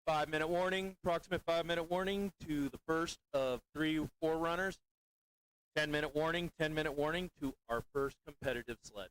5-minute warning, approximate 5-minute warning to the first of 3 Forerunners. 10-minute warning, 10-minute warning to our first competitive sled.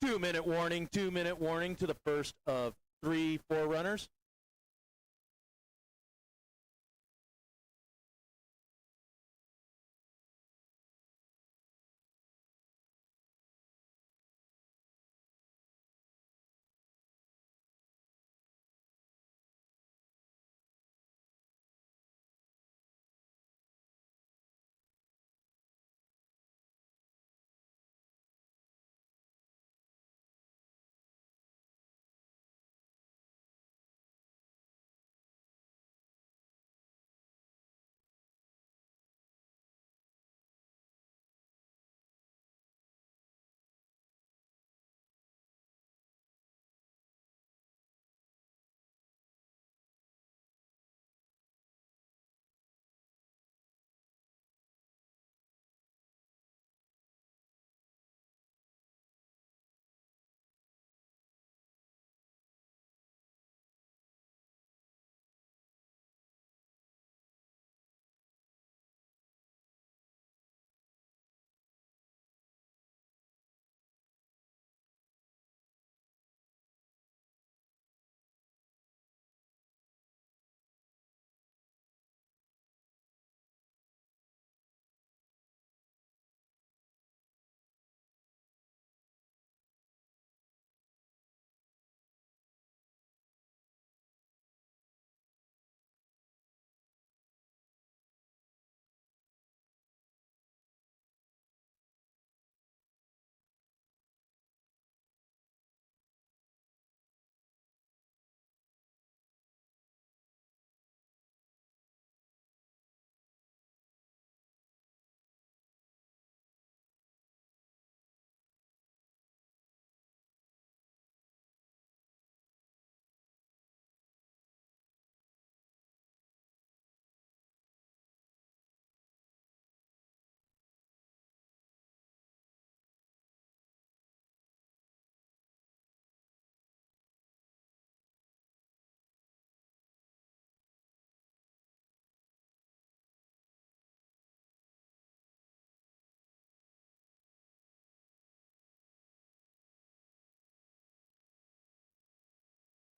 Two-minute warning, 2-minute warning to the first of 3 Forerunners.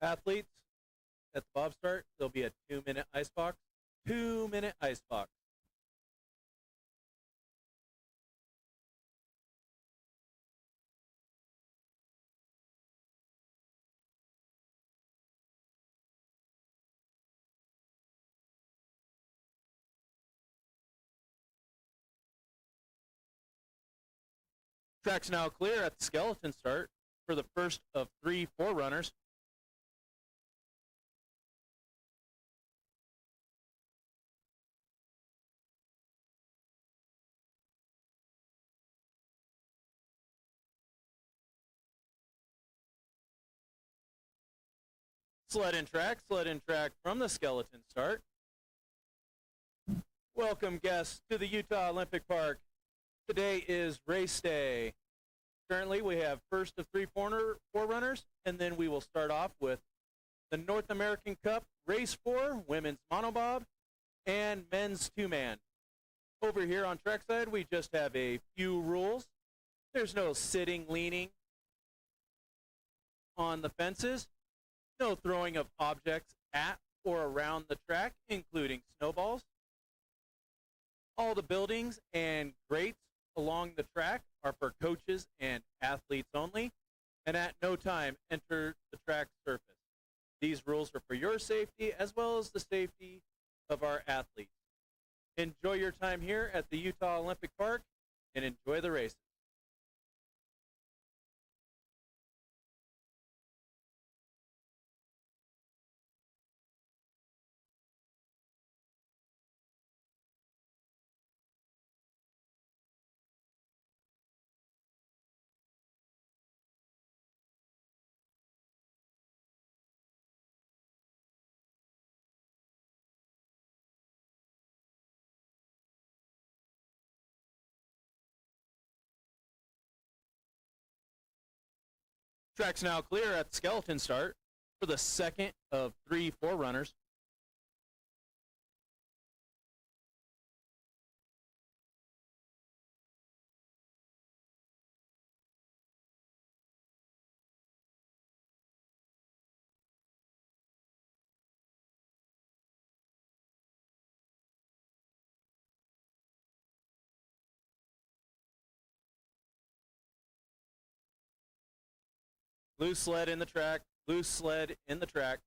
Athletes at the bob start, there'll be a 2-minute ice box. 2-minute ice box. Track's now clear at the skeleton start for the first of 3 Forerunners. Sled in track from the skeleton start. Welcome guests to the Utah Olympic Park. Today is race day. Currently we have first of 3 Forerunners, and then we will start off with the North American Cup Race 4, women's monobob, and men's 2-man. Over here on trackside, we just have a few rules. There's no sitting, leaning on the fences, no throwing of objects at or around the track, including snowballs. All the buildings and grates along the track are for coaches and athletes only, and at no time enter the track surface. These rules are for your safety as well as the safety of our athletes. Enjoy your time here at the Utah Olympic Park and enjoy the races. Track's now clear at the skeleton start for the second of 3 Forerunners. Loose sled in the track, loose sled in the track.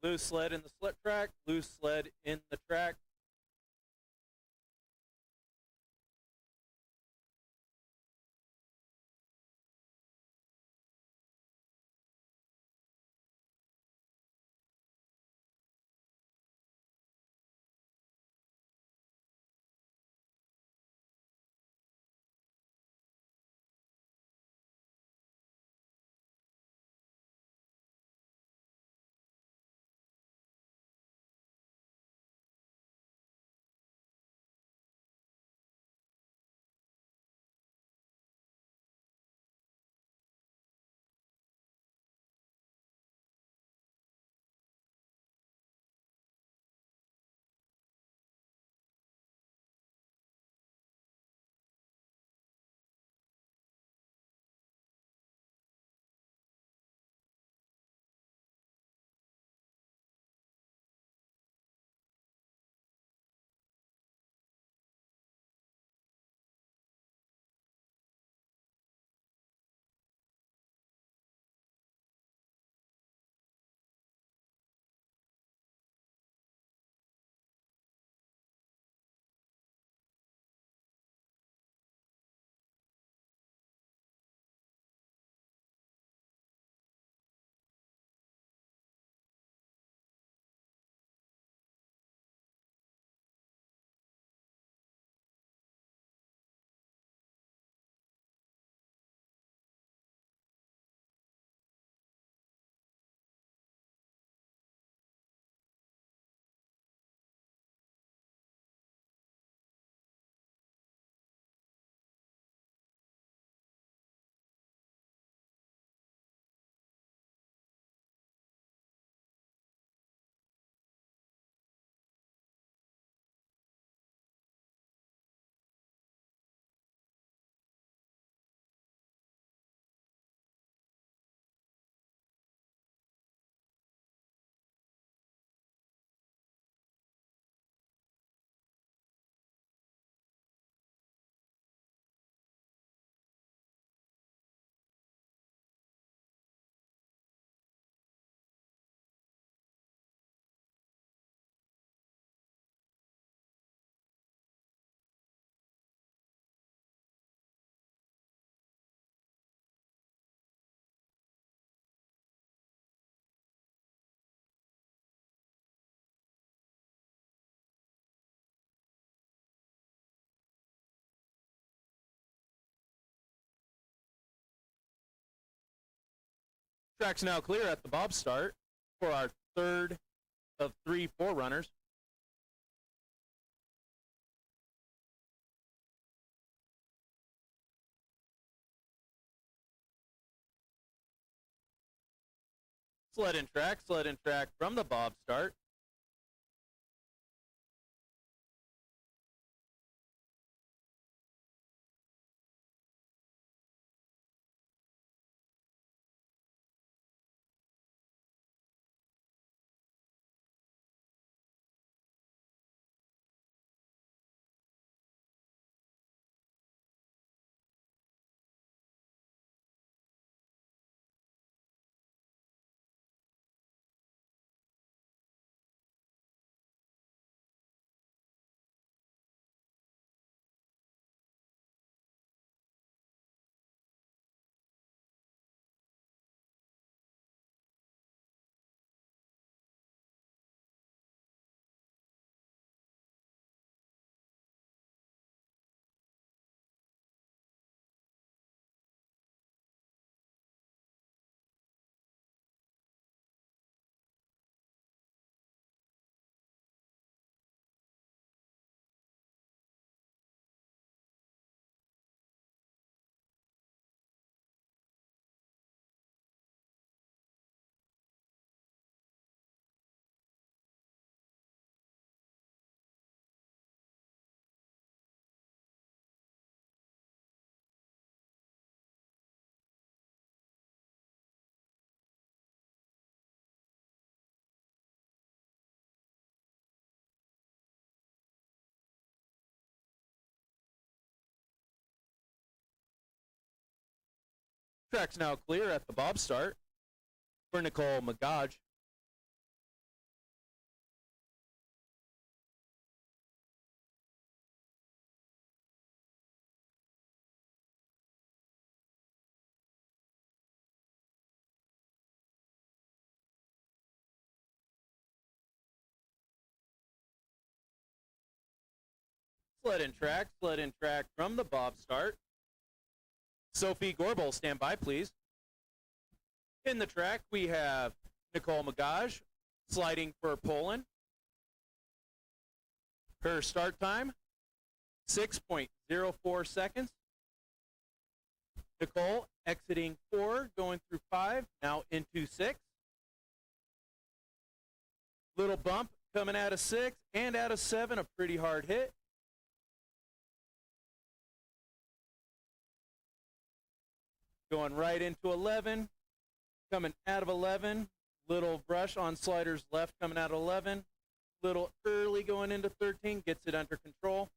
Loose sled in the sled track, loose sled in the track. Track's now clear at the bob start for our third of 3 Forerunners. Sled and track from the bob start. Track's now clear at the bob start for Nicole Magaj. Sled and track from the bob start. Sophie Gorbel, stand by, please. In the track, we have Nicole Magaj sliding for Poland. Her start time, 6.04 seconds. Nicole exiting 4, going through 5, now into 6. Little bump coming out of 6 and out of 7, a pretty hard hit. Going right into 11, coming out of 11, little brush on sliders left coming out of 11, little early going into 13, gets it under control.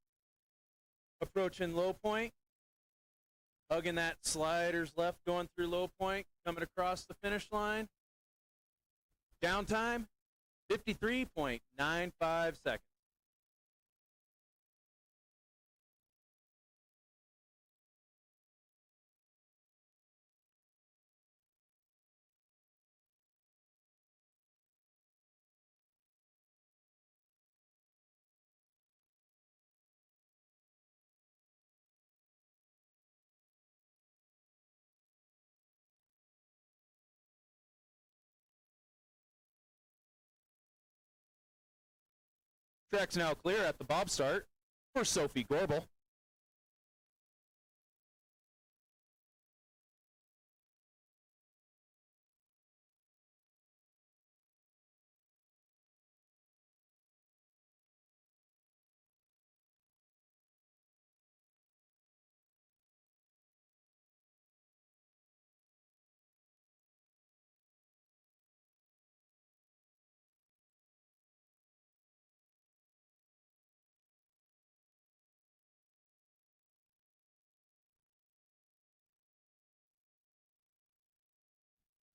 Approaching low point, hugging that sliders left going through low point, coming across the finish line. Downtime, 53.95 seconds. Track's now clear at the bob start for Sophie Gorbel.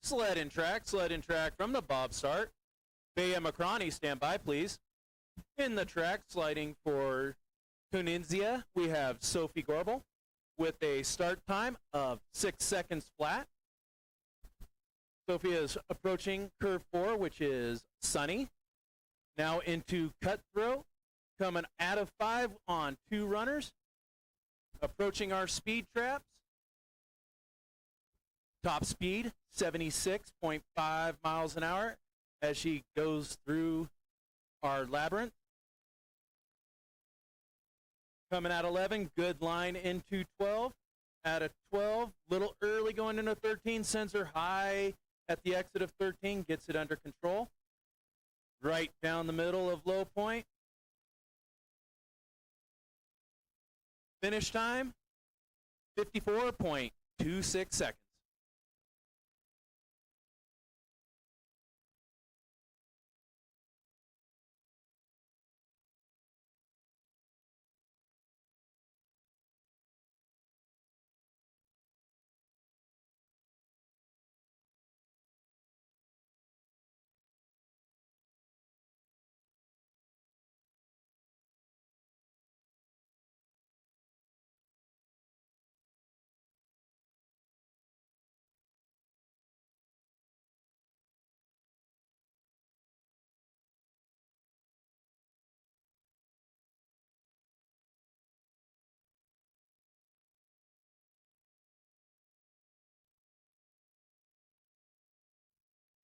Sled and track from the bob start. Bea Macrani, stand by, please. In the track, sliding for Tunisia, we have Sophie Gorbel with a start time of 6 seconds flat. Sophie is approaching curve 4, which is sunny. Now into cutthroat, coming out of 5 on 2 runners. Approaching our speed traps. Top speed, 76.5 miles an hour as she goes through our labyrinth. Coming at 11, good line into 12. At a 12, little early going into 13, sends her high at the exit of 13, gets it under control. Right down the middle of low point. Finish time, 54.26 seconds.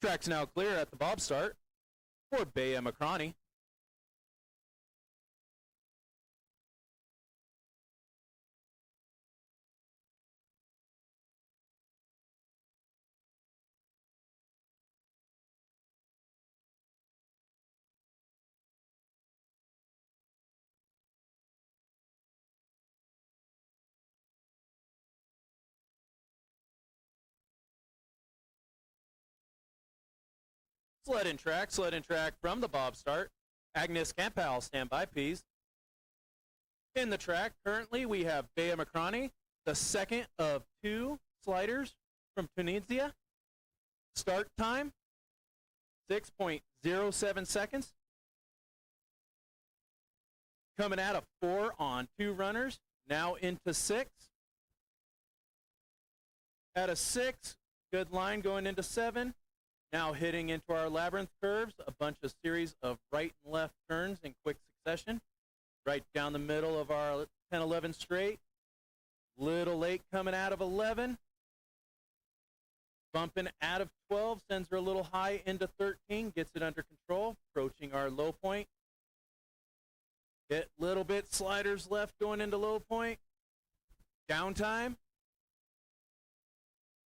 Track's now clear at the bob start for Bea Macrani. Sled and track from the bob start. Agnes Campbell, stand by, please. In the track, currently we have Bea Macrani, the second of two sliders from Tunisia. Start time, 6.07 seconds. Coming out of 4 on 2 runners, now into 6. At a 6, good line going into 7. Now hitting into our labyrinth curves, a bunch of series of right and left turns in quick succession. Right down the middle of our 10-11 straight. Little late coming out of 11. Bumping out of 12, sends her a little high into 13, gets it under control, approaching our low point. Hit little bit sliders left going into low point. Downtime,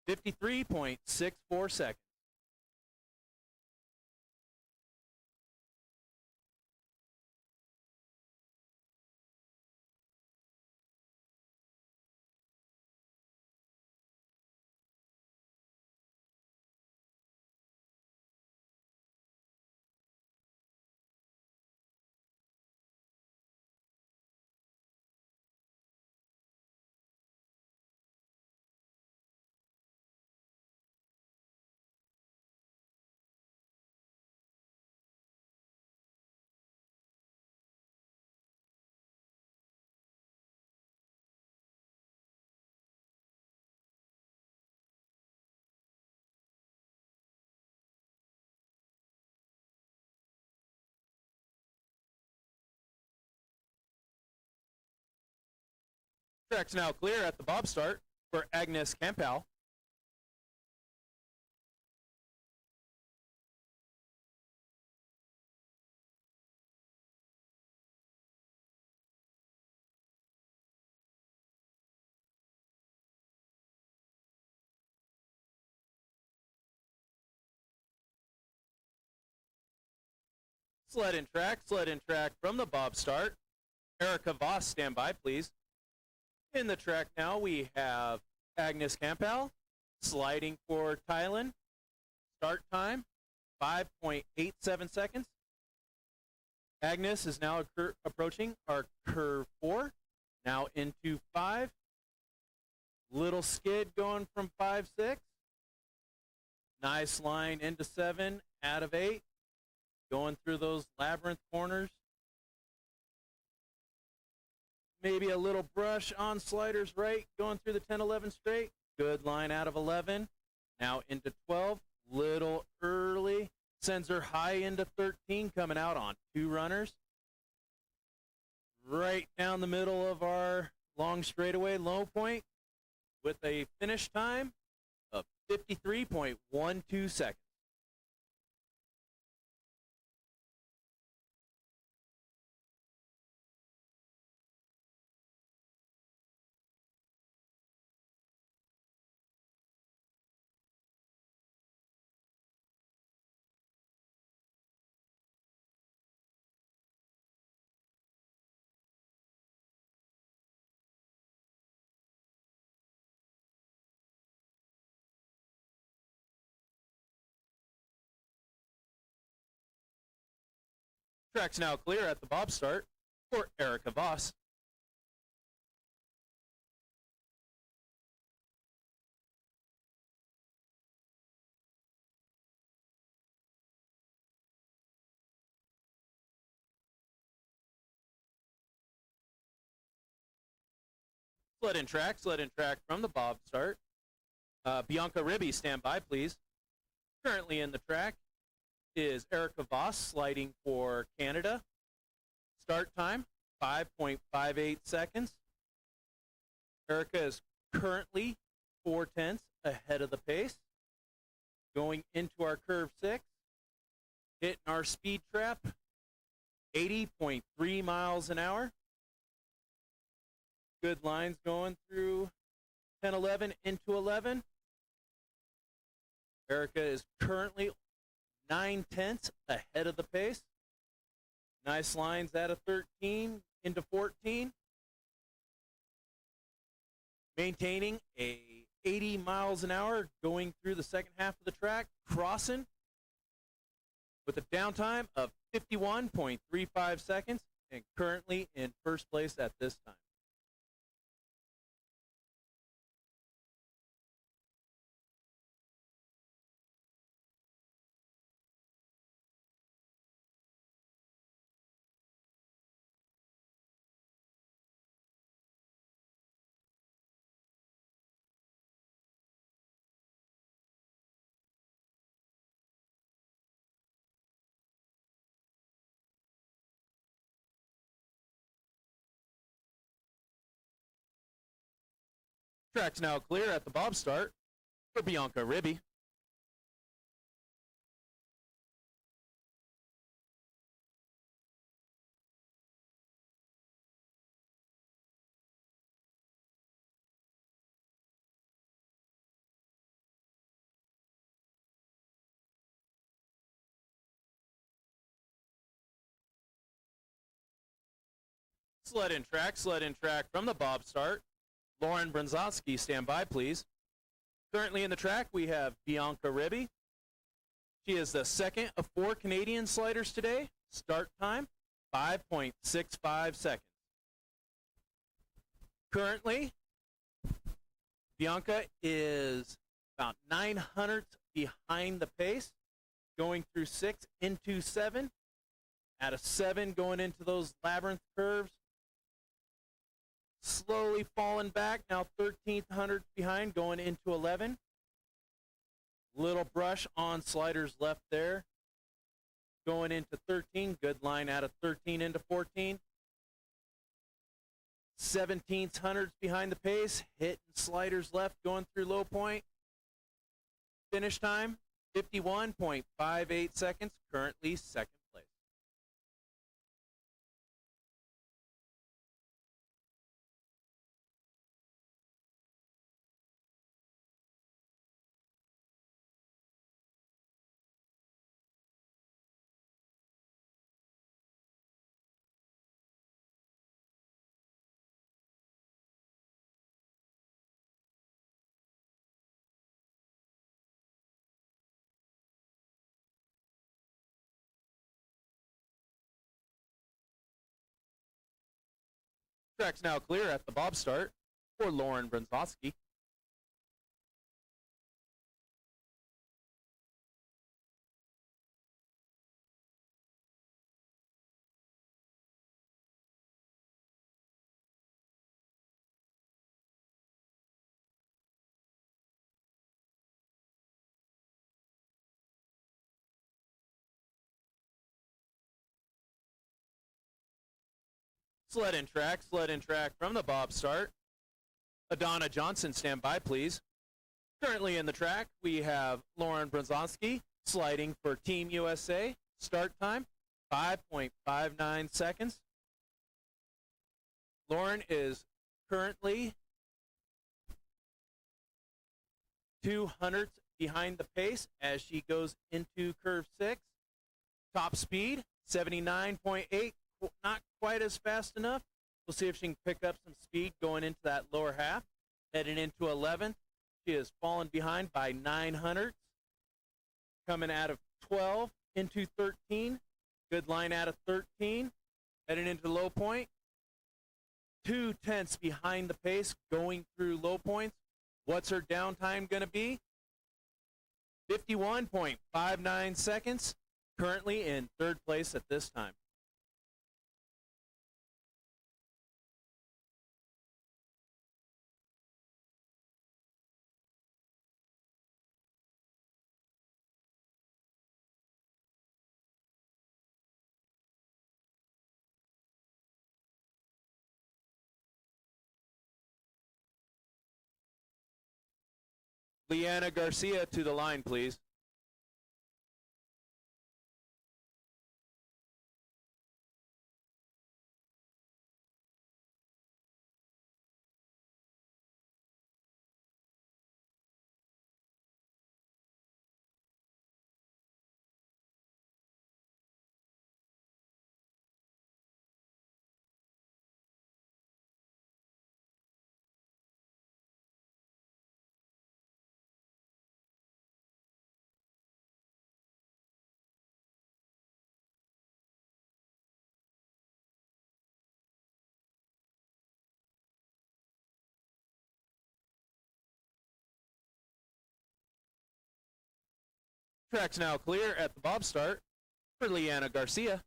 53.64 seconds. Track's now clear at the bob start for Agnes Campbell. Sled and track from the bob start. Erica Voss, stand by, please. In the track now, we have Agnes Campbell sliding for Thailand. Start time, 5.87 seconds. Agnes is now approaching our curve 4, now into 5. Little skid going from 5-6. Nice line into 7, out of 8. Going through those labyrinth corners. Maybe a little brush on sliders right, going through the 10-11 straight. Good line out of 11. Now into 12. Little early. Sends her high into 13, coming out on 2 runners. Right down the middle of our long straightaway low point with a finish time of 53.12 seconds. Track's now clear at the bob start for Erica Voss. Sled in track from the bob start. Bianca Ribby, stand by, please. Currently in the track is Erica Voss sliding for Canada. Start time, 5.58 seconds. Erica is currently 4/10 ahead of the pace. Going into our curve 6, hitting our speed trap, 80.3 miles an hour. Good lines going through 10-11 into 11. Erica is currently 9/10 ahead of the pace. Nice lines out of 13 into 14. Maintaining a 80 miles an hour going through the second half of the track, crossing with a downtime of 51.35 seconds and currently in first place at this time. Track's now clear at the bob start for Bianca Ribby. Sled in track from the bob start. Lauren Bronzowski, stand by, please. Currently in the track, we have Bianca Ribby. She is the second of 4 Canadian sliders today. Start time, 5.65 seconds. Currently, Bianca is about 900 behind the pace, going through 6 into 7. Out of 7 going into those labyrinth curves. Slowly falling back, now 1,300 behind, going into 11. Little brush on sliders left there. Going into 13, good line out of 13 into 14. 1,700s behind the pace, hitting sliders left, going through low point. Finish time, 51.58 seconds, currently second place. Track's now clear at the bob start for Lauren Bronzowski. Sled in track from the bob start. Adonna Johnson, stand by, please. Currently in the track, we have Lauren Brzozowski sliding for Team USA. Start time, 5.59 seconds. Lauren is currently 200ths behind the pace as she goes into curve 6. Top speed, 79.8, not quite as fast enough. We'll see if she can pick up some speed going into that lower half. Heading into 11th, she has fallen behind by 900ths. Coming out of 12 into 13, good line out of 13. Heading into low point, 2/10 behind the pace going through low points. What's her downtime going to be? 51.59 seconds. Currently in third place at this time. Leanna Garcia to the line, please. Track's now clear at the bob start for Leanna Garcia.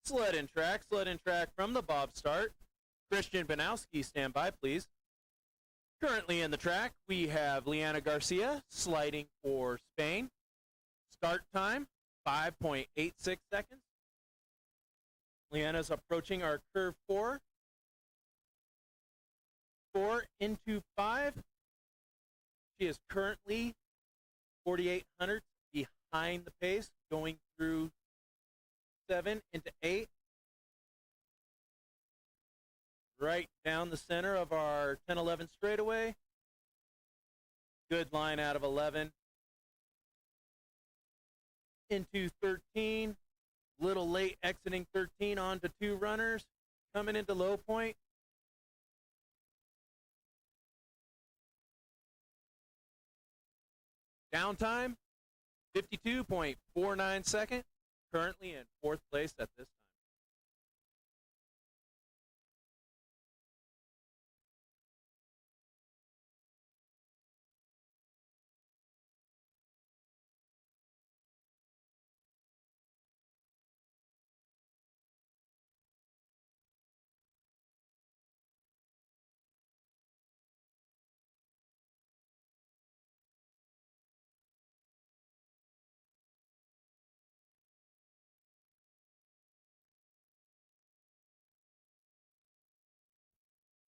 Sled in track from the bob start. Christian Banowski, stand by, please. Currently in the track, we have Leanna Garcia sliding for Spain. Start time, 5.86 seconds. Leanna's approaching our curve 4. 4 into 5. She is currently 4,800 behind the pace, going through 7 into 8. Right down the center of our 10-11 straightaway. Good line out of 11. Into 13. Little late exiting 13 onto 2 runners. Coming into low point. Downtime, 52.49 seconds. Currently in 4th place at this time.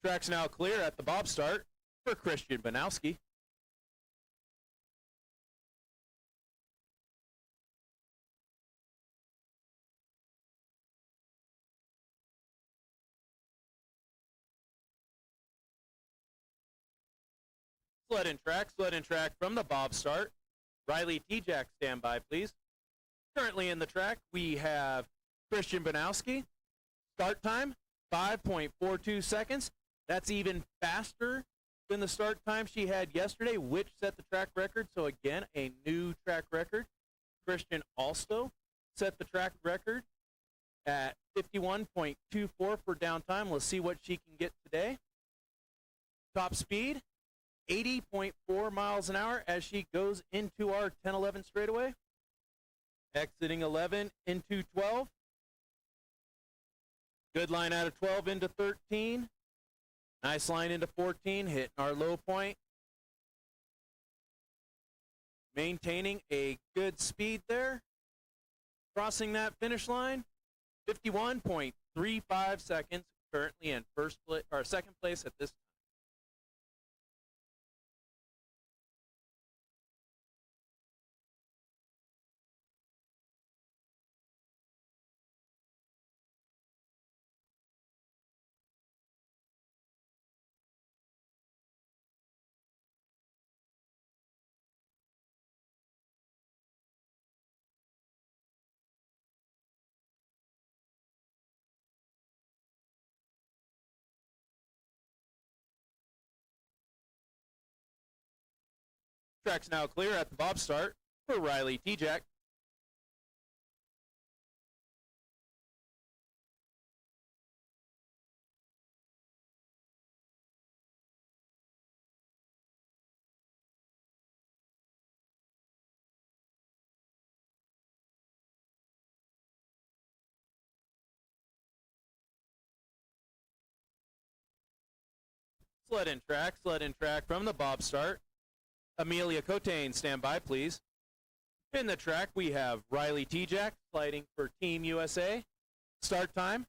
Track's now clear at the bob start for Christian Banowski. Sled in track from the bob start. Riley T-Jack, stand by, please. Currently in the track, we have Christian Banowski. Start time, 5.42 seconds. That's even faster than the start time she had yesterday, which set the track record. So again, a new track record. Christian also set the track record at 51.24 for downtime. Let's see what she can get today. Top speed, 80.4 miles an hour as she goes into our 10-11 straightaway. Exiting 11 into 12. Good line out of 12 into 13. Nice line into 14, hitting our low point. maintaining a good speed there. Crossing that finish line, 51.35 seconds, currently in second place at this time. Track's now clear at the bob start for Riley T-Jack. Sled in track from the bob start. Amelia Cotain, stand by, please. In the track, we have Riley T-Jack sliding for Team USA. Start time,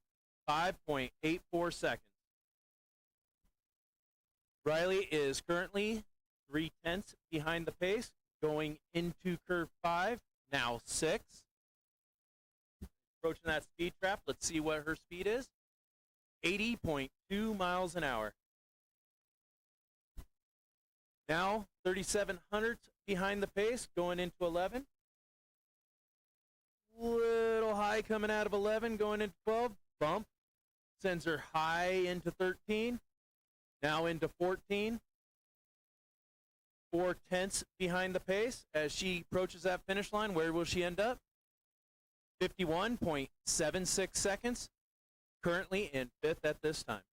5.84 seconds. Riley is currently 3/10 behind the pace, going into curve 5, now 6. Approaching that speed trap, let's see what her speed is. 80.2 miles an hour. Now 3,700 behind the pace, going into 11. Little high coming out of 11, going into 12. Bump. Sends her high into 13. Now into 14. 4/10 behind the pace. As she approaches that finish line, where will she end up? 51.76 seconds. Currently in 5th at this time.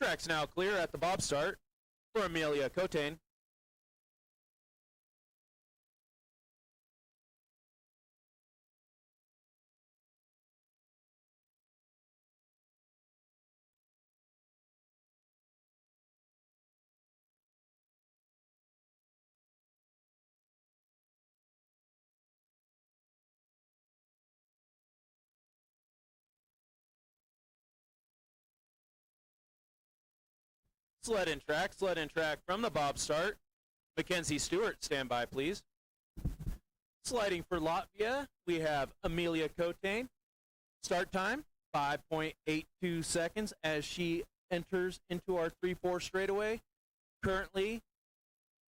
Track's now clear at the bob start for Amelia Cotain. Sled in track from the bob start. Mackenzie Stewart, stand by, please. Sliding for Latvia, we have Amelia Cotain. Start time, 5.82 seconds as she enters into our 3-4 straightaway. Currently,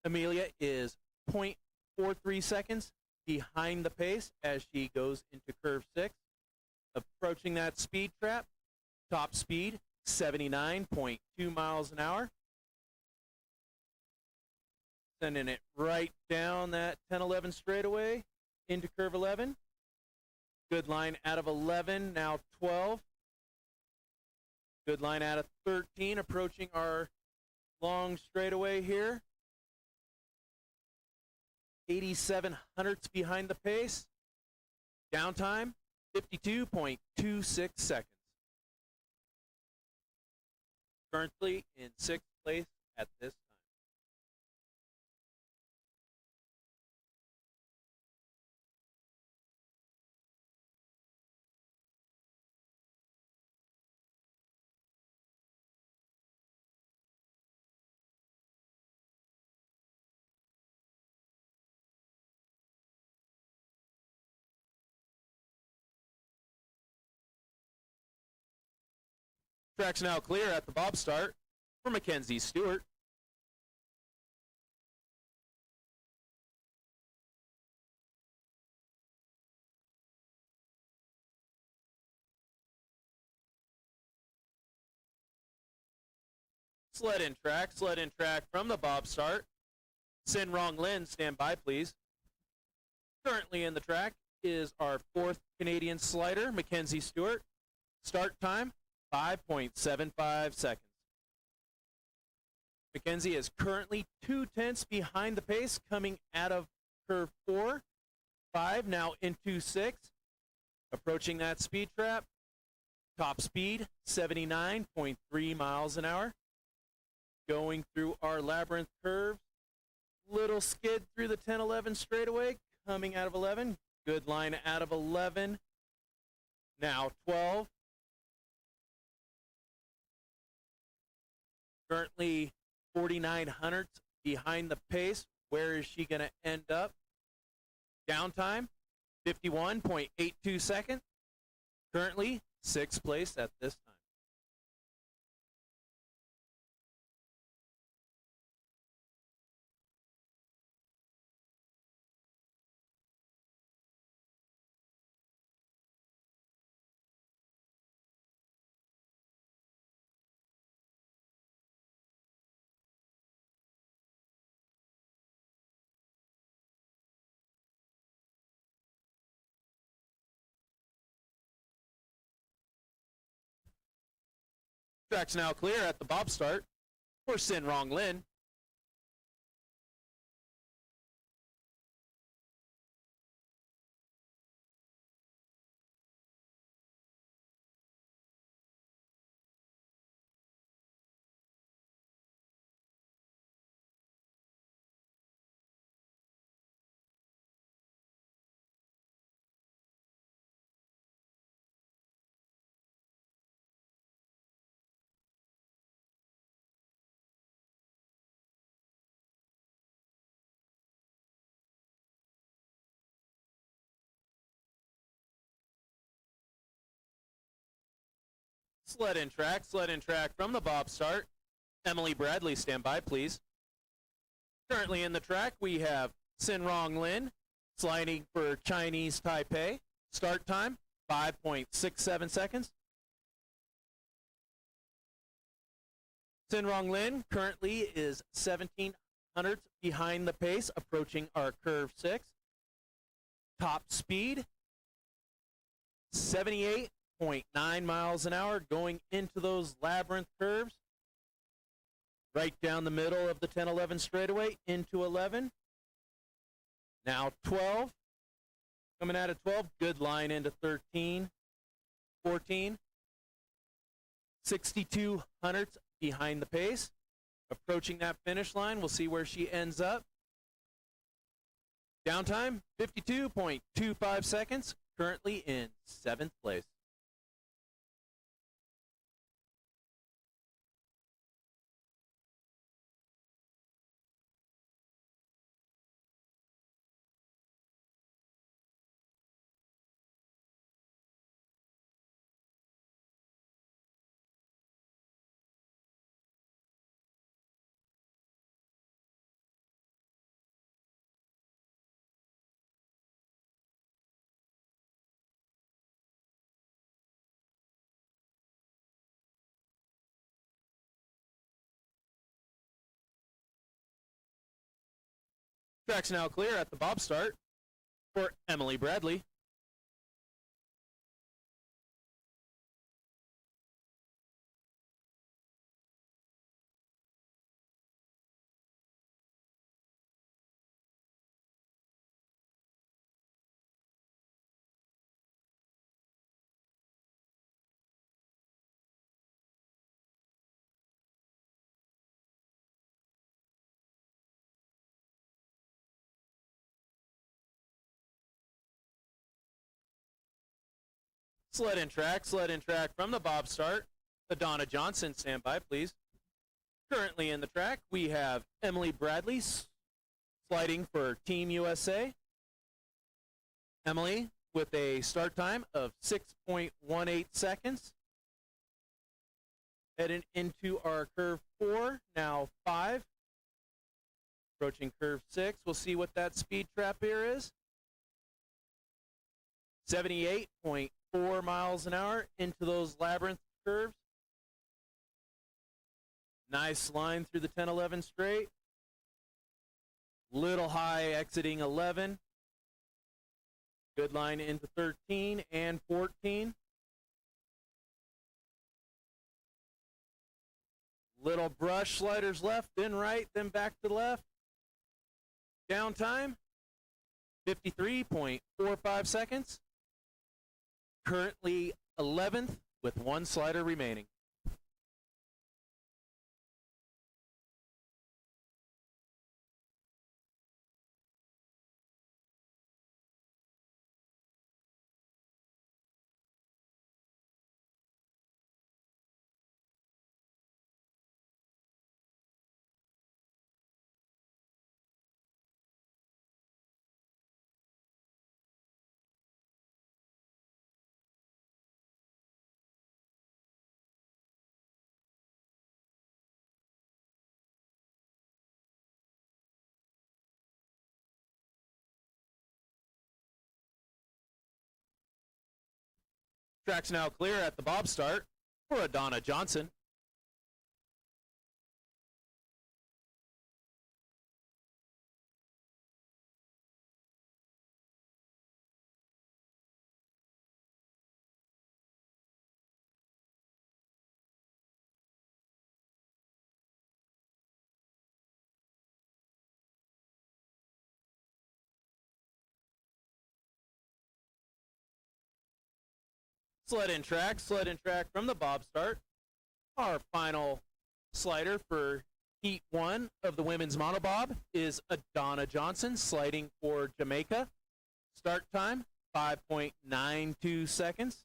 Amelia is 0.43 seconds behind the pace as she goes into curve 6. Approaching that speed trap, top speed, 79.2 miles an hour. Sending it right down that 10-11 straightaway into curve 11. Good line out of 11, now 12. Good line out of 13, approaching our long straightaway here. 87 hundredths behind the pace. Downtime, 52.26 seconds. Currently in 6th place at this time. Track's now clear at the bob start for Mackenzie Stewart. Sled in track from the bob start. Sin Rong Lin, stand by, please. Currently in the track is our 4th Canadian slider, Mackenzie Stewart. Start time, 5.75 seconds. Mackenzie is currently 2/10 behind the pace coming out of curve 4. 5 now into 6. Approaching that speed trap. Top speed, 79.3 miles an hour. Going through our labyrinth curve. Little skid through the 10-11 straightaway. Coming out of 11. Good line out of 11. Now 12. Currently 4,900 behind the pace. Where is she going to end up? Downtime, 51.82 seconds. Currently 6th place at this time. Track's now clear at the bob start for Sin Rong Lin. Sled in track from the bob start. Emily Bradley, stand by, please. Currently in the track, we have Sin Rong Lin sliding for Chinese Taipei. Start time, 5.67 seconds. Sin Rong Lin currently is 1,700 behind the pace, approaching our curve 6. Top speed, 78.9 miles an hour, going into those labyrinth curves. Right down the middle of the 10-11 straightaway into 11. Now 12. Coming out of 12, good line into 13, 14. 6,200 behind the pace. Approaching that finish line, we'll see where she ends up. Downtime, 52.25 seconds, currently in 7th place. Track's now clear at the bob start for Emily Bradley. Sled in track from the bob start. Adonna Johnson, stand by, please. Currently in the track, we have Emily Bradley sliding for Team USA. Emily with a start time of 6.18 seconds. Heading into our curve 4, now 5. Approaching curve 6, we'll see what that speed trap here is. 78.4 miles an hour into those labyrinth curves. Nice line through the 10-11 straight. Little high exiting 11. Good line into 13 and 14. Little brush, sliders left, then right, then back to left. Down time, 53.45 seconds. Currently 11th with one slider remaining. Track's now clear at the bob start for Adana Johnson. Sled in track from the bob start. Our final slider for Heat 1 of the women's monobob is Adana Johnson sliding for Jamaica. Start time, 5.92 seconds.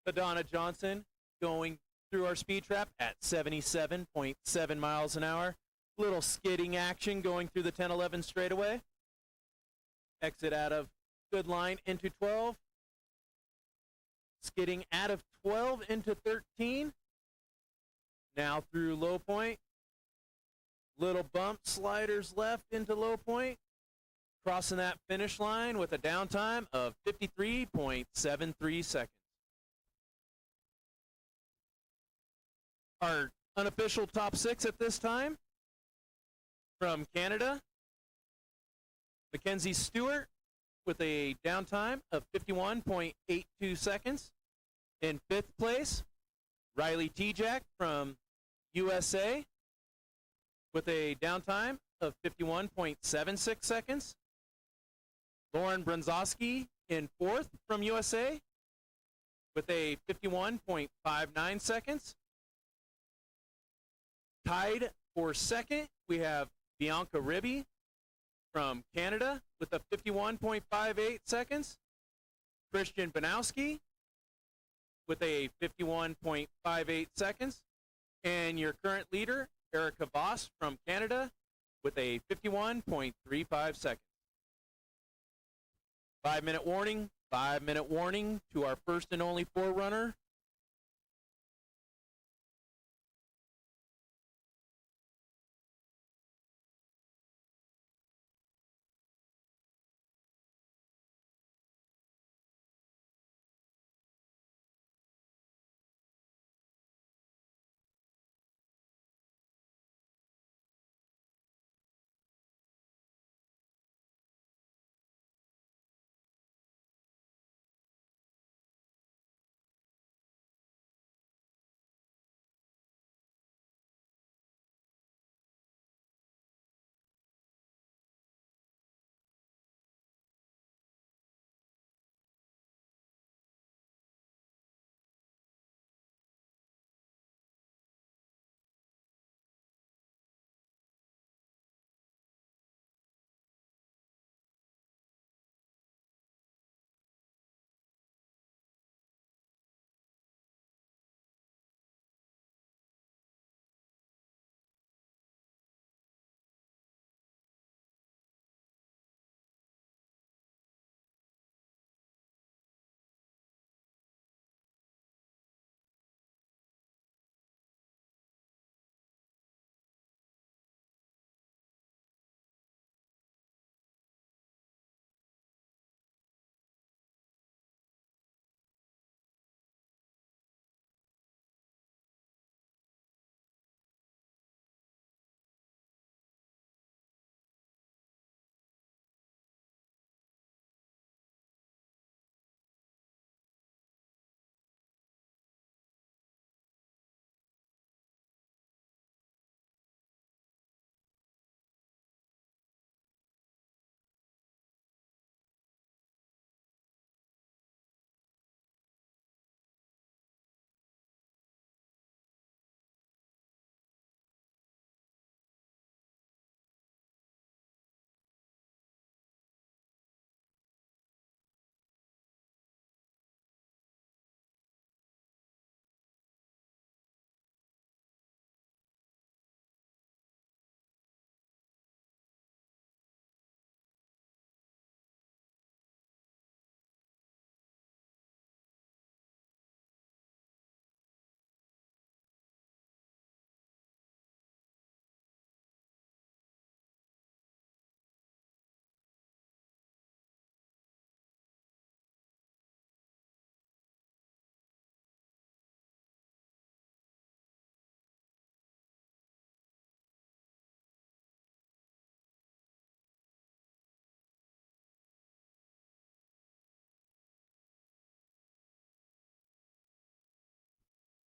Adana Johnson going through our speed trap at 77.7 miles an hour. Little skidding action going through the 10-11 straightaway. Exit out of good line into 12. Skidding out of 12 into 13. Now through low point. Little bump, sliders left into low point. Crossing that finish line with a downtime of 53.73 seconds. Our unofficial top 6 at this time. From Canada, Mackenzie Stewart with a downtime of 51.82 seconds. In 5th place, Riley Tejak from USA with a downtime of 51.76 seconds. Lauren Brunzowski in 4th from USA with a 51.59 seconds. Tied for 2nd, we have Bianca Ribby from Canada with a 51.58 seconds. Christian Banowski with a 51.58 seconds. And your current leader, Erica Voss from Canada with a 51.35 seconds. 5-minute warning, 5-minute warning to our first and only Forerunner.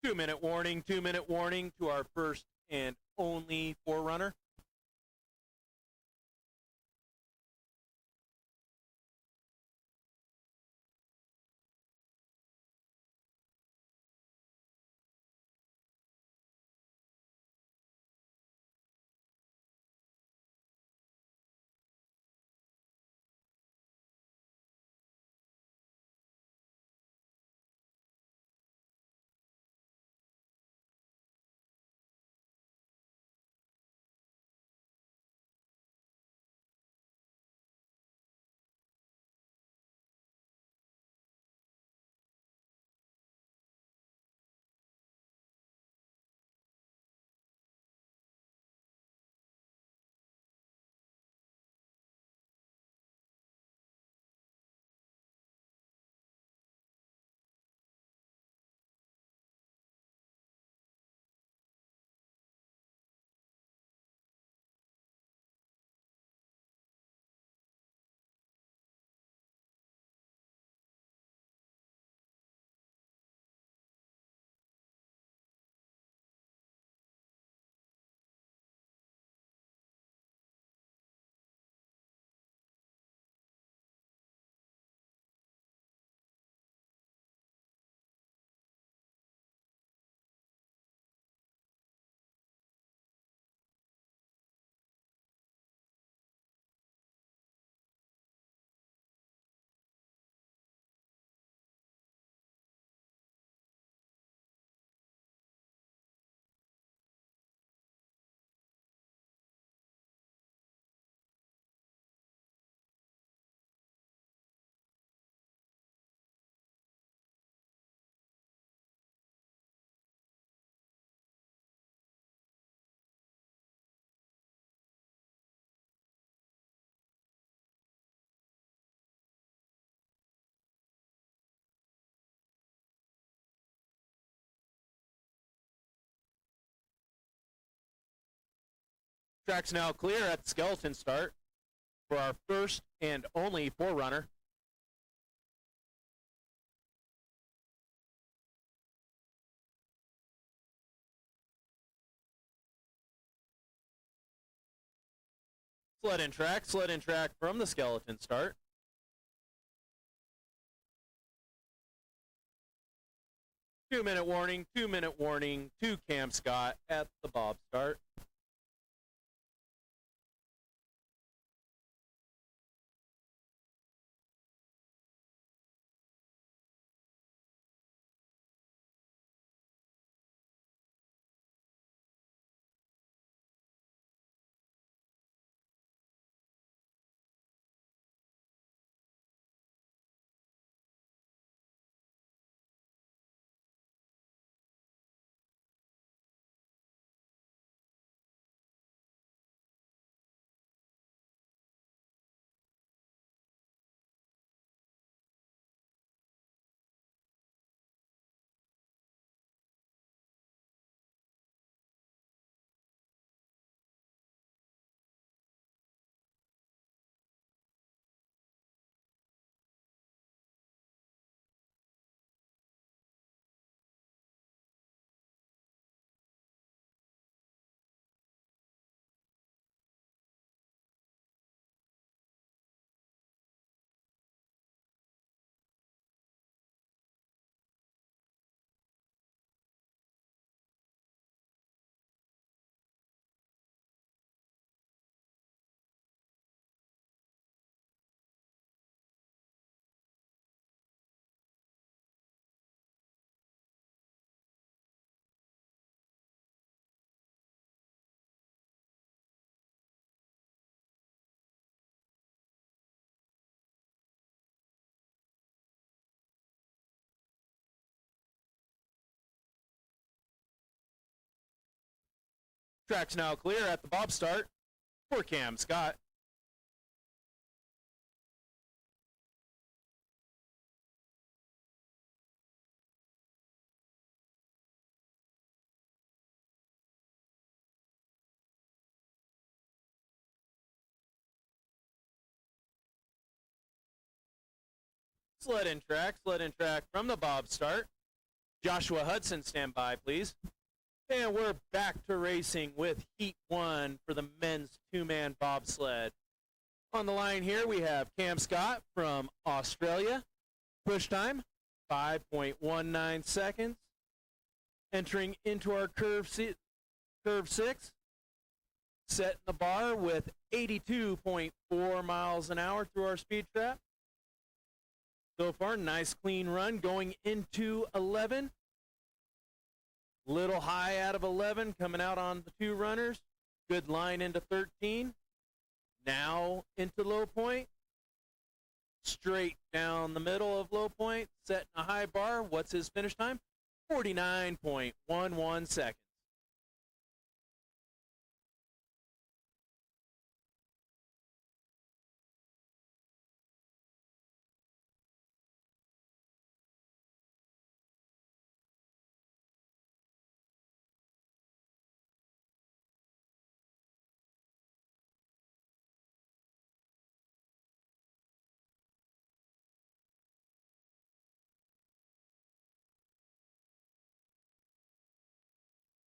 2-minute warning, 2-minute warning to our first and only Forerunner. Track's now clear at the skeleton start for our first and only Forerunner. Sled in track from the skeleton start. Two-minute warning to Cam Scott at the bob start. Track's now clear at the bob start for Cam Scott. Sled in track from the bob start. Joshua Hudson, stand by, please. And we're back to racing with Heat 1 for the men's two-man bobsled. On the line here, we have Cam Scott from Australia. Push time, 5.19 seconds. Entering into our curve 6, setting the bar with 82.4 miles an hour through our speed trap. So far, nice clean run going into 11. Little high out of 11, coming out on the two runners. Good line into 13. Now into low point. Straight down the middle of low point, setting a high bar. What's his finish time? 49.11 seconds.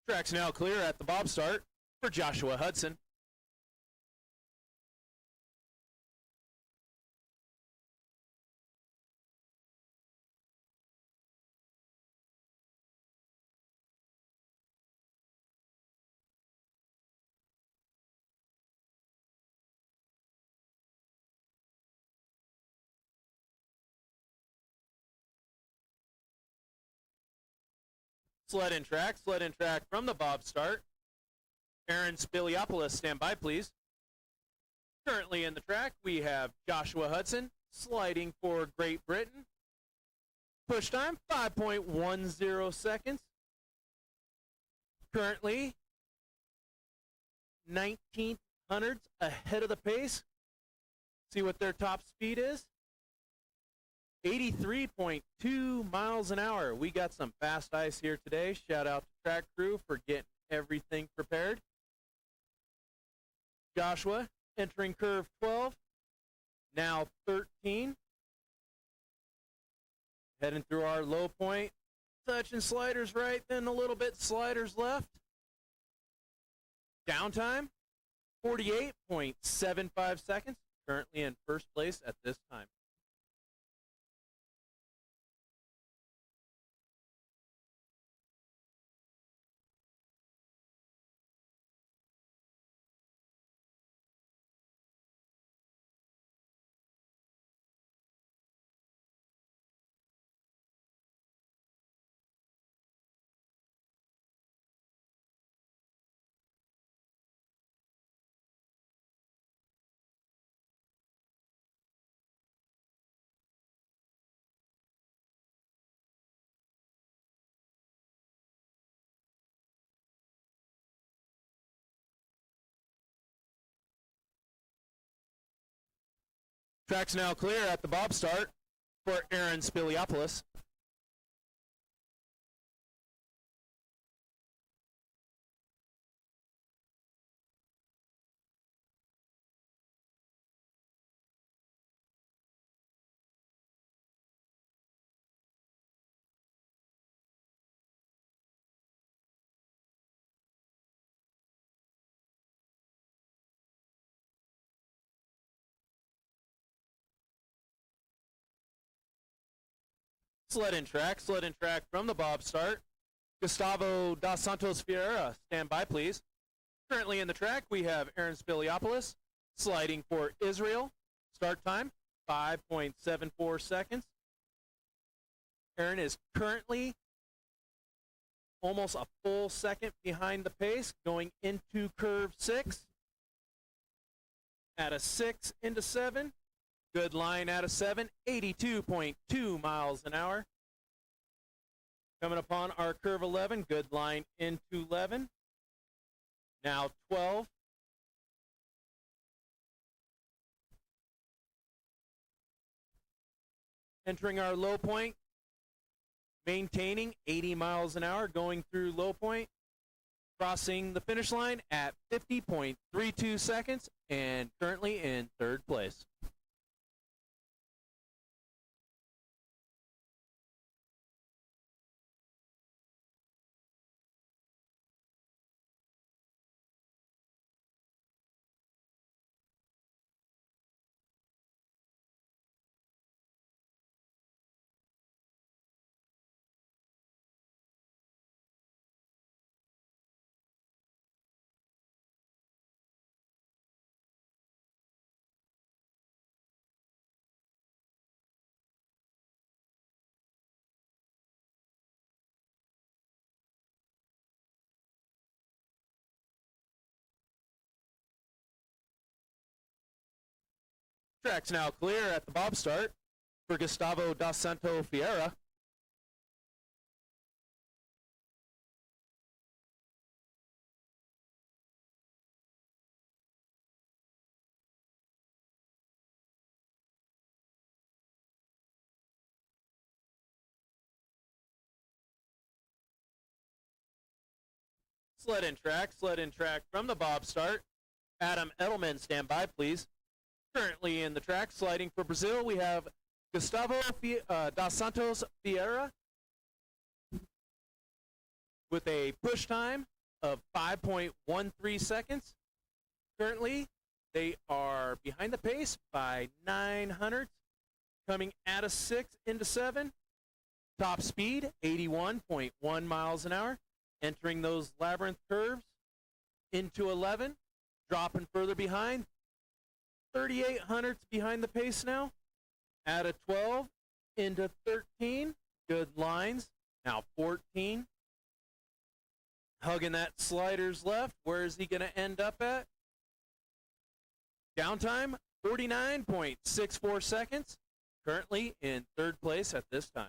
Track's now clear at the bob start for Joshua Hudson. Sled in track from the bob start. Aaron Spiliopoulos, stand by, please. Currently in the track, we have Joshua Hudson sliding for Great Britain. Push time, 5.10 seconds. Currently, 19 hundredths ahead of the pace. See what their top speed is? 83.2 miles an hour. We got some fast ice here today. Shout out to track crew for getting everything prepared. Joshua entering curve 12, now 13. Heading through our low point. Touching sliders right, then a little bit sliders left. Downtime, 48.75 seconds. Currently in first place at this time. Track's now clear at the bob start for Aaron Spiliopoulos. Sled in track from the bob start. Gustavo dos Santos Vieira, stand by, please. Currently in the track, we have Aaron Spiliopoulos sliding for Israel. Start time, 5.74 seconds. Aaron is currently almost a full second behind the pace, going into curve 6. At a 6 into 7. Good line out of 7, 82.2 miles an hour. Coming upon our curve 11, good line into 11. Now 12. Entering our low point, maintaining 80 miles an hour, going through low point, crossing the finish line at 50.32 seconds, and currently in third place. Track's now clear at the bob start for Gustavo dos Santos Vieira. Sled in track from the bob start. Adam Edelman, stand by, please. Currently in the track, sliding for Brazil, we have Gustavo dos Santos Vieira with a push time of 5.13 seconds. Currently, they are behind the pace by 900, coming out of 6 into 7. Top speed, 81.1 miles an hour. Entering those labyrinth curves into 11, dropping further behind. 3,800s behind the pace now. Out of 12 into 13. Good lines. Now 14. Hugging that sliders left. Where is he going to end up at? Downtime, 49.64 seconds. Currently in third place at this time.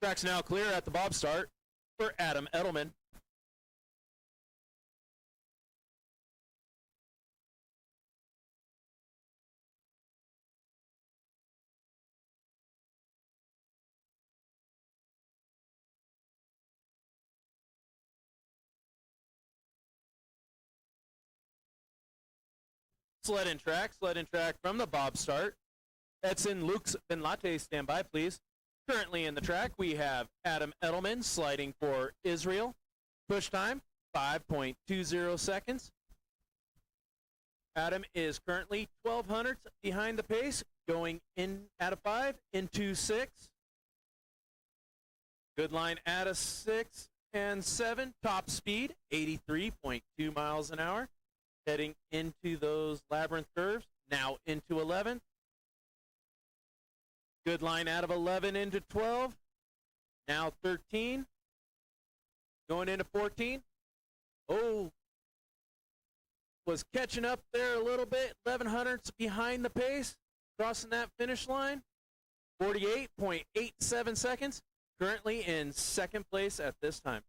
Track's now clear at the bob start for Adam Edelman. Sled in track from the bob start. Edson Lux Benlate, stand by, please. Currently in the track, we have Adam Edelman sliding for Israel. Push time, 5.20 seconds. Adam is currently 1,200 behind the pace, going in out of 5 into 6. Good line out of 6 and 7. Top speed, 83.2 miles an hour. Heading into those labyrinth curves, now into 11. Good line out of 11 into 12. Now 13. Going into 14. Oh, was catching up there a little bit. 1,100s behind the pace. Crossing that finish line. 48.87 seconds. Currently in second place at this time.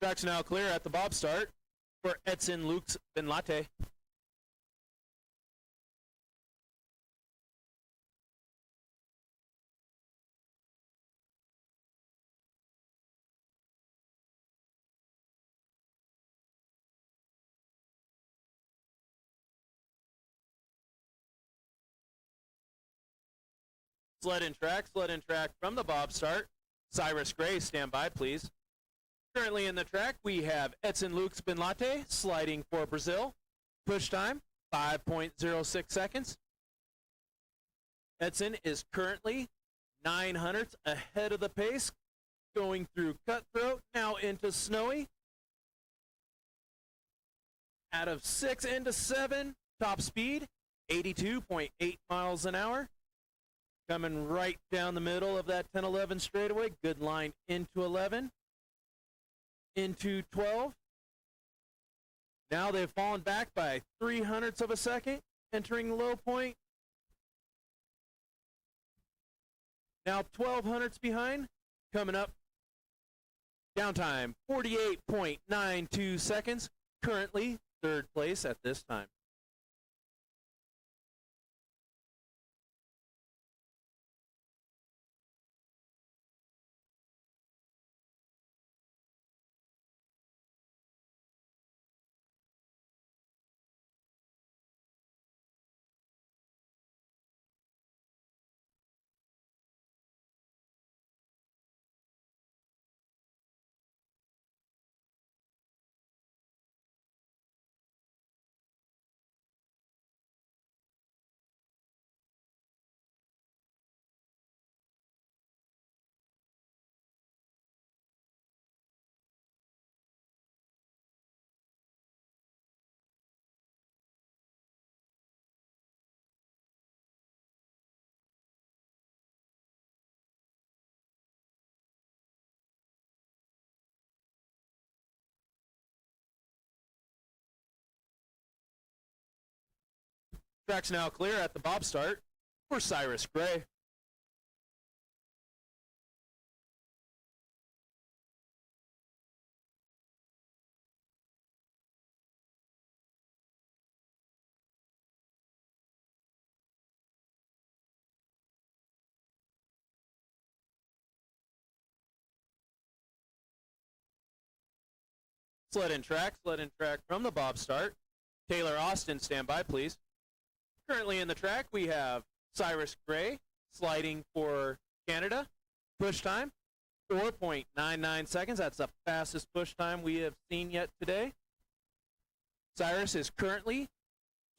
Track's now clear at the bob start for Edson Lux Benlate. Sled in track from the bob start. Cyrus Gray, stand by, please. Currently in the track, we have Edson Lux Benlate sliding for Brazil. Push time, 5.06 seconds. Edson is currently 900ths ahead of the pace, going through Cutthroat, now into Snowy. Out of 6 into 7, top speed, 82.8 miles an hour. Coming right down the middle of that 10-11 straightaway. Good line into 11, into 12. Now they've fallen back by 0.03 of a second, entering the low point. Now 0.12 behind, coming up. Downtime, 48.92 seconds. Currently, third place at this time. Track's now clear at the bob start for Cyrus Gray. Sled in track from the bob start. Taylor Austin, stand by, please. Currently in the track, we have Cyrus Gray sliding for Canada. Push time, 4.99 seconds. That's the fastest push time we have seen yet today. Cyrus is currently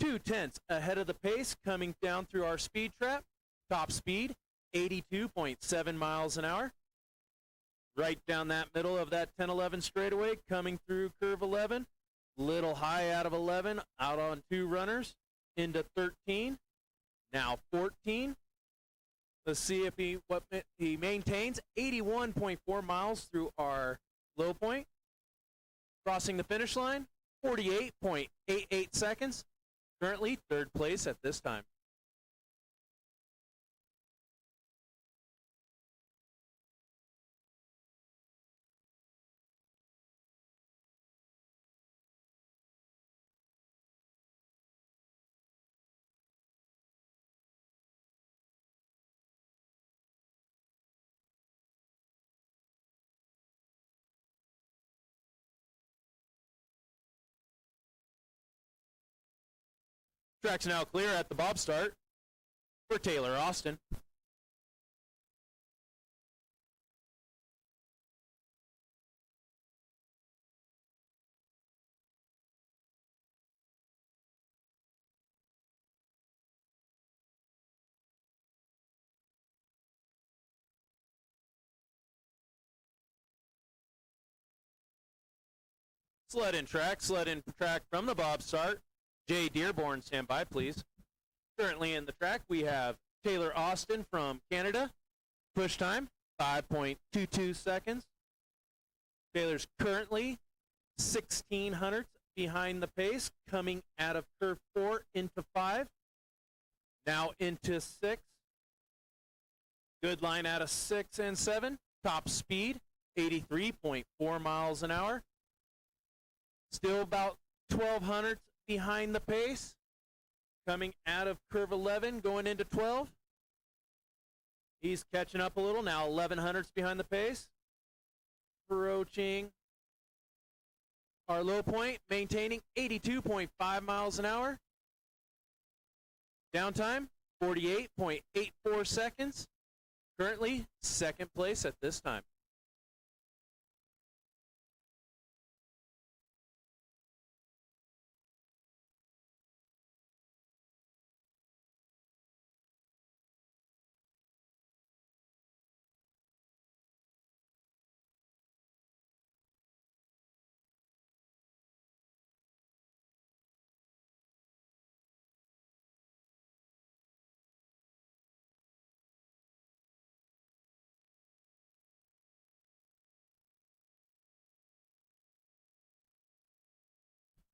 0.2 ahead of the pace coming down through our speed trap. Top speed, 82.7 miles an hour. Right down that middle of that 10-11 straightaway, coming through curve 11. Little high out of 11, out on 2 runners, into 13. Now 14. Let's see if he maintains 81.4 miles through our low point. Crossing the finish line, 48.88 seconds. Currently third place at this time. Track's now clear at the bob start for Taylor Austin. Sled in track from the bob start. Jay Dearborn, stand by, please. Currently in the track, we have Taylor Austin from Canada. Push time, 5.22 seconds. Taylor's currently 0.16 behind the pace, coming out of curve 4 into 5. Now into 6. Good line out of 6 and 7. Top speed, 83.4 miles an hour. Still about 1,200 behind the pace. Coming out of curve 11, going into 12. He's catching up a little, now 1,100 behind the pace. Approaching our low point, maintaining 82.5 miles an hour. Downtime, 48.84 seconds. Currently, second place at this time.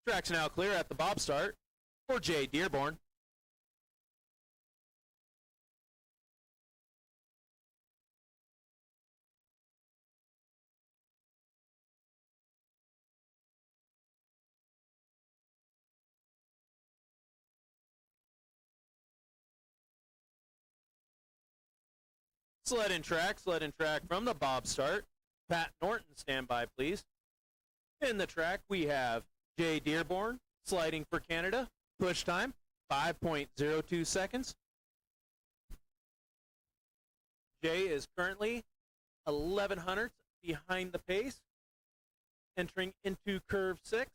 Track's now clear at the bob start for Jay Dearborn. Sled and track from the bob start. Pat Norton, stand by, please. In the track, we have Jay Dearborn sliding for Canada. Push time, 5.02 seconds. Jay is currently 11 hundredths behind the pace, entering into curve 6.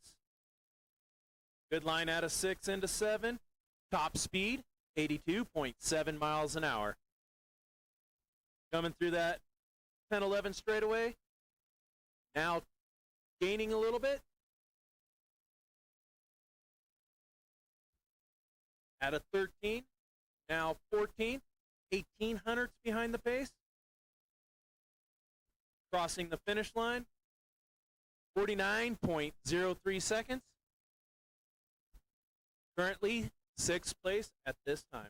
Good line out of 6 into 7. Top speed, 82.7 miles an hour. Coming through that 10-11 straightaway. Now gaining a little bit. At a 13, now 14, 18 hundredths behind the pace. Crossing the finish line, 49.03 seconds. Currently 6th place at this time.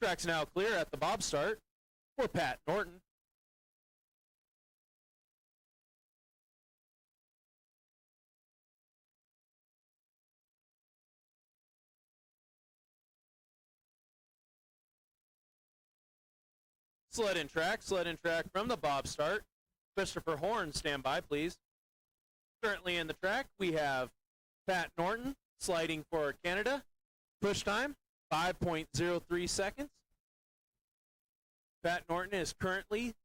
Track's now clear at the bob start for Pat Norton. Sled and track from the bob start. Christopher Horn, stand by, please. Currently in the track, we have Pat Norton sliding for Canada. Push time, 5.03 seconds. Pat Norton is currently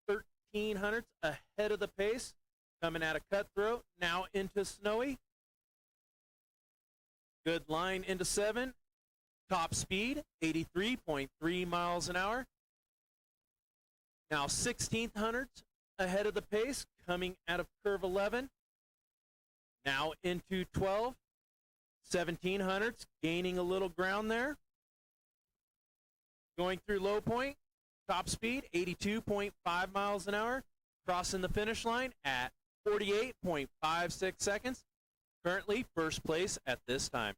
13 hundredths ahead of the pace. Coming out of Cutthroat, now into Snowy. Good line into 7. Top speed, 83.3 miles an hour. Now 16th hundredths ahead of the pace, coming out of curve 11. Now into 12. 17 hundredths, gaining a little ground there. Going through low point, top speed, 82.5 miles an hour. Crossing the finish line at 48.56 seconds. Currently first place at this time.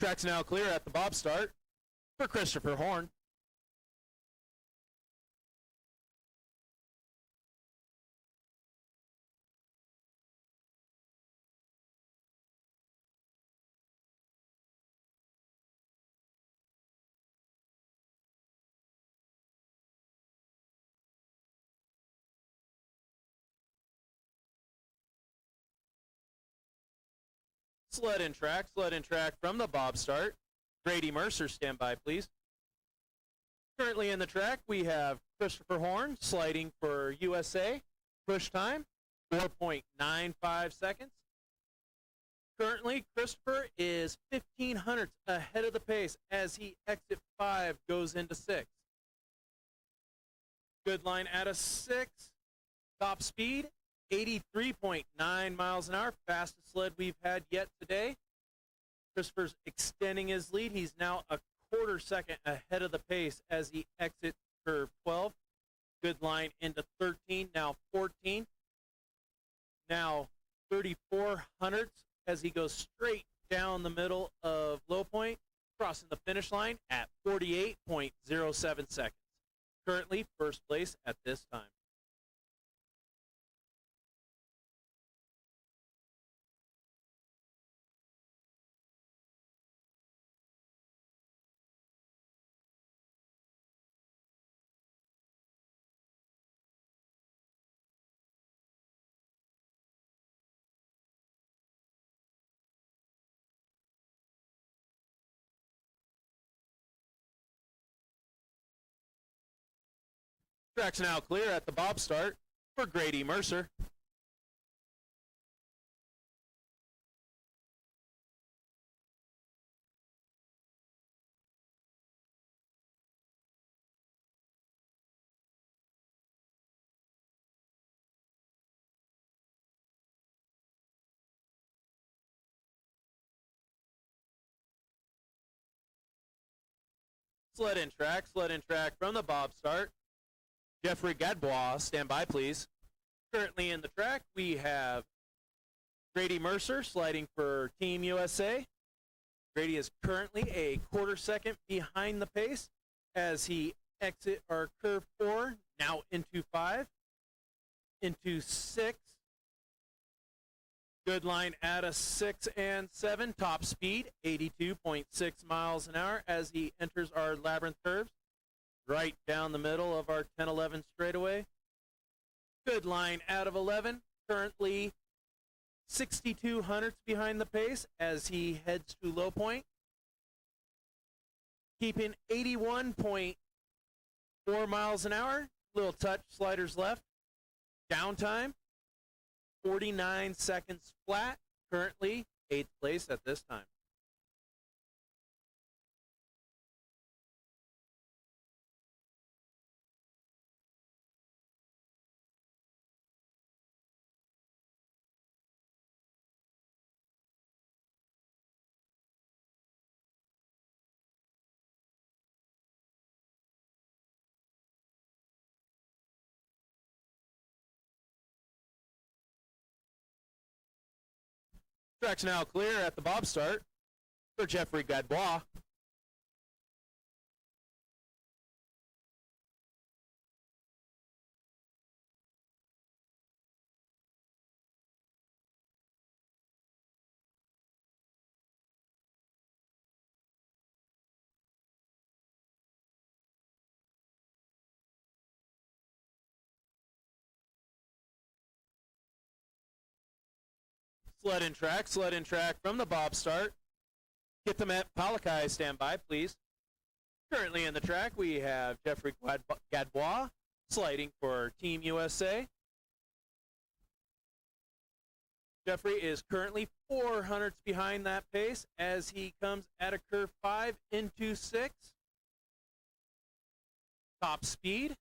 Track's now clear at the bob start for Christopher Horn. Sled and track from the bob start. Grady Mercer, stand by, please. Currently in the track, we have Christopher Horn sliding for USA. Push time, 4.95 seconds. Currently, Christopher is 15 hundredths ahead of the pace as he exit 5 goes into 6. Good line out of 6. Top speed, 83.9 miles an hour. Fastest sled we've had yet today. Christopher's extending his lead. He's now a quarter second ahead of the pace as he exits curve 12. Good line into 13, now 14. Now 34 hundredths as he goes straight down the middle of low point, crossing the finish line at 48.07 seconds. currently first place at this time. Track's now clear at the bob start for Grady Mercer. Sled in track from the bob start. Jeffrey Gadbois, stand by please. Currently in the track, we have Grady Mercer sliding for Team USA. Grady is currently a quarter second behind the pace as he exit our curve 4, now into 5, into 6. Good line out of 6 and 7. Top speed, 82.6 miles an hour as he enters our labyrinth curves. Right down the middle of our 10-11 straightaway. Good line out of 11. Currently 62 hundredths behind the pace as he heads to low point. Keeping 81.4 miles an hour. Little touch, sliders left. Downtime, 49 seconds flat. Currently 8th place at this time. Track's now clear at the bob start for Jeffrey Gadbois. Sled in track from the bob start. Kitamet Palakai, stand by, please. Currently in the track, we have Jeffrey Gadbois sliding for Team USA. Jeffrey is currently 4 hundredths behind that pace as he comes at a curve 5 into 6. Top speed,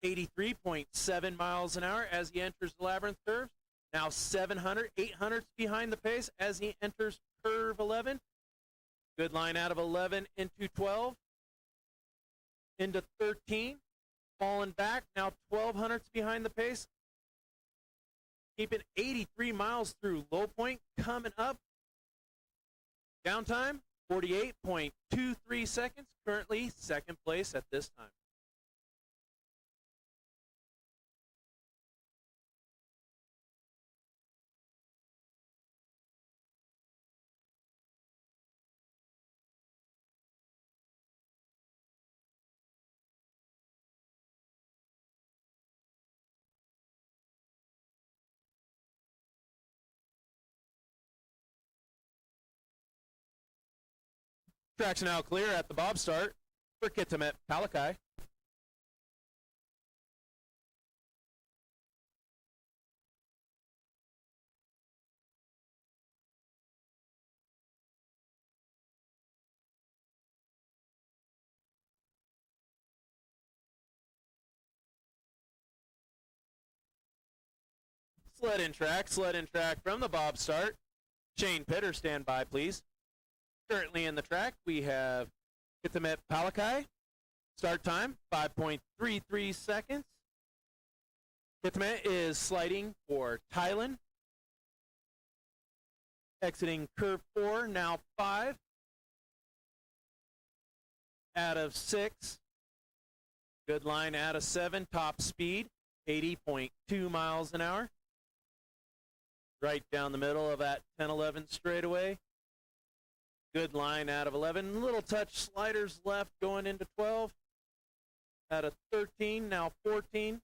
83.7 miles an hour as he enters the labyrinth curves. Now 700, 800 behind the pace as he enters curve 11. Good line out of 11 into 12. Into 13. Falling back, now 1200 behind the pace. Keeping 83 miles through low point. Coming up. Downtime, 48.23 seconds. Currently second place at this time. Track's now clear at the bob start for Kitamet Palakai. Sled in track from the bob start. Shane Pitter, stand by, please. Currently in the track, we have Kitamet Palakai. Start time, 5.33 seconds. Kitamet is sliding for Thailand. Exiting curve 4, now 5. Out of 6. Good line out of 7, top speed, 80.2 miles an hour. Right down the middle of that 10-11 straightaway. Good line out of 11. Little touch sliders left going into 12. Out of 13, now 14.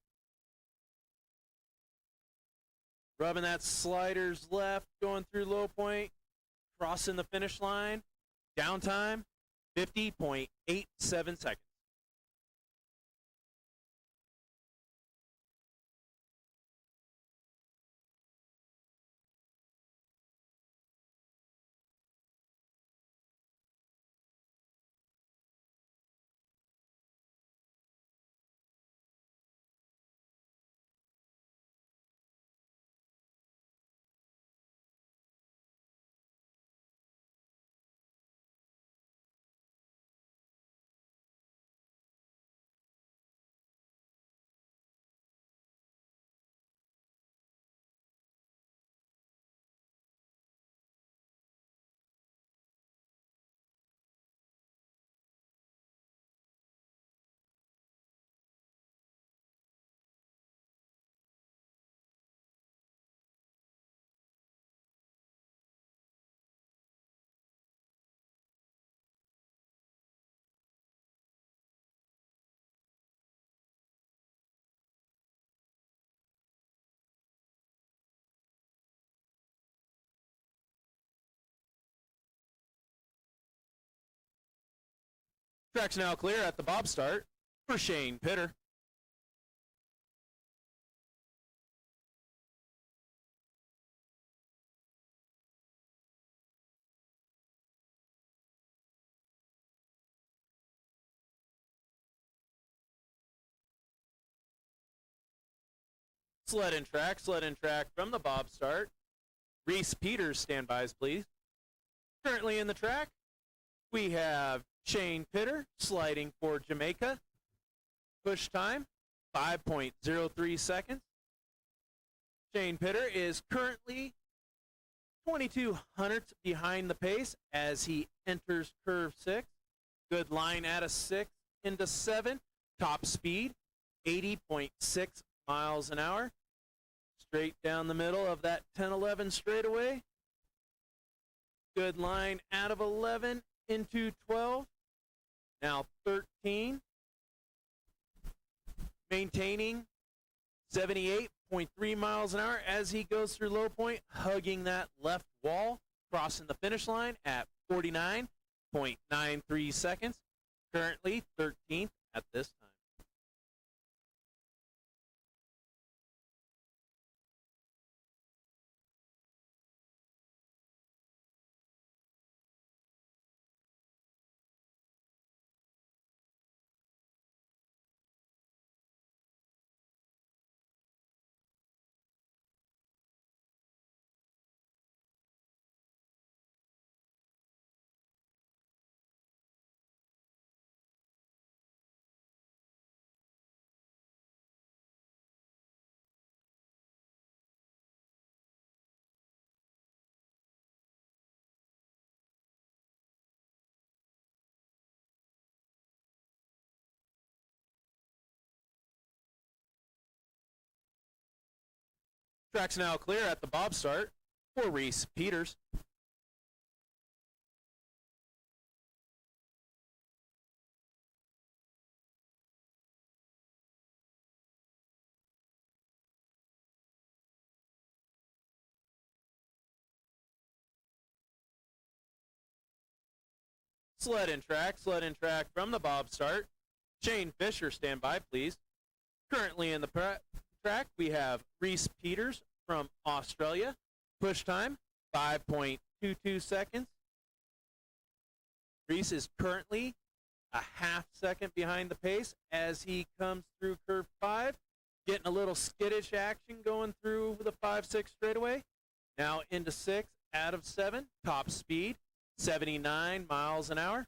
Rubbing that sliders left, going through low point, crossing the finish line. Downtime, 50.87 seconds. Track's now clear at the bob start for Shane Pitter. Sled and track from the bob start. Reese Peters standbys, please. Currently in the track, we have Shane Pitter sliding for Jamaica. Push time, 5.03 seconds. Shane Pitter is currently 22 hundredths behind the pace as he enters curve 6. Good line out of 6 into 7. Top speed, 80.6 miles an hour. Straight down the middle of that 10-11 straightaway. Good line out of 11 into 12. Now 13. Maintaining 78.3 miles an hour as he goes through low point, hugging that left wall, crossing the finish line at 49.93 seconds. Currently 13th at this time. Track's now clear at the bob start for Reese Peters. Sled and track from the bob start. Shane Fisher, stand by, please. Currently in the track, we have Reese Peters from Australia. Push time, 5.22 seconds. Reese is currently a half second behind the pace as he comes through curve 5. Getting a little skittish action going through the 5-6 straightaway. Now into 6 out of 7. Top speed, 79 miles an hour.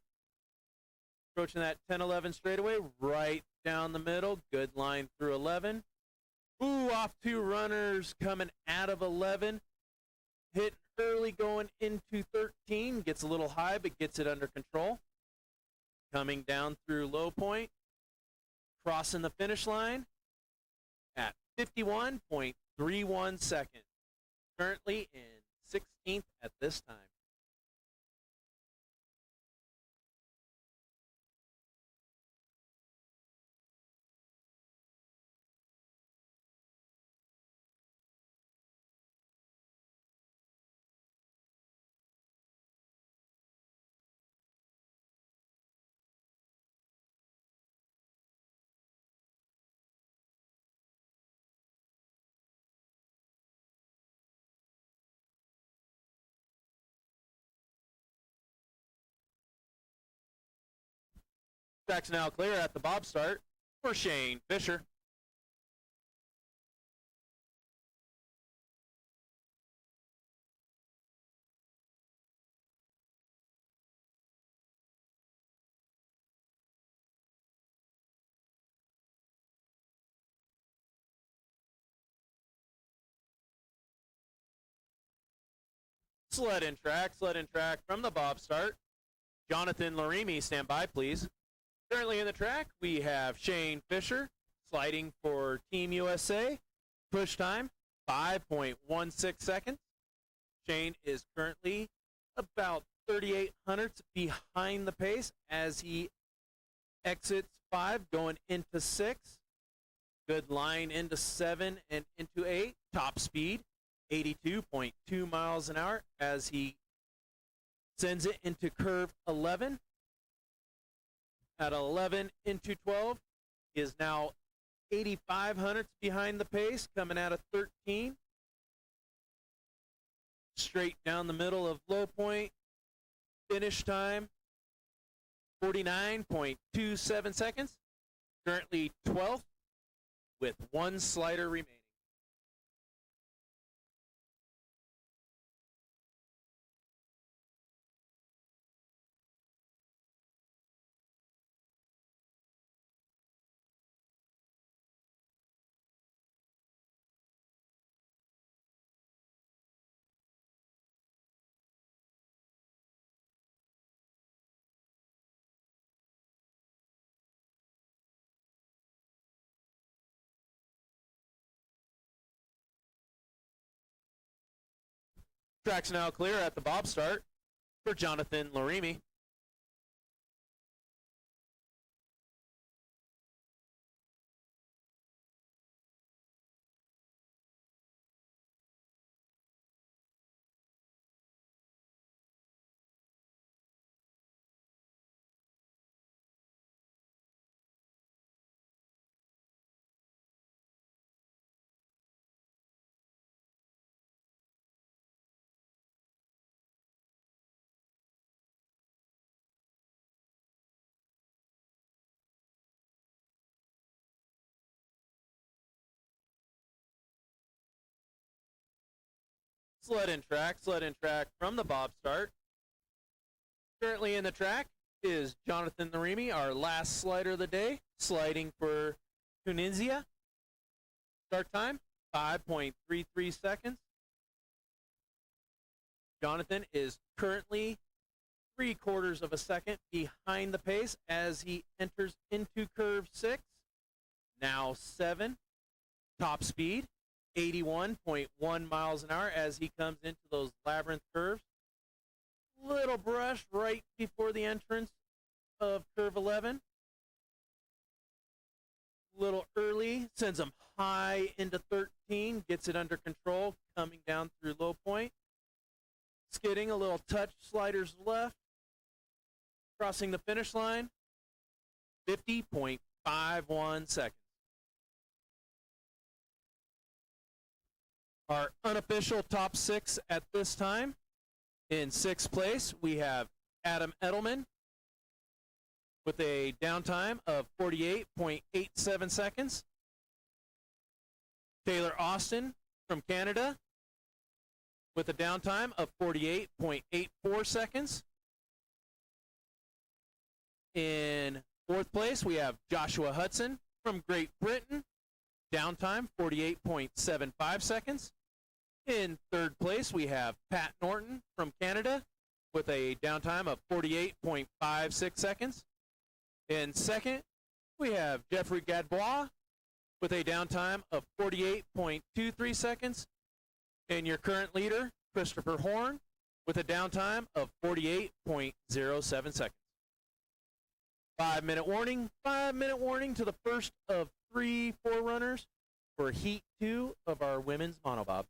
Approaching that 10-11 straightaway, right down the middle. Good line through 11. Ooh, off 2 runners coming out of 11. Hit early going into 13. Gets a little high, but gets it under control. Coming down through low point. crossing the finish line at 51.31 seconds. Currently in 16th at this time. Track's now clear at the bob start for Shane Fisher. Sled in track from the bob start. Jonathan Larimi, stand by, please. Currently in the track, we have Shane Fisher sliding for Team USA. Push time, 5.16 seconds. Shane is currently about 38 hundredths behind the pace as he exits 5, going into 6. Good line into 7 and into 8. Top speed, 82.2 miles an hour as he sends it into curve 11. At 11 into 12, he is now 85 hundredths behind the pace, coming out of 13. Straight down the middle of low point. Finish time, 49.27 seconds. Currently 12th with 1 slider remaining. Track's now clear at the bob start for Jonathan Larimi. Sled in track from the bob start. Currently in the track is Jonathan Larimi, our last slider of the day, sliding for Tunisia. Start time, 5.33 seconds. Jonathan is currently 3/4 of a second behind the pace as he enters into curve 6. Now 7. Top speed, 81.1 miles an hour as he comes into those labyrinth curves. Little brush right before the entrance of curve 11. Little early, sends him high into 13, gets it under control, coming down through low point. Skidding, a little touch, sliders left. Crossing the finish line, 50.51 seconds. Our unofficial top 6 at this time. In 6th place, we have Adam Edelman with a downtime of 48.87 seconds. Taylor Austin from Canada with a downtime of 48.84 seconds. In 4th place, we have Joshua Hudson from Great Britain, downtime 48.75 seconds. In 3rd place, we have Pat Norton from Canada with a downtime of 48.56 seconds. In 2nd, We have Jeffrey Gadbois with a downtime of 48.23 seconds. And your current leader, Christopher Horn, with a downtime of 48.07 seconds. 5-minute warning. 5-minute warning to the first of 3 Forerunners for Heat 2 of our women's monobob.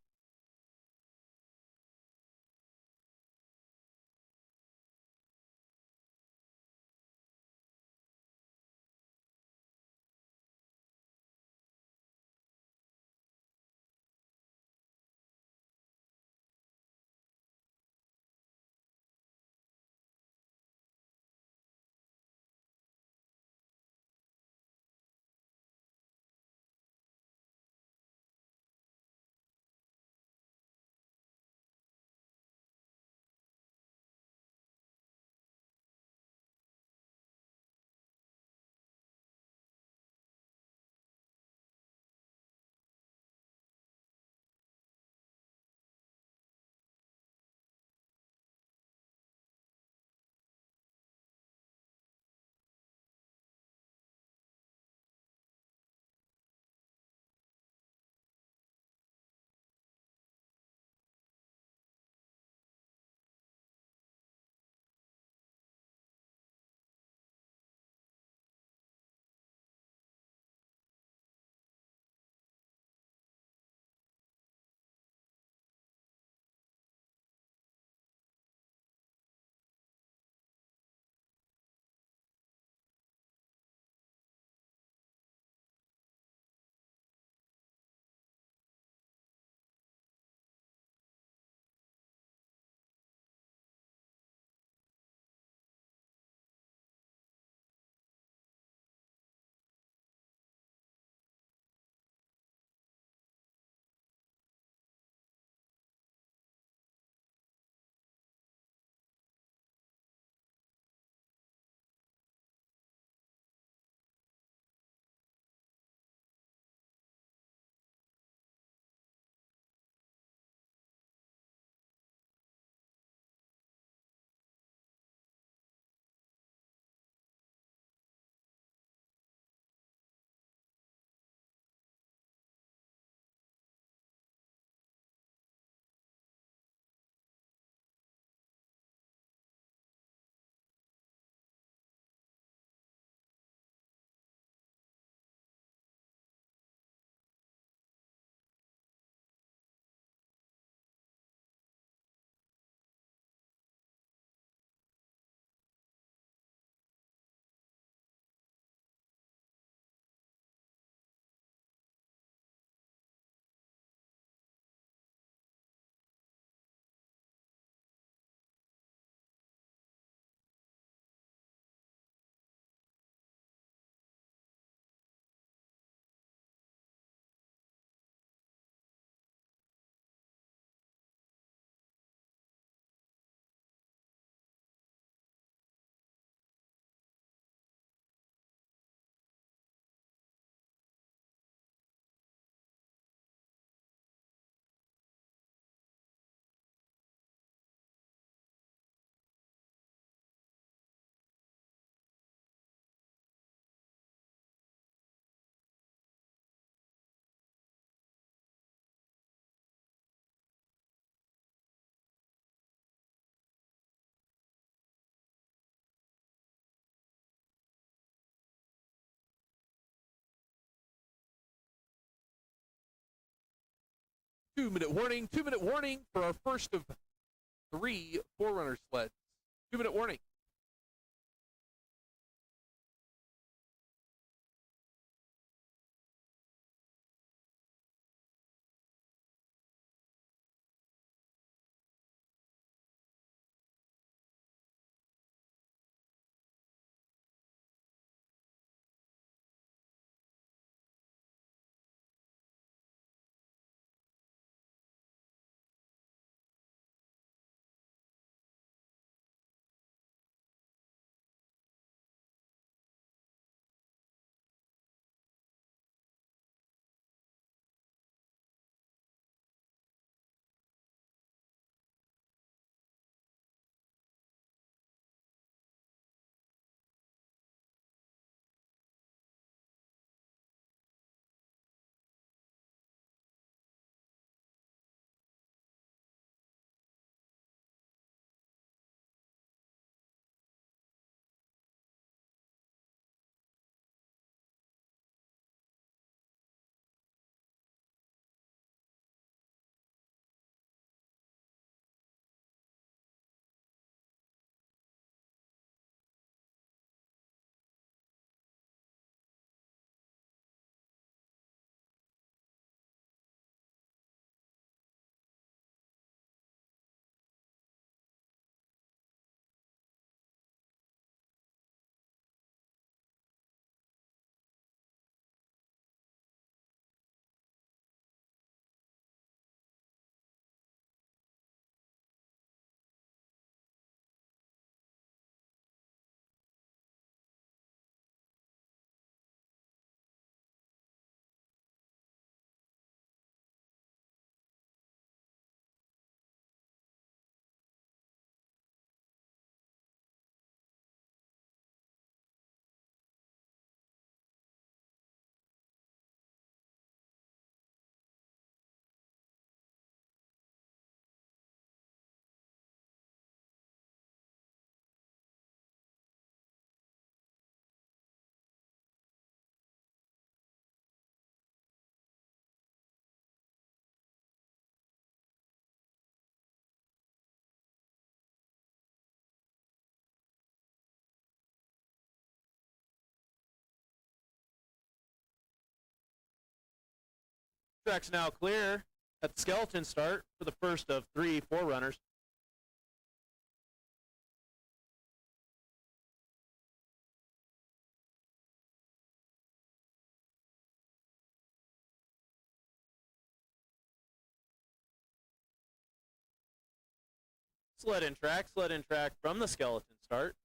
Two-minute warning for our first of 3 Forerunner sleds. 2-minute warning. Track's now clear at the skeleton start for the first of 3 Forerunners. Sled in track from the skeleton start.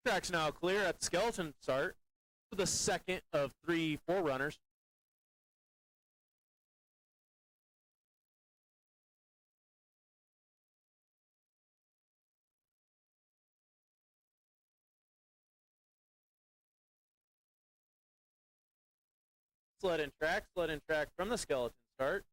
Track's now clear at the skeleton start for the second of 3 Forerunners. Sled in track from the skeleton start.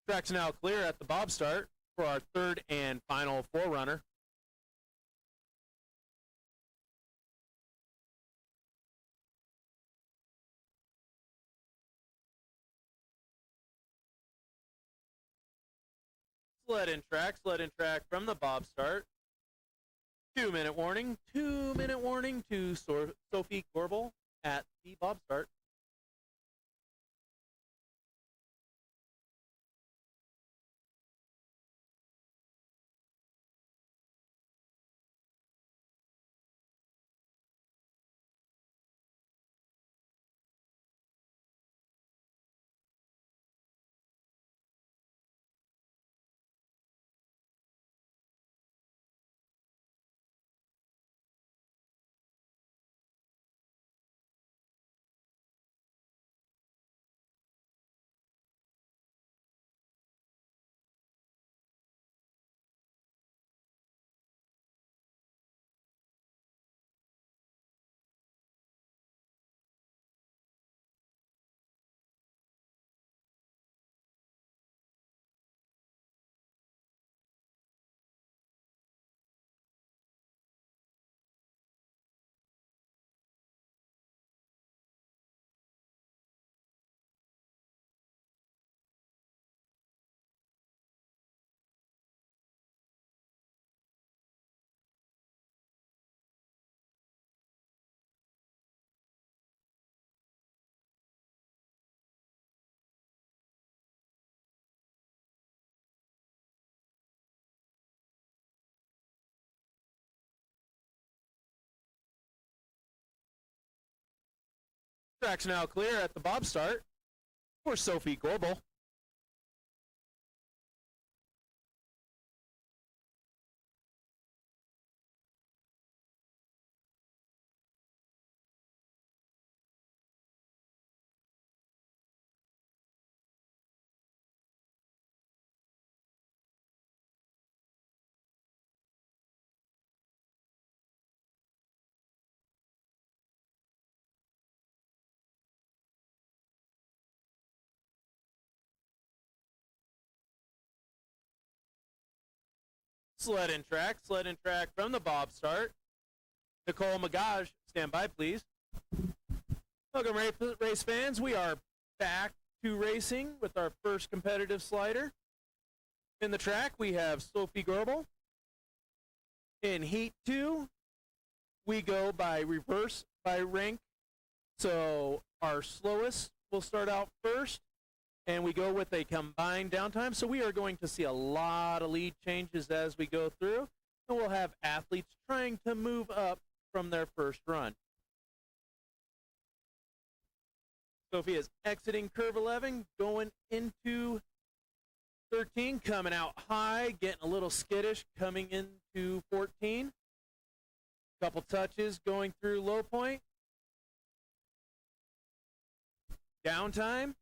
Track's now clear at the bob start for our third and final Forerunner. Sled in track from the bob start. 2-minute warning to Sophie Gorbel at the bob start. Track's now clear at the bob start for Sophie Gorbel. Sled and track from the bob start. Nicole Magage, stand by please. Welcome race fans, we are back to racing with our first competitive slider. In the track we have Sophie Gorbel. In heat 2, we go by reverse by rank. So our slowest will start out first, and we go with a combined downtime. So we are going to see a lot of lead changes as we go through, and we'll have athletes trying to move up from their first run. Sophie is exiting curve 11, going into 13, coming out high, getting a little skittish, coming into 14. Couple touches going through low point. Downtime,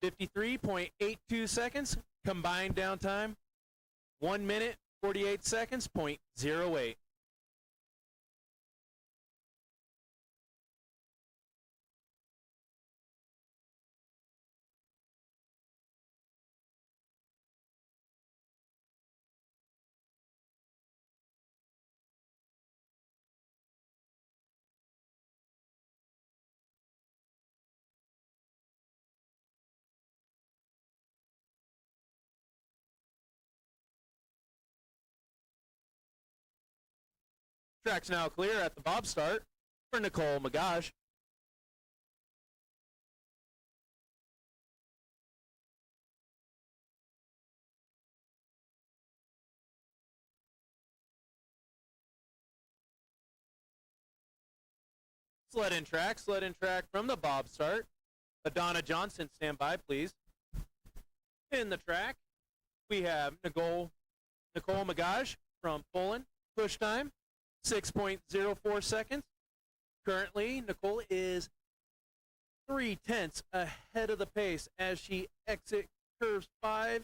53.82 seconds. Combined downtime, 1 minute, 48 seconds, .08. Track's now clear at the bob start for Nicole Magage. Sled and track from the bob start. Adana Johnson, stand by please. In the track, we have Nicole Magage from Poland. Push time, 6.04 seconds. Currently, Nicole is 0.3 ahead of the pace as she exits curve 5,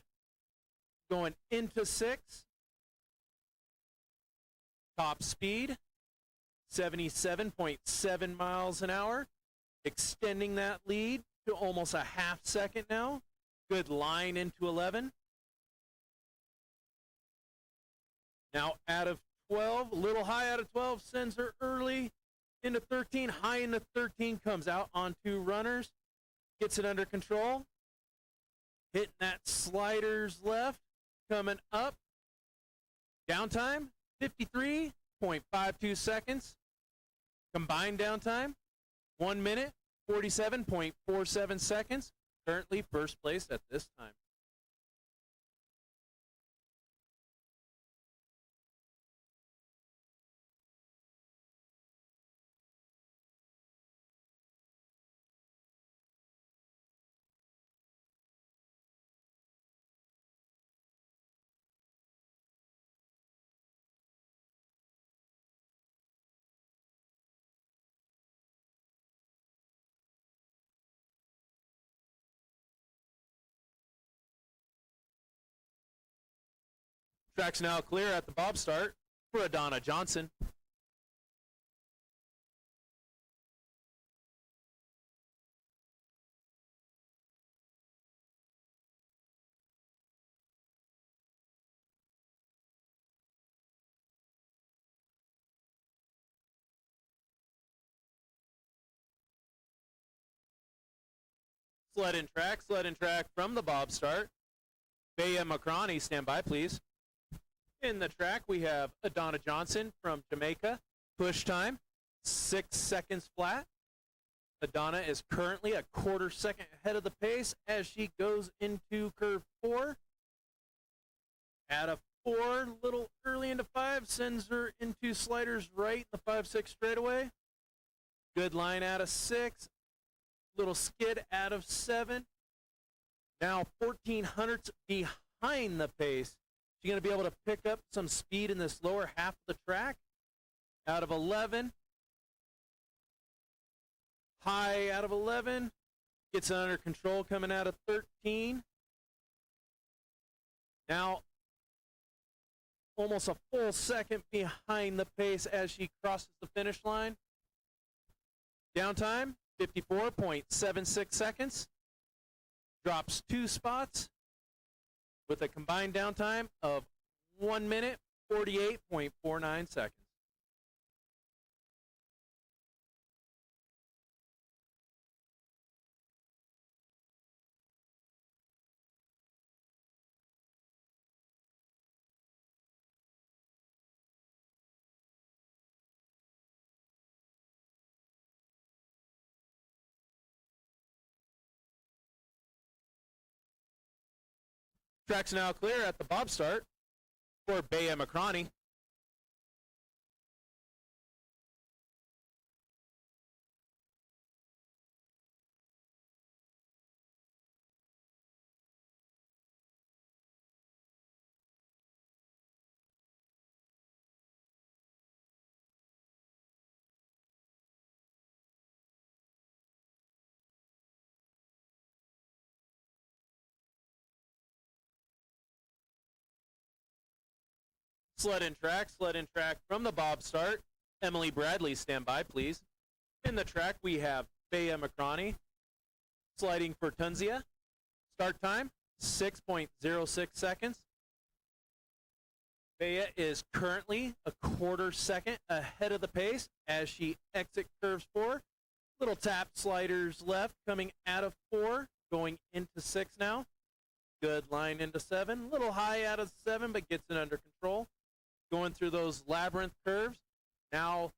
going into 6. Top speed, 77.7 miles an hour, extending that lead to almost a half second now. Good line into 11. Now out of 12, a little high out of 12, sends her early into 13, high into 13, comes out on 2 runners, gets it under control, hitting that sliders left, coming up. Downtime, 53.52 seconds. Combined downtime, 1 minute, 47.47 seconds. Currently first place at this time. Track's now clear at the bob start for Adana Johnson. Sled and track from the bob start. Bea Macrani, stand by please. In the track, we have Adana Johnson from Jamaica. Push time, 6 seconds flat. Adana is currently a quarter second ahead of the pace as she goes into curve 4. Out of 4, a little early into 5, sends her into sliders right in the 5-6 straightaway. Good line out of 6. Little skid out of 7. Now 1400s behind the pace. She's going to be able to pick up some speed in this lower half of the track. Out of 11. High out of 11. Gets it under control coming out of 13. Now almost a full second behind the pace as she crosses the finish line. Downtime, 54.76 seconds. Drops 2 spots with a combined downtime of 1 minute, 48.49 seconds. Track's now clear at the bob start for Bea McCroney. Sled in track from the bob start. Emily Bradley, stand by, please. In the track, we have Bea McCroney sliding for Tunisia. Start time, 6.06 seconds. Bea is currently a quarter second ahead of the pace as she exit curves 4. Little tap sliders left coming out of 4, going into 6 now. Good line into 7. Little high out of 7, but gets it under control. Going through those labyrinth curves. Now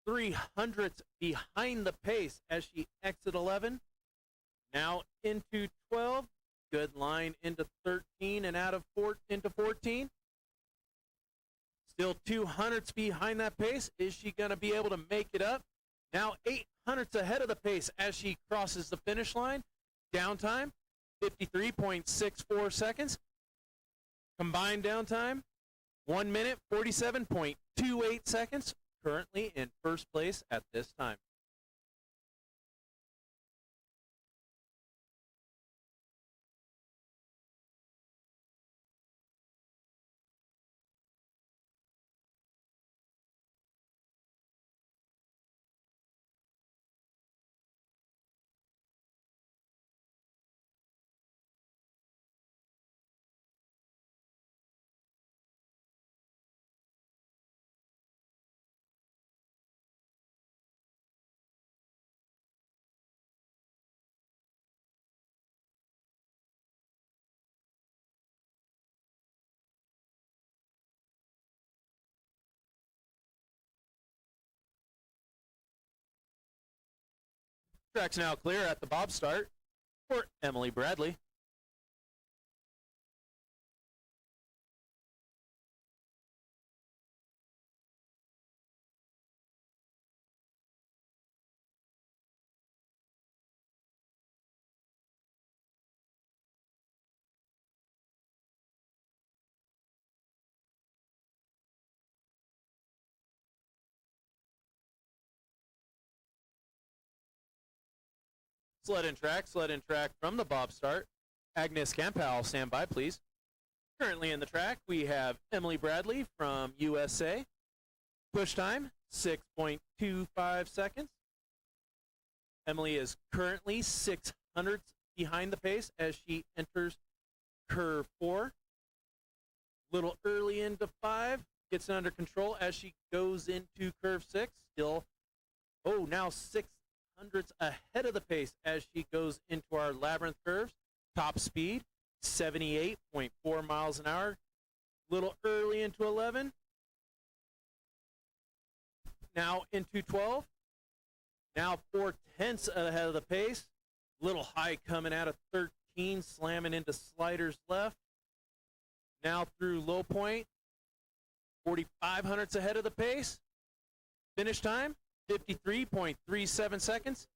300ths behind the pace as she exit 11. Now into 12. Good line into 13 and out of 4 into 14. Still 200ths behind that pace. Is she going to be able to make it up? Now 800ths ahead of the pace as she crosses the finish line. Downtime, 53.64 seconds. Combined downtime, 1 minute, 47.28 seconds. Currently in first place at this time. Track's now clear at the bob start for Emily Bradley. Sled in track from the bob start. Agnes Campbell, stand by, please. Currently in the track, we have Emily Bradley from USA. Push time, 6.25 seconds. Emily is currently 600ths behind the pace as she enters curve 4. Little early into 5, gets it under control as she goes into curve 6. Still, now 600ths ahead of the pace as she goes into our labyrinth curves. Top speed, 78.4 miles an hour. Little early into 11. Now into 12. Now 4/10 ahead of the pace. Little high coming out of 13, slamming into sliders left. Now through low point, 4,500ths ahead of the pace. Finish time, 53.37 seconds.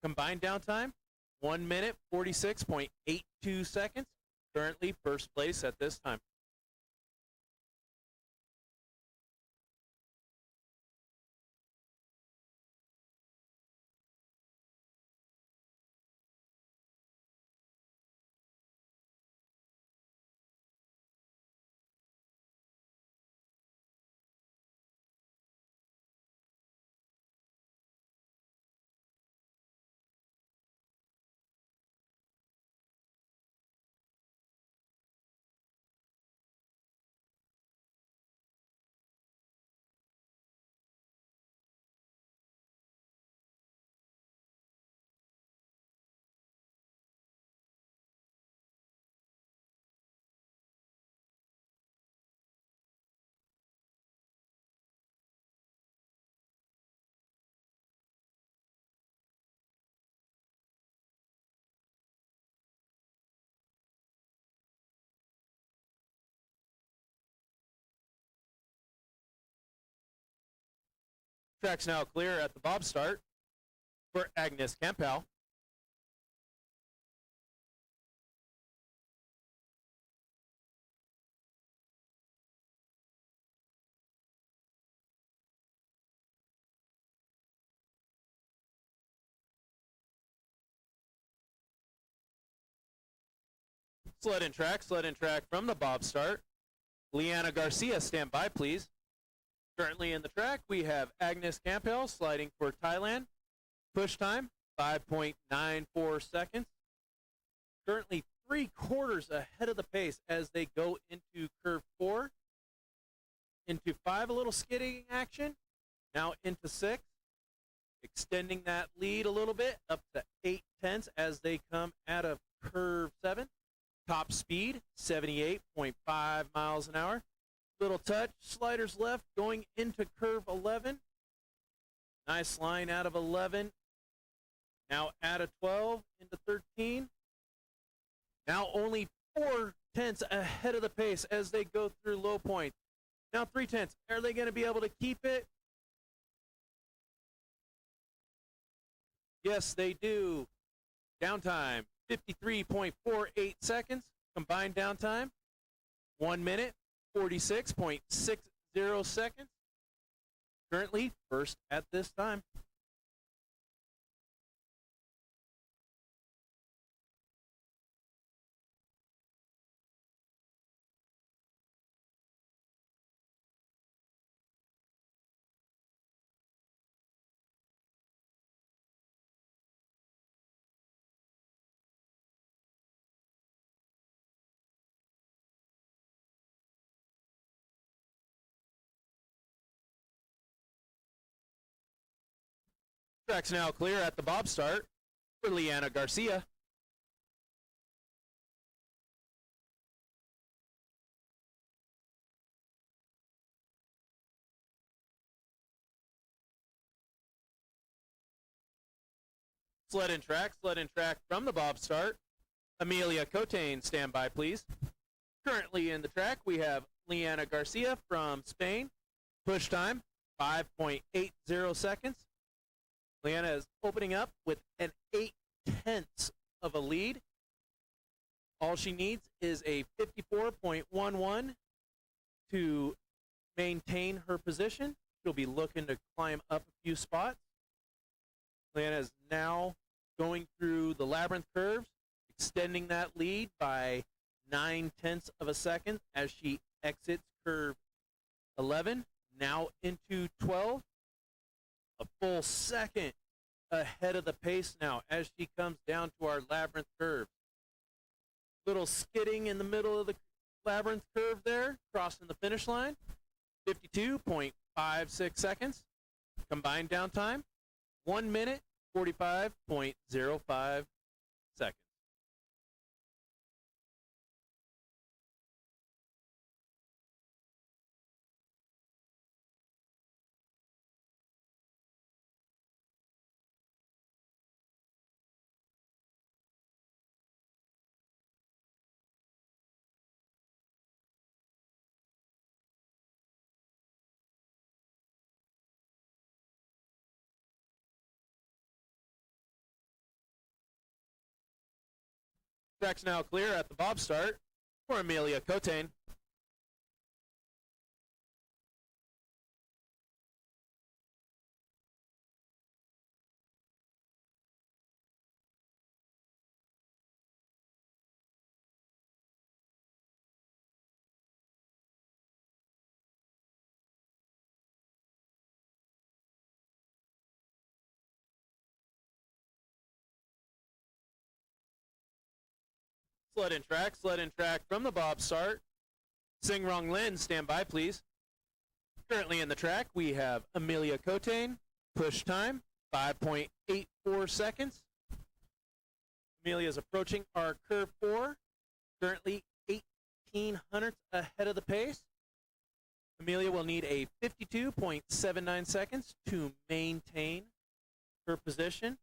Combined downtime, 1 minute, 46.82 seconds. Currently first place at this time. Track's now clear at the bob start for Agnes Campbell. Sled in track from the bob start. Leanna Garcia, stand by, please. Currently in the track, we have Agnes Campbell sliding for Thailand. Push time, 5.94 seconds. Currently 3/4 ahead of the pace as they go into curve 4. Into 5, a little skidding action. Now into 6. Extending that lead a little bit, up to 8/10 as they come out of curve 7. Top speed, 78.5 miles an hour. Little touch, sliders left, going into curve 11. Nice line out of 11. Now out of 12 into 13. Now only 4/10 ahead of the pace as they go through low points. Now 3/10. Are they going to be able to keep it? Yes, they do. Downtime, 53.48 seconds. Combined downtime, 1 minute, 46.60 seconds. Currently first at this time. Track's now clear at the bob start for Leanna Garcia. Sled in track from the bob start. Amelia Cotain, stand by, please. Currently in the track, we have Leanna Garcia from Spain. Push time, 5.80 seconds. Leanna is opening up with an 8/10 of a lead. All she needs is a 54.11 to maintain her position. She'll be looking to climb up a few spots. Leanna is now going through the labyrinth curves, extending that lead by 9/10 of a second as she exits curve 11, now into 12. A full second ahead of the pace now as she comes down to our labyrinth curve. Little skidding in the middle of the labyrinth curve there, crossing the finish line. 52.56 seconds. Combined downtime, 1 minute, 45.05 seconds. Track's now clear at the bob start for Amelia Cotain. Sled in track from the bob start. Sing Rong Lin, stand by please. Currently in the track, we have Amelia Cotain. Push time, 5.84 seconds. Amelia is approaching our curve 4, currently 1800ths ahead of the pace. Amelia will need a 52.79 seconds to maintain her position.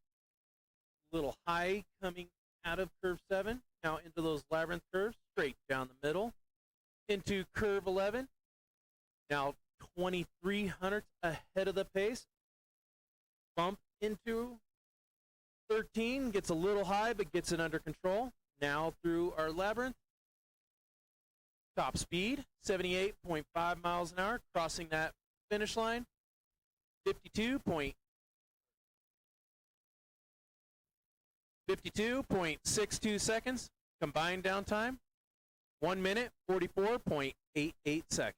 A little high coming out of curve 7, now into those labyrinth curves, straight down the middle, into curve 11, now 2300ths ahead of the pace. Bump into 13, gets a little high, but gets it under control. Now through our labyrinth. Top speed, 78.5 miles an hour, crossing that finish line. 52.62 seconds. Combined downtime, 1 minute, 44.88 seconds.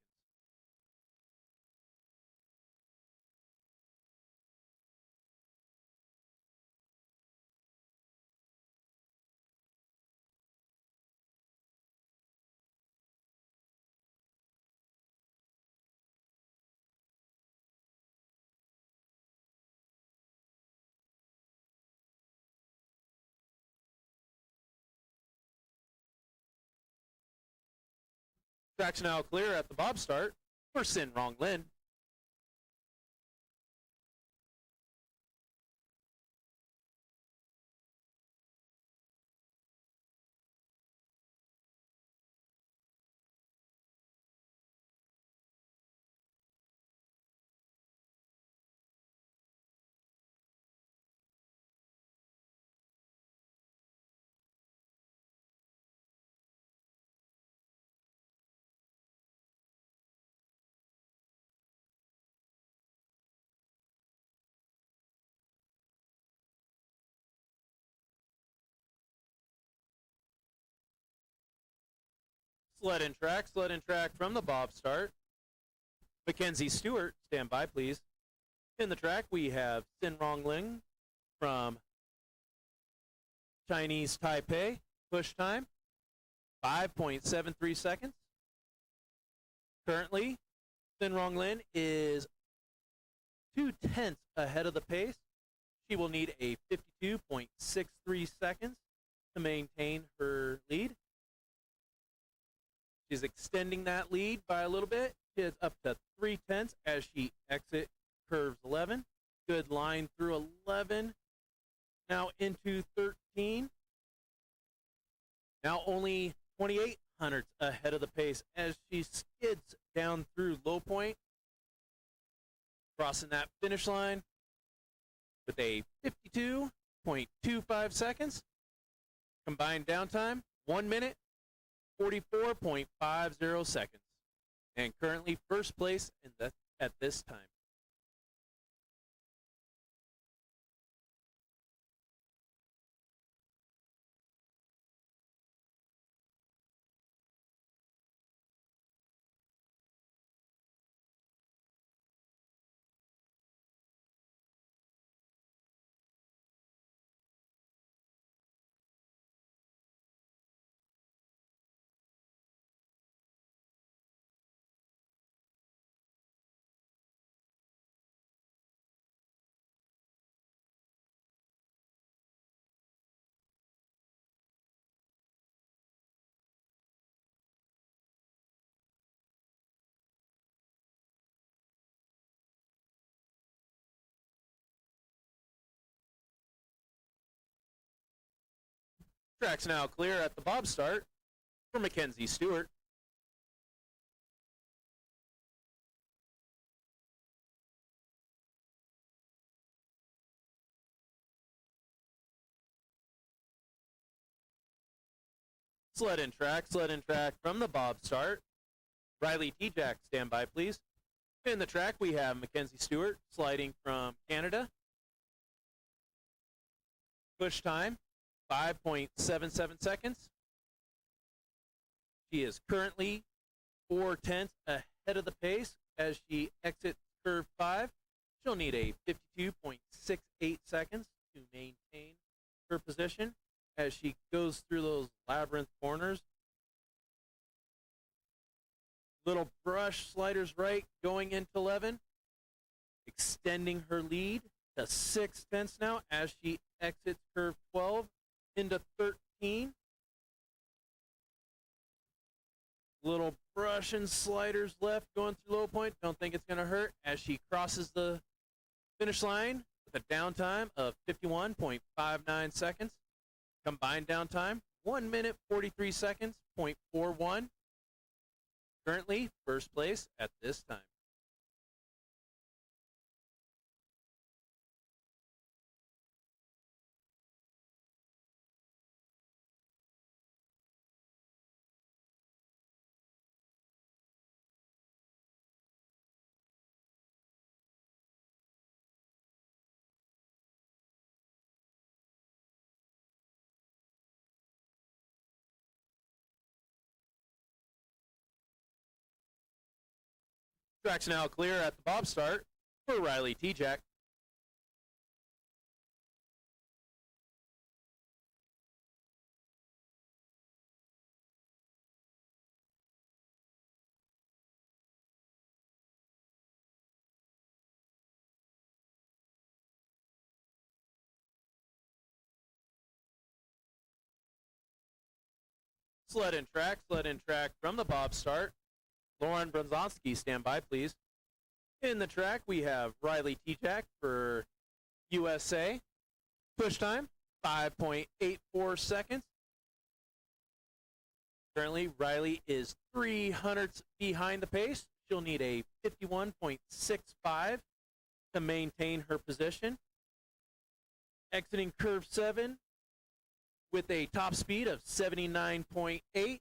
Track's now clear at the bob start for Sin Rong Lin. Sled in track from the bob start. Mackenzie Stewart, stand by please. In the track, we have Sin Rong Ling from Chinese Taipei. Push time, 5.73 seconds. Currently, Sin Rong Lin is 0.2 ahead of the pace. She will need a 52.63 seconds to maintain her lead. She's extending that lead by a little bit. It's up to 0.3 as she exits curves 11. Good line through 11. Now into 13. Now only 2,800ths ahead of the pace as she skids down through low point. Crossing that finish line with a 52.25 seconds. Combined downtime, 1 minute, 44.50 seconds. And currently first place at this time. Track's now clear at the bob start for Mackenzie Stewart. Sled and track from the bob start. Riley T-Jack, stand by, please. In the track, we have Mackenzie Stewart sliding from Canada. Push time, 5.77 seconds. She is currently 4/10 ahead of the pace as she exits curve 5. She'll need a 52.68 seconds to maintain her position as she goes through those labyrinth corners. Little brush, sliders right, going into 11, extending her lead to 6/10 now as she exits curve 12 into 13. Little brush and sliders left going through low point. Don't think it's going to hurt as she crosses the finish line with a downtime of 51.59 seconds. Combined downtime, 1 minute 43 seconds, 0.41. Currently, first place at this time. Track's now clear at the bob start for Riley T-Jack. Sled and track from the bob start. Lauren Bronzonsky, stand by, please. In the track, we have Riley T-Jack for USA. Push time, 5.84 seconds. Currently, Riley is 300ths behind the pace. She'll need a 51.65 to maintain her position. Exiting curve 7 with a top speed of 79.8.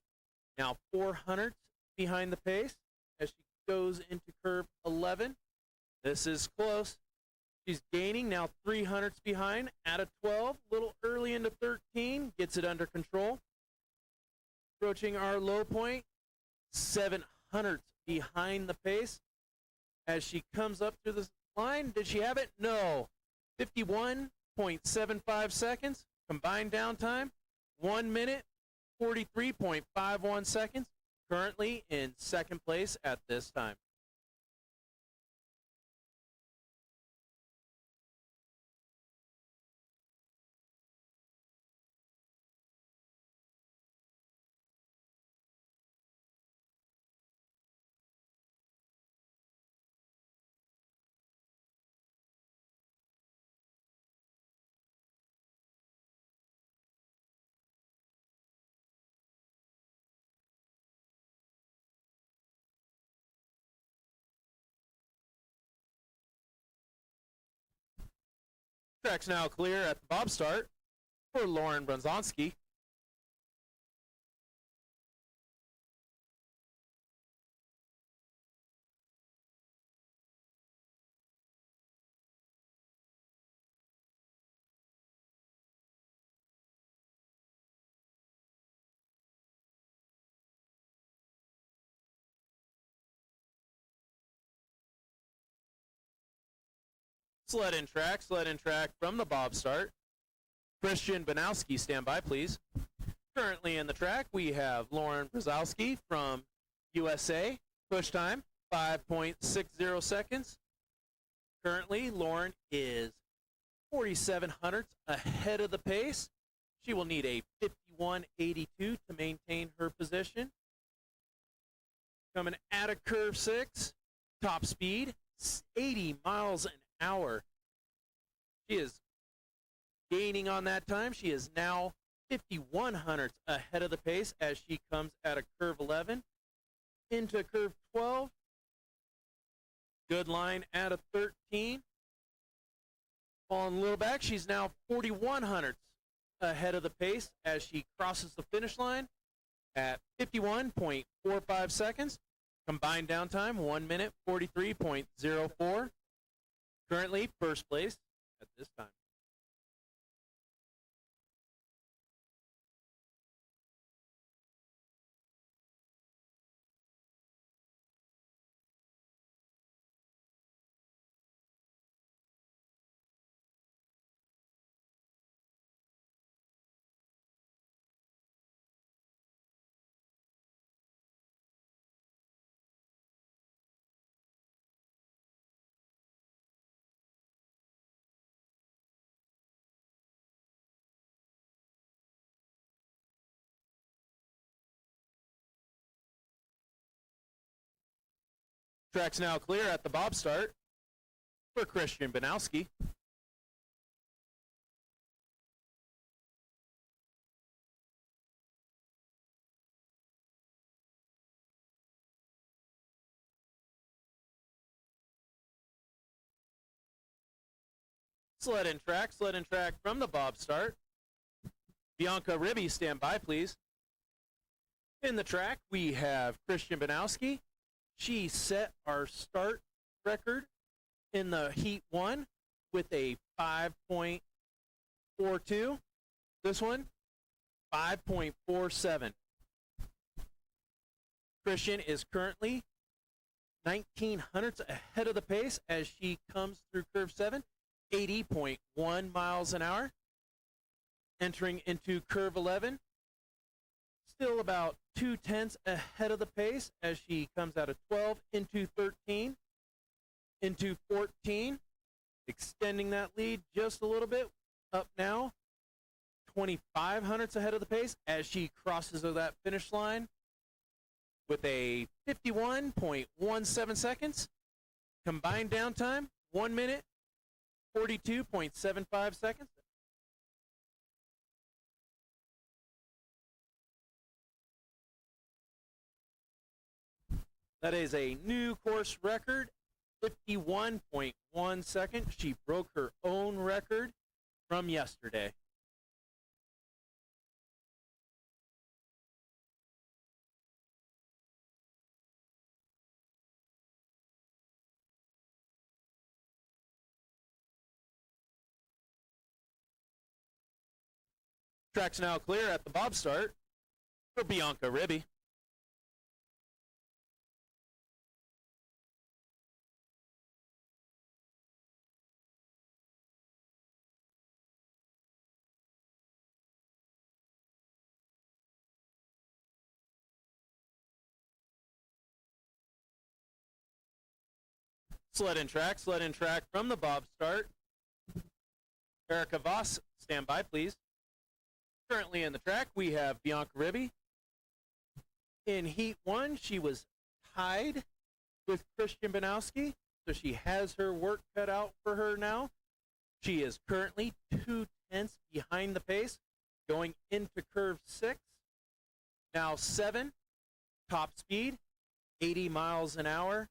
Now 400ths behind the pace as she goes into curve 11. This is close. She's gaining now 300ths behind at a 12, a little early into 13, gets it under control. Approaching our low point, 700ths behind the pace as she comes up to the line. Did she have it? No. 51.75 seconds. Combined downtime, 1 minute, 43.51 seconds. Currently in second place at this time. Track's now clear at the bob start for Lauren Bronzonsky. Sled and track from the bob start. Christian Banowski, stand by, please. Currently in the track, we have Lauren Brzezowski from USA. Push time, 5.60 seconds. Currently, Lauren is 4,700ths ahead of the pace. She will need a 51.82 to maintain her position. Coming out of curve 6, top speed, 80 miles an hour. She is gaining on that time. She is now 5,100ths ahead of the pace as she comes out of curve 11 into curve 12. Good line out of 13. Falling a little back, she's now 4,100ths ahead of the pace as she crosses the finish line. at 51.45 seconds. Combined downtime, 1 minute, 43.04. Currently, first place at this time. Track's now clear at the bob start for Christian Banowski. Sled and track from the bob start. Bianca Ribby, stand by, please. In the track, we have Christian Banowski. She set our start record in the Heat 1 with a 5.42. This one, 5.47. Christian is currently 19 hundredths ahead of the pace as she comes through curve 7, 80.1 miles an hour. Entering into curve 11, still about 0.2 ahead of the pace as she comes out of 12 into 13, into 14, extending that lead just a little bit. Up now, 25 hundredths ahead of the pace as she crosses that finish line with a 51.17 seconds. Combined downtime, 1 minute, 42.75 seconds. That is a new course record, 51.1 seconds. She broke her own record from yesterday. Track's now clear at the bob start for Bianca Ribby. Sled and track from the bob start. Erica Voss, stand by, please. Currently in the track, we have Bianca Ribby. In Heat 1, she was tied with Christian Banowski, so she has her work cut out for her now. She is currently 0.2 behind the pace, going into curve 6. Now 7, top speed, 80 miles an hour.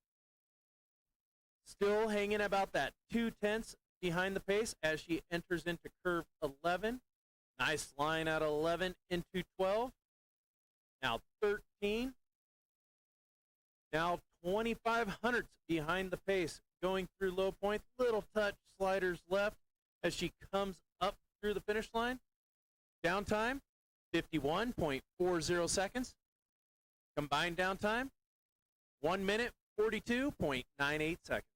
Still hanging about that 0.2 behind the pace as she enters into curve 11. Nice line out of 11 into 12. Now 13. Now 25 hundredths behind the pace going through low point. Little touch sliders left as she comes up through the finish line. Downtime, 51.40 seconds. Combined downtime, 1 minute, 42.98 seconds.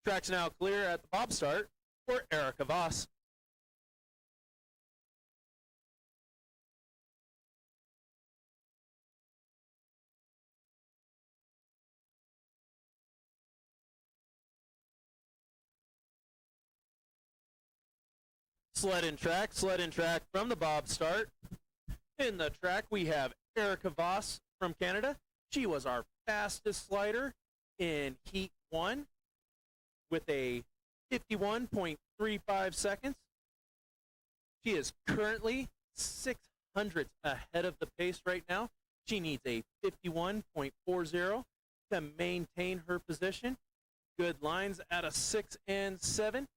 Track's now clear at the bob start for Erica Voss. Sled and track from the bob start. In the track, we have Erica Voss from Canada. She was our fastest slider in Heat 1 with a 51.35 seconds. She is currently 600ths ahead of the pace right now. She needs a 51.40 to maintain her position. Good lines at a 6 and 7.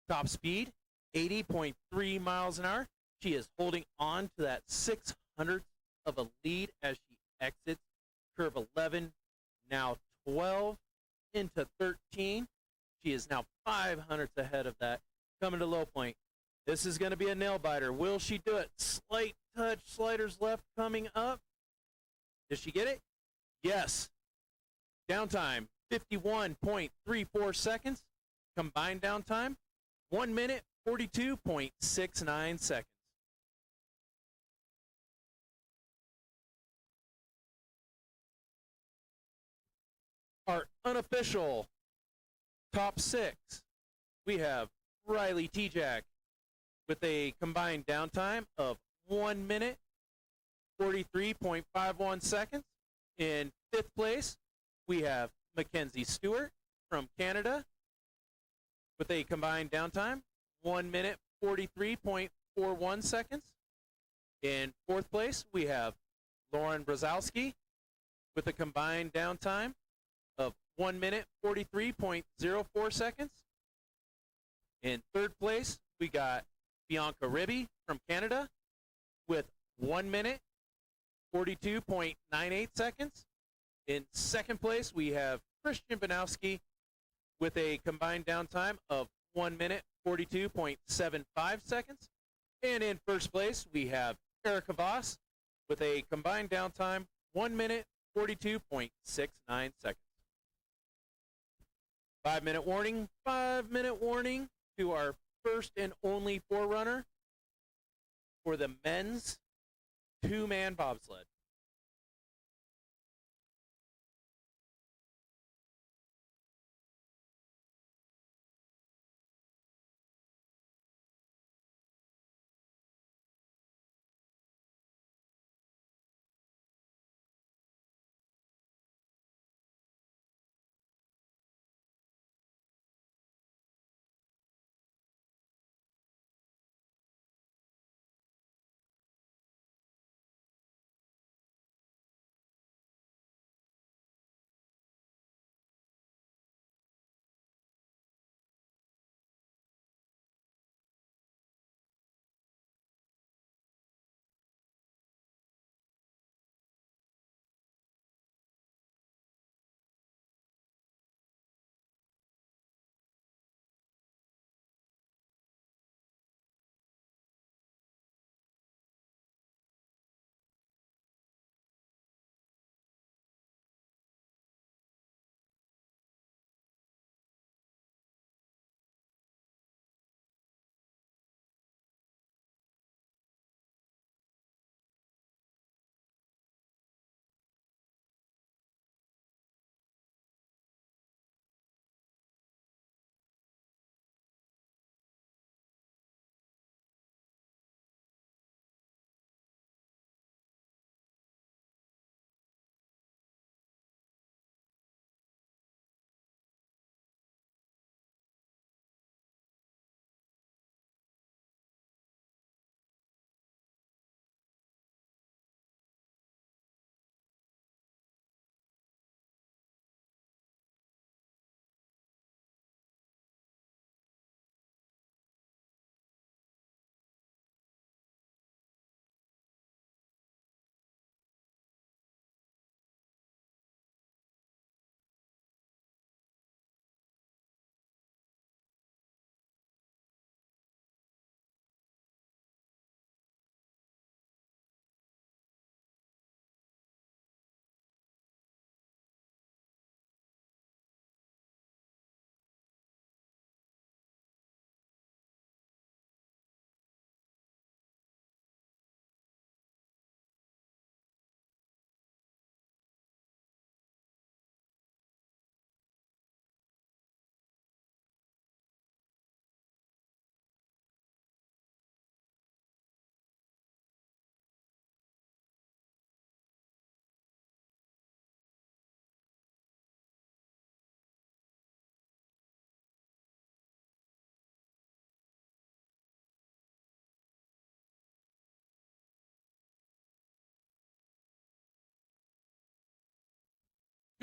Top speed, 80.3 miles an hour. She is holding on to that 600th of a lead as she exits curve 11, now 12 into 13. She is now 500ths ahead of that. Coming to low point. This is going to be a nail biter. Will she do it? Slight touch, sliders left coming up. Does she get it? Yes. Downtime, 51.34 seconds. Combined downtime, 1 minute, 42.69 seconds. Our unofficial top 6. We have Riley T-Jack with a combined downtime of 1 minute, 43.51 seconds. In 5th place, we have Mackenzie Stewart from Canada with a combined downtime, 1 minute, 43.41 seconds. In 4th place, we have Lauren Brzezowski with a combined downtime of 1 minute, 43.04 seconds. In 3rd place, we got Bianca Ribby from Canada with 1 minute, 42.98 seconds. In 2nd place, we have Christian Banowski with a combined downtime of 1 minute, 42.75 seconds. And in 1st place, we have Erica Voss with a combined downtime, 1 minute, 42.69 seconds. 5-minute warning, 5-minute warning to our first and only Forerunner for the men's 2-man bobsled.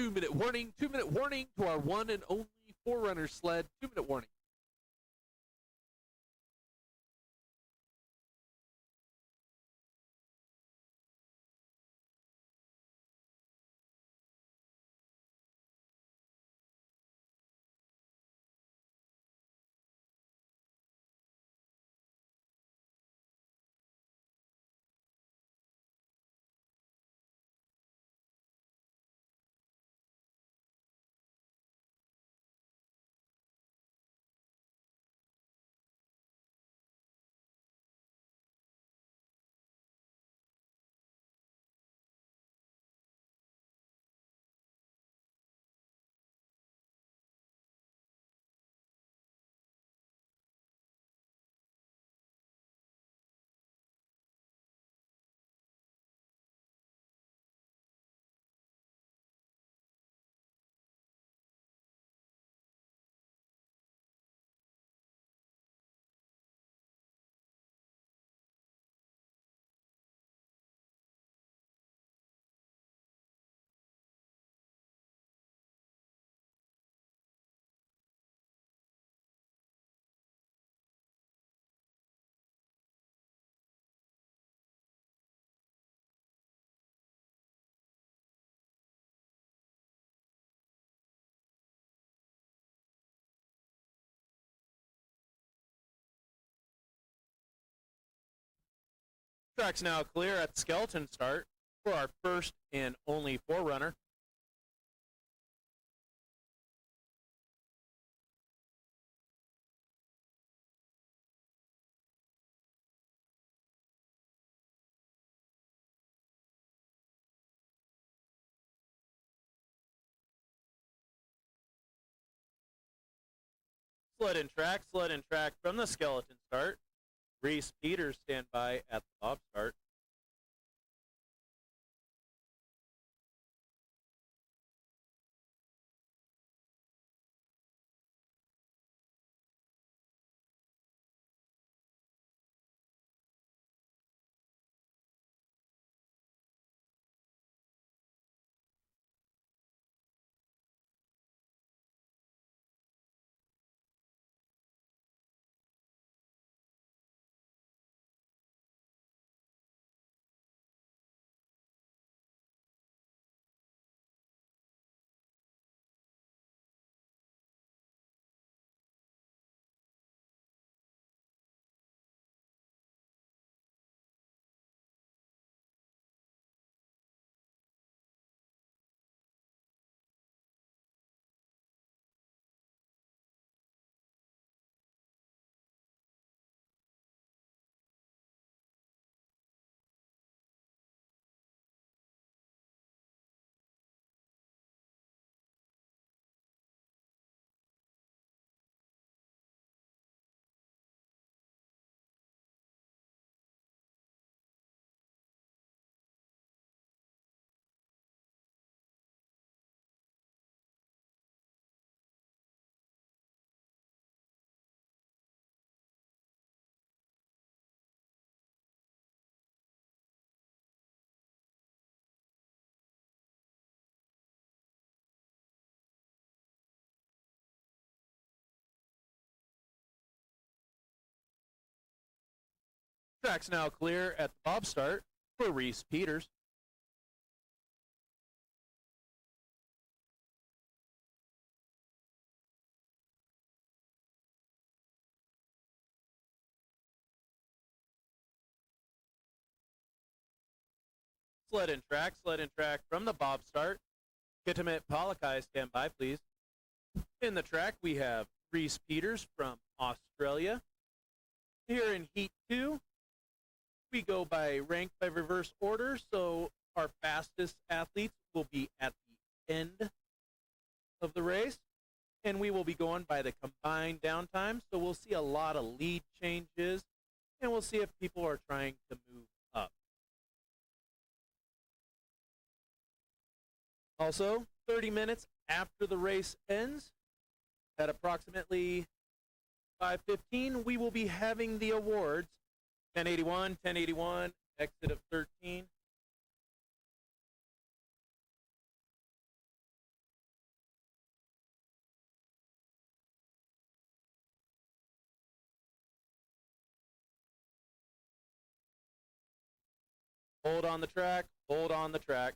2-minute warning. 2-minute warning to our one and only Forerunner sled. 2-minute warning. Track's now clear at the skeleton start for our first and only Forerunner. Sled and track from the skeleton start. Reese Peters stand by at the bob start. Track's now clear at the bob start for Reese Peters. Sled and track from the bob start. Kitimet Palakai, stand by, please. In the track, we have Reese Peters from Australia. Here in Heat 2, we go by rank by reverse order, so our fastest athletes will be at the end of the race, and we will be going by the combined downtime, so we'll see a lot of lead changes, and we'll see if people are trying to move up. Also, 30 minutes after the race ends, at approximately 5:15, we will be having the awards. 1081, exit of 13. Hold on the track, hold on the track.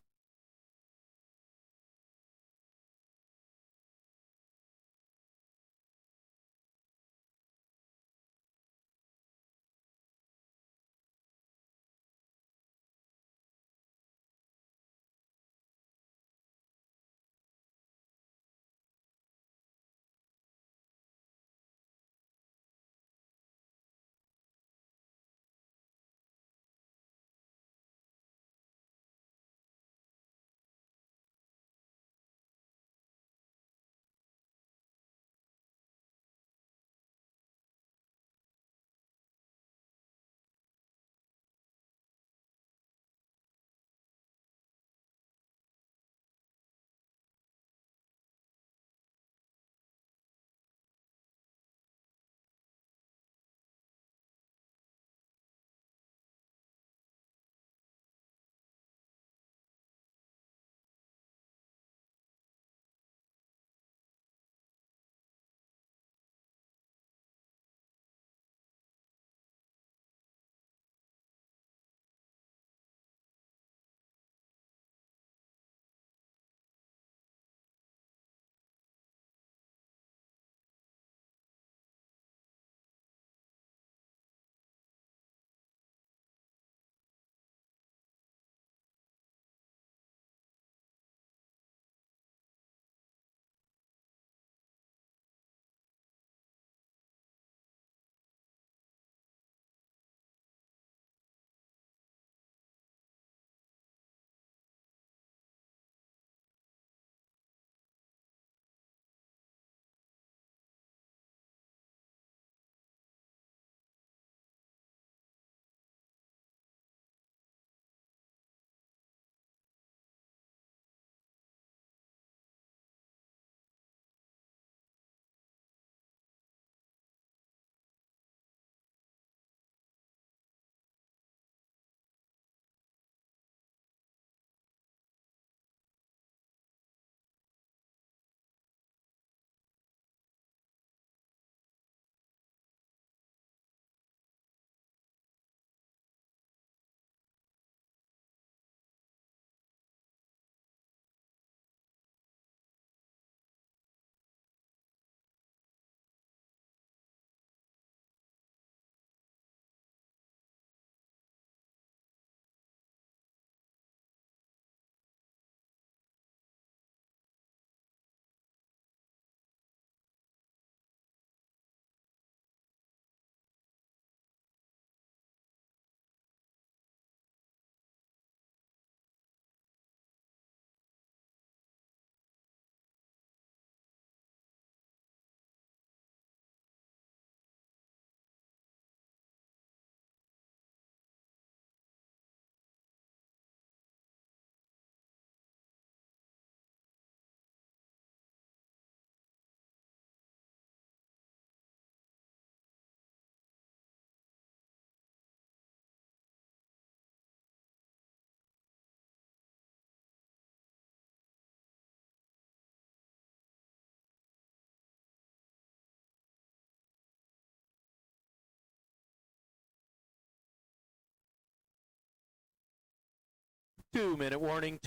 Two-minute warning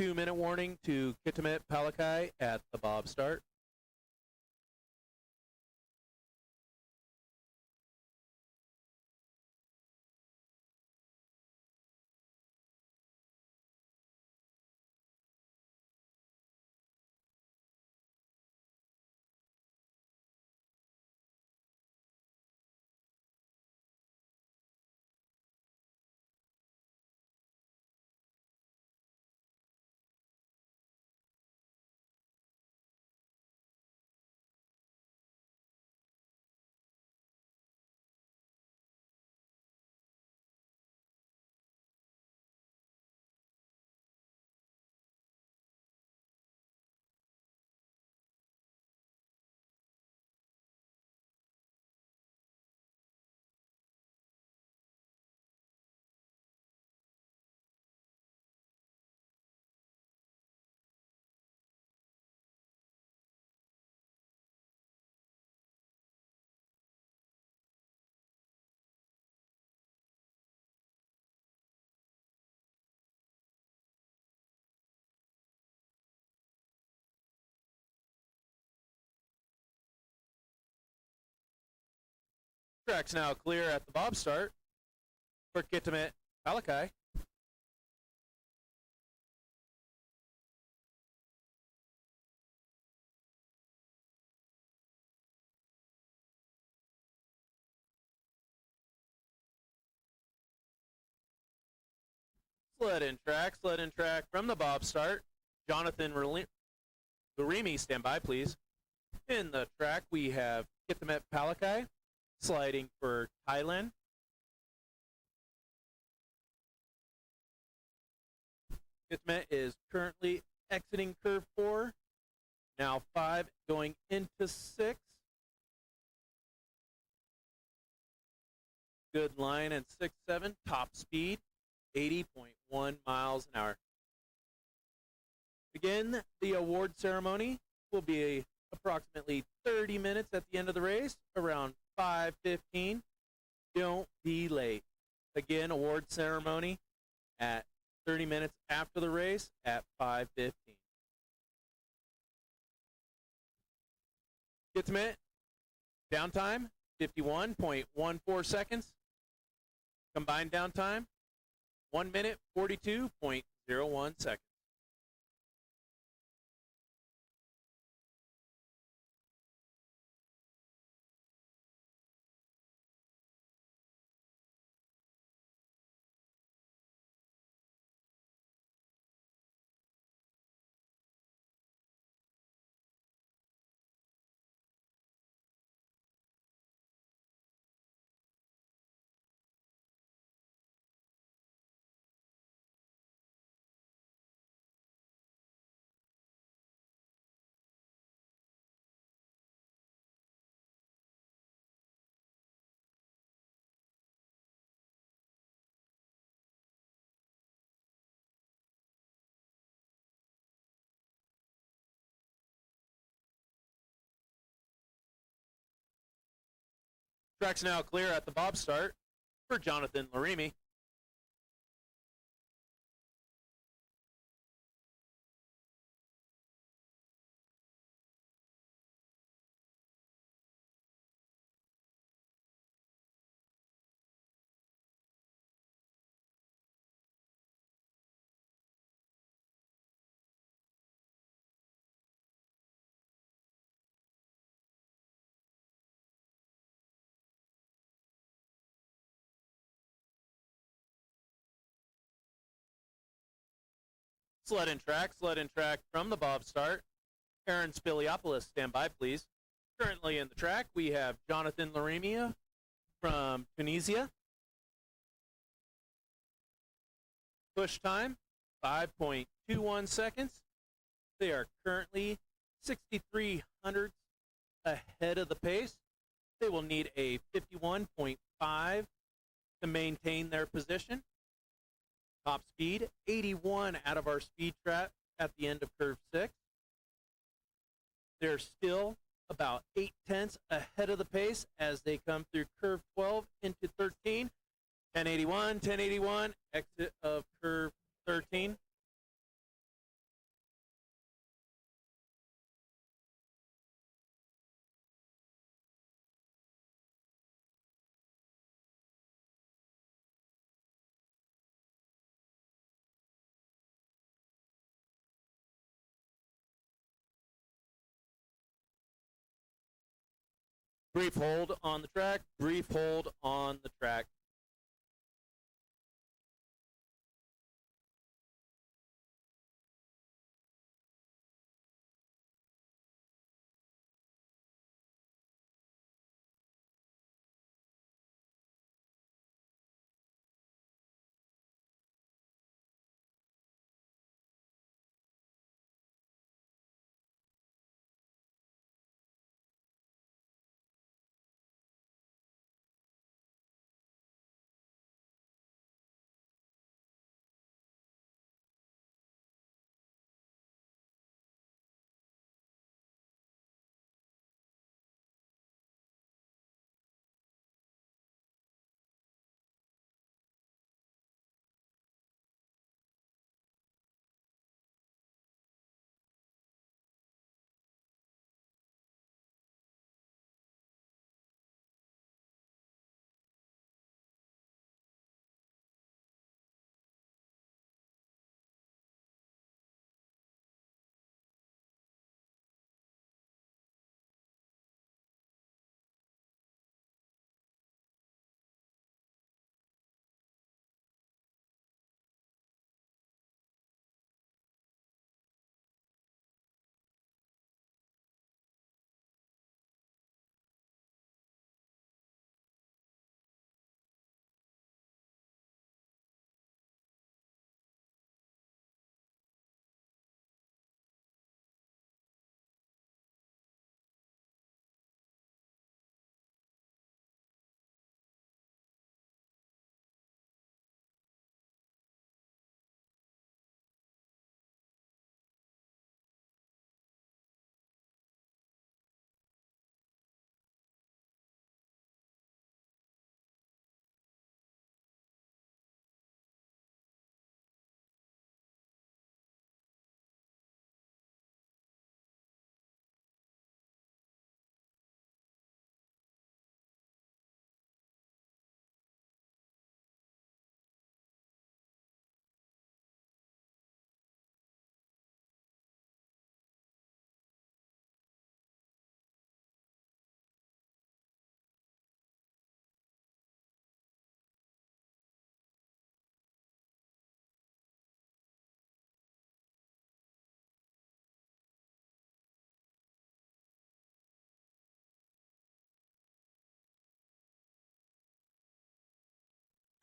to Kitimet Palakai at the bob start. Track's now clear at the bob start for Kitimet Palakai. Sled in track from the bob start. Jonathan Lurimi, stand by, please. In the track, we have Kitimet Palakai sliding for Thailand. Kitimet is currently exiting curve 4. Now 5 going into 6. Good line and 6-7. Top speed, 80.1 miles an hour. Again, the award ceremony will be approximately 30 minutes at the end of the race, around 5:15. Don't be late. Again, award ceremony at 30 minutes after the race at 5:15. Kitimet, downtime, 51.14 seconds. Combined downtime, 1 minute, 42.01 seconds. Track's now clear at the bob start for Jonathan Lurimi. Sled in track from the bob start. Aaron Spiliopoulos, stand by, please. Currently in the track, we have Jonathan Larimia from Tunisia. Push time, 5.21 seconds. They are currently 6,300 ahead of the pace. They will need a 51.5 to maintain their position. Top speed, 81 out of our speed trap at the end of curve 6. They're still about 0.8 ahead of the pace as they come through curve 12 into 13. 1081, exit of curve 13. Brief hold on the track, brief hold on the track.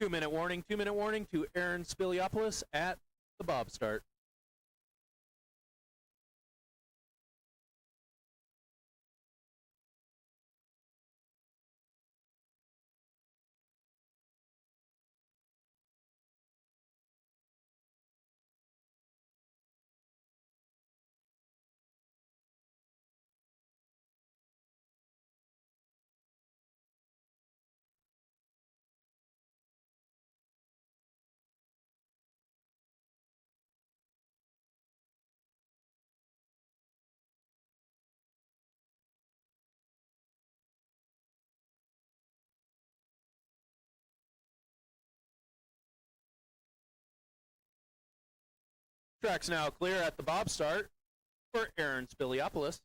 2-minute warning to Aaron Spiliopoulos at the bob start. Track's now clear at the bob start for Aaron Spiliopoulos.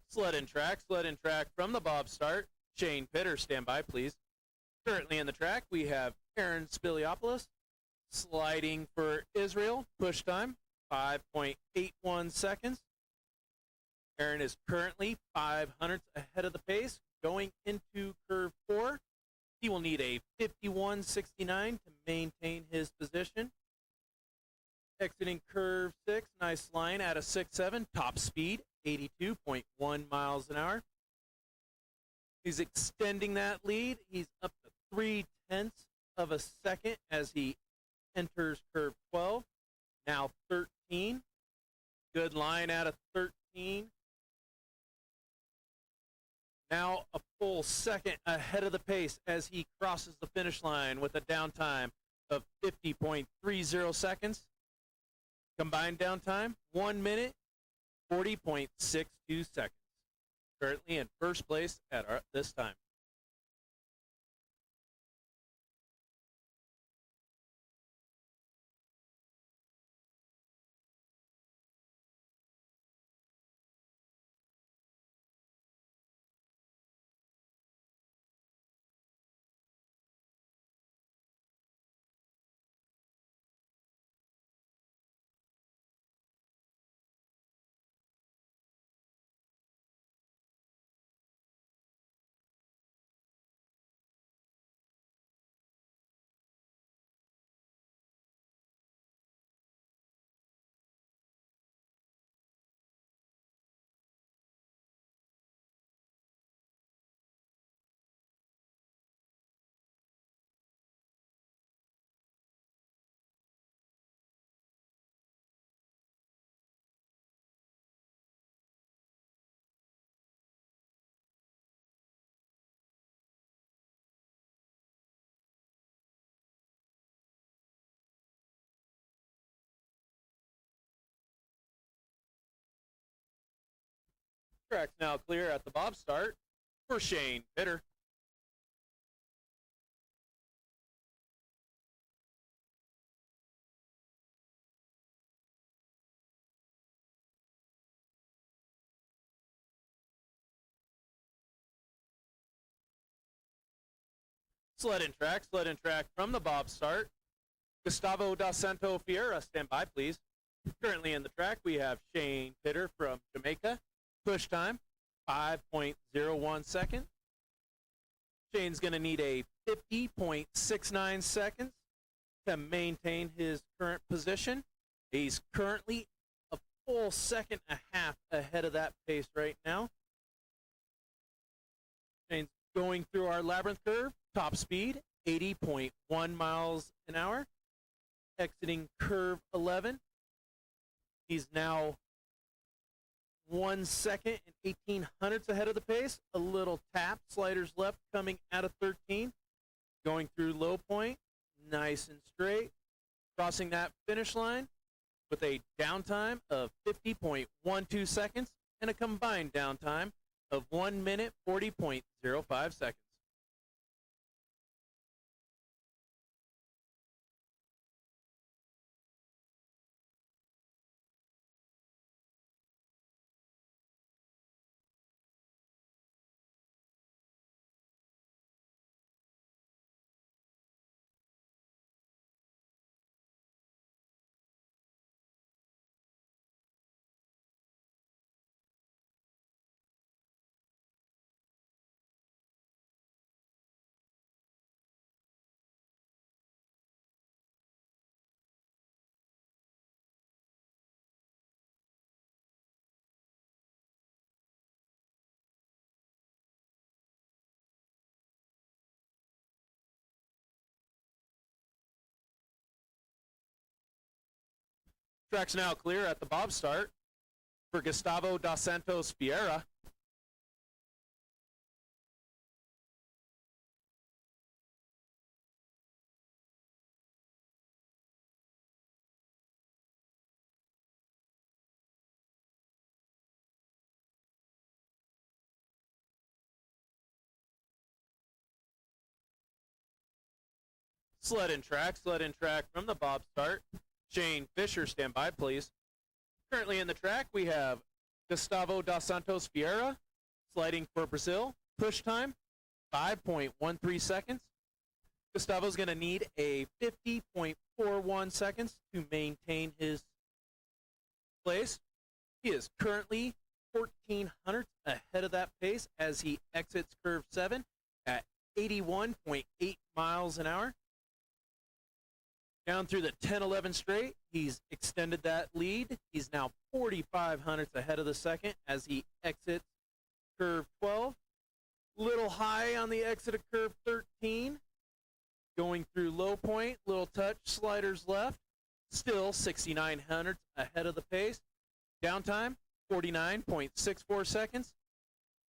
Sled in track from the bob start. Shane Pitter, stand by, please. Currently in the track, we have Aaron Spiliopoulos sliding for Israel. Push time, 5.81 seconds. Aaron is currently 500ths ahead of the pace. Going into curve 4, he will need a 51.69 to maintain his position. Exiting curve 6, nice line at a 6.7, top speed, 82.1 miles an hour. He's extending that lead. He's up to 0.3 of a second as he enters curve 12. Now 13. Good line out of 13. Now a full second ahead of the pace as he crosses the finish line with a downtime of 50.30 seconds. Combined downtime, 1 minute, 40.62 seconds. Currently in first place at this time. Track's now clear at the bob start for Shane Pitter. Sled in track from the bob start. Gustavo da Santo Fiera, stand by, please. Currently in the track, we have Shane Pitter from Jamaica. Push time, 5.01 seconds. Shane's going to need a 50.69 seconds to maintain his current position. He's currently a full second and a half ahead of that pace right now. Shane's going through our labyrinth curve. Top speed, 80.1 miles an hour. Exiting curve 11. He's now 1 second and 1800ths ahead of the pace. A little tap, sliders left coming out of 13. Going through low point, nice and straight. Crossing that finish line with a downtime of 50.12 seconds and a combined downtime of 1 minute, 40.05 seconds. Track's now clear at the bob start for Gustavo dos Santos Vieira. Sled and track from the bob start. Shane Fisher, stand by, please. Currently in the track, we have Gustavo dos Santos Vieira sliding for Brazil. Push time, 5.13 seconds. Gustavo's going to need a 50.41 seconds to maintain his place. He is currently 1,400 ahead of that pace as he exits curve 7 at 81.8 miles an hour. Down through the 10-11 straight, he's extended that lead. He's now 4,500 ahead of the second as he exits curve 12. Little high on the exit of curve 13. Going through low point, little touch, sliders left. Still 6,900 ahead of the pace. Downtime, 49.64 seconds.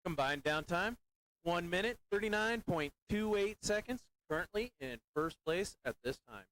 Combined downtime, 1 minute, 39.28 seconds. Currently in first place at this time.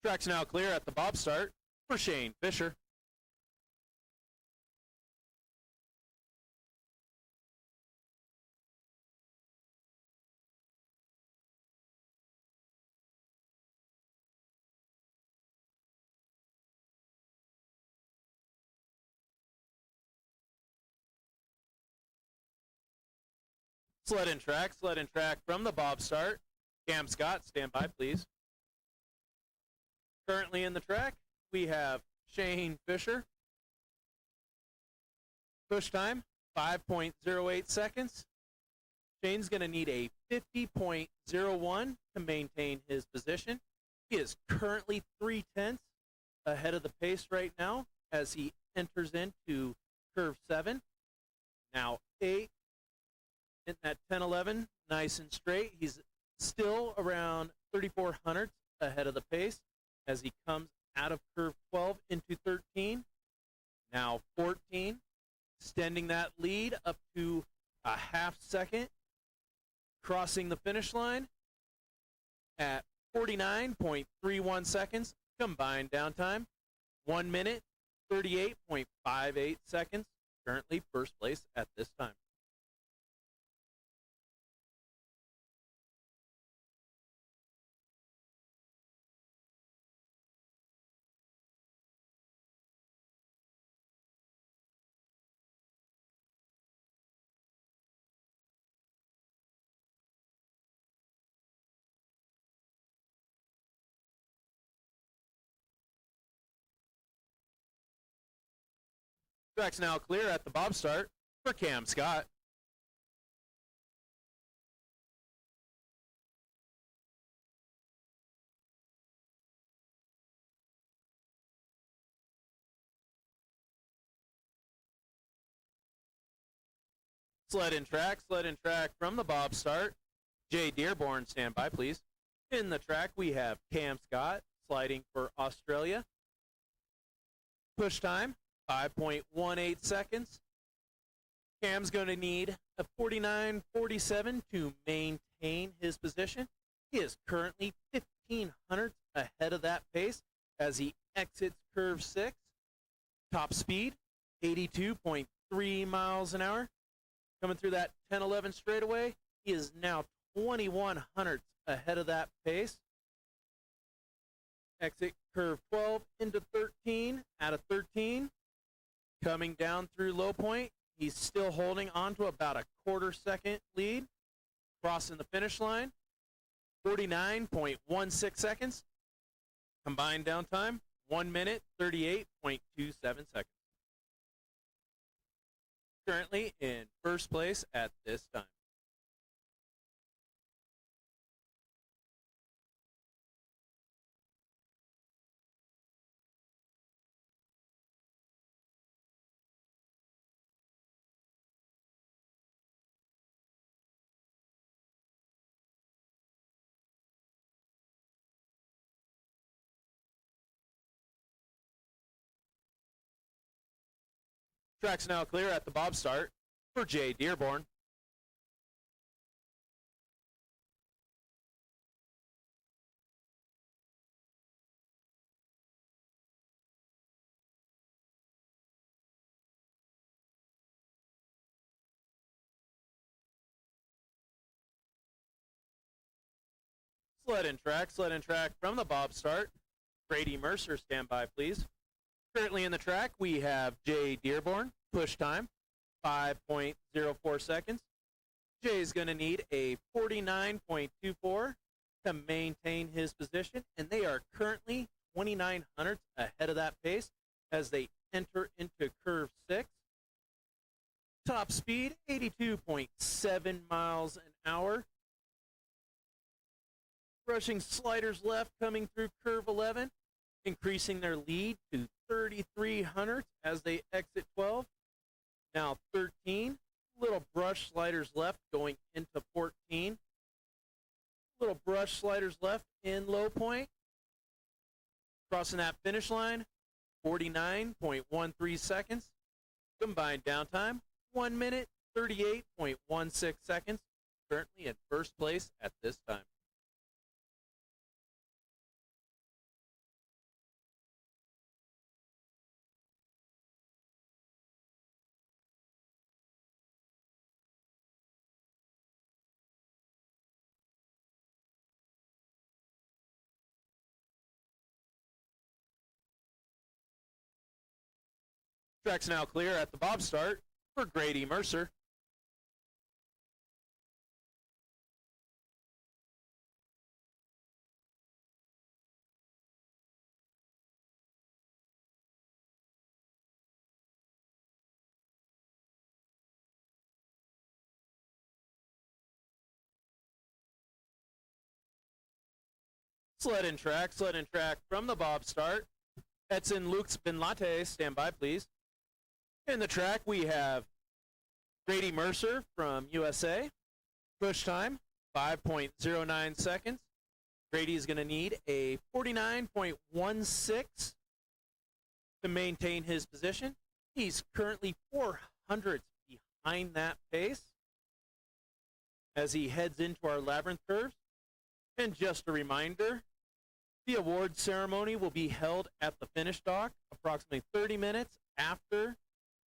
Track's now clear at the bob start for Shane Fisher. Sled and track from the bob start. Cam Scott, stand by, please. Currently in the track, we have Shane Fisher. Push time, 5.08 seconds. Shane's going to need a 50.01 to maintain his position. He is currently 3/10 ahead of the pace right now as he enters into curve 7. Now 8, hitting that 10-11, nice and straight. He's still around 3,400 ahead of the pace as he comes out of curve 12 into 13. Now 14, extending that lead up to a half second, crossing the finish line at 49.31 seconds. Combined downtime, 1 minute, 38.58 seconds. Currently first place at this time. Track's now clear at the bob start for Cam Scott. Sled and track from the bob start. Jay Dearborn, stand by, please. In the track, we have Cam Scott sliding for Australia. Push time, 5.18 seconds. Cam's going to need a 49.47 to maintain his position. He is currently 15 hundredths ahead of that pace as he exits curve 6. Top speed, 82.3 miles an hour. Coming through that 10-11 straightaway, he is now 21 hundredths ahead of that pace. Exit curve 12 into 13, out of 13. Coming down through low point, he's still holding on to about a quarter-second lead. Crossing the finish line, 49.16 seconds. Combined downtime, 1 minute, 38.27 seconds. Currently in first place at this time. Track's now clear at the bob start for Jay Dearborn. Sled and track from the bob start. Brady Mercer, stand by, please. Currently in the track, we have Jay Dearborn. Push time, 5.04 seconds. Jay is going to need a 49.24 to maintain his position, and they are currently 29 hundredths ahead of that pace as they enter into curve 6. Top speed, 82.7 miles an hour. Rushing sliders left coming through curve 11, increasing their lead to 33 hundredths as they exit 12. Now 13. Little brush sliders left going into 14. Little brush sliders left in low point. Crossing that finish line, 49.13 seconds. Combined downtime, 1 minute, 38.16 seconds. Currently in first place at this time. Track's now clear at the bob start for Grady Mercer. Sled and track from the bob start. Edson Lux Binlate, stand by, please. In the track, we have Grady Mercer from USA. Push time, 5.09 seconds. Grady is going to need a 49.16 to maintain his position. He's currently 400 behind that pace as he heads into our labyrinth curves. And just a reminder, the award ceremony will be held at the finish dock approximately 30 minutes after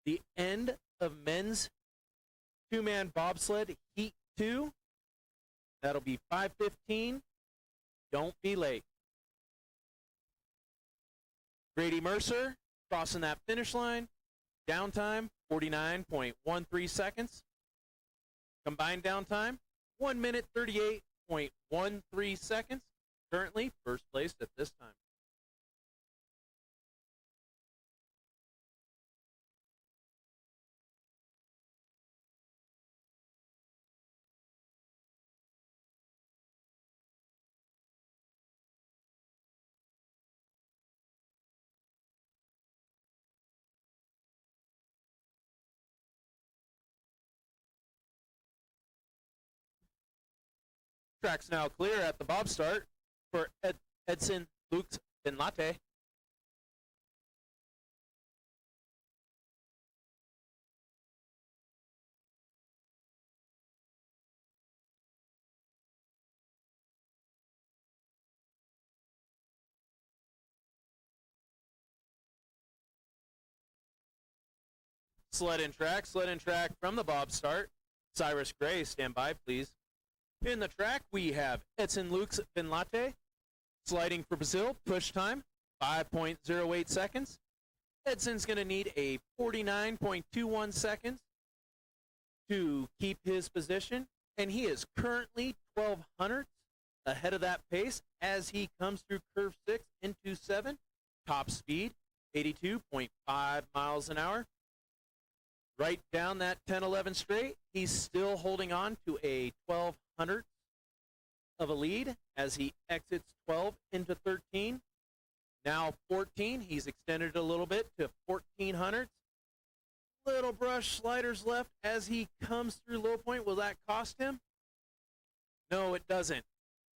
the end of men's two-man bobsled heat 2. That'll be 5:15. Don't be late. Grady Mercer crossing that finish line. Downtime, 49.13 seconds. Combined downtime, 1 minute, 38.13 seconds. Currently first place at this time. Track's now clear at the bob start for Edson Lux Binlate. Sled and track from the bob start. Cyrus Gray, stand by, please. In the track, we have Edson Lux Vinlate, sliding for Brazil, push time, 5.08 seconds. Edson's going to need a 49.21 seconds to keep his position, and he is currently 1,200 ahead of that pace as he comes through curve 6 into 7. Top speed, 82.5 miles an hour. Right down that 10-11 straight, he's still holding on to a 1,200 of a lead as he exits 12 into 13. Now 14, he's extended a little bit to 1,400. Little brush sliders left as he comes through low point. Will that cost him? No, it doesn't.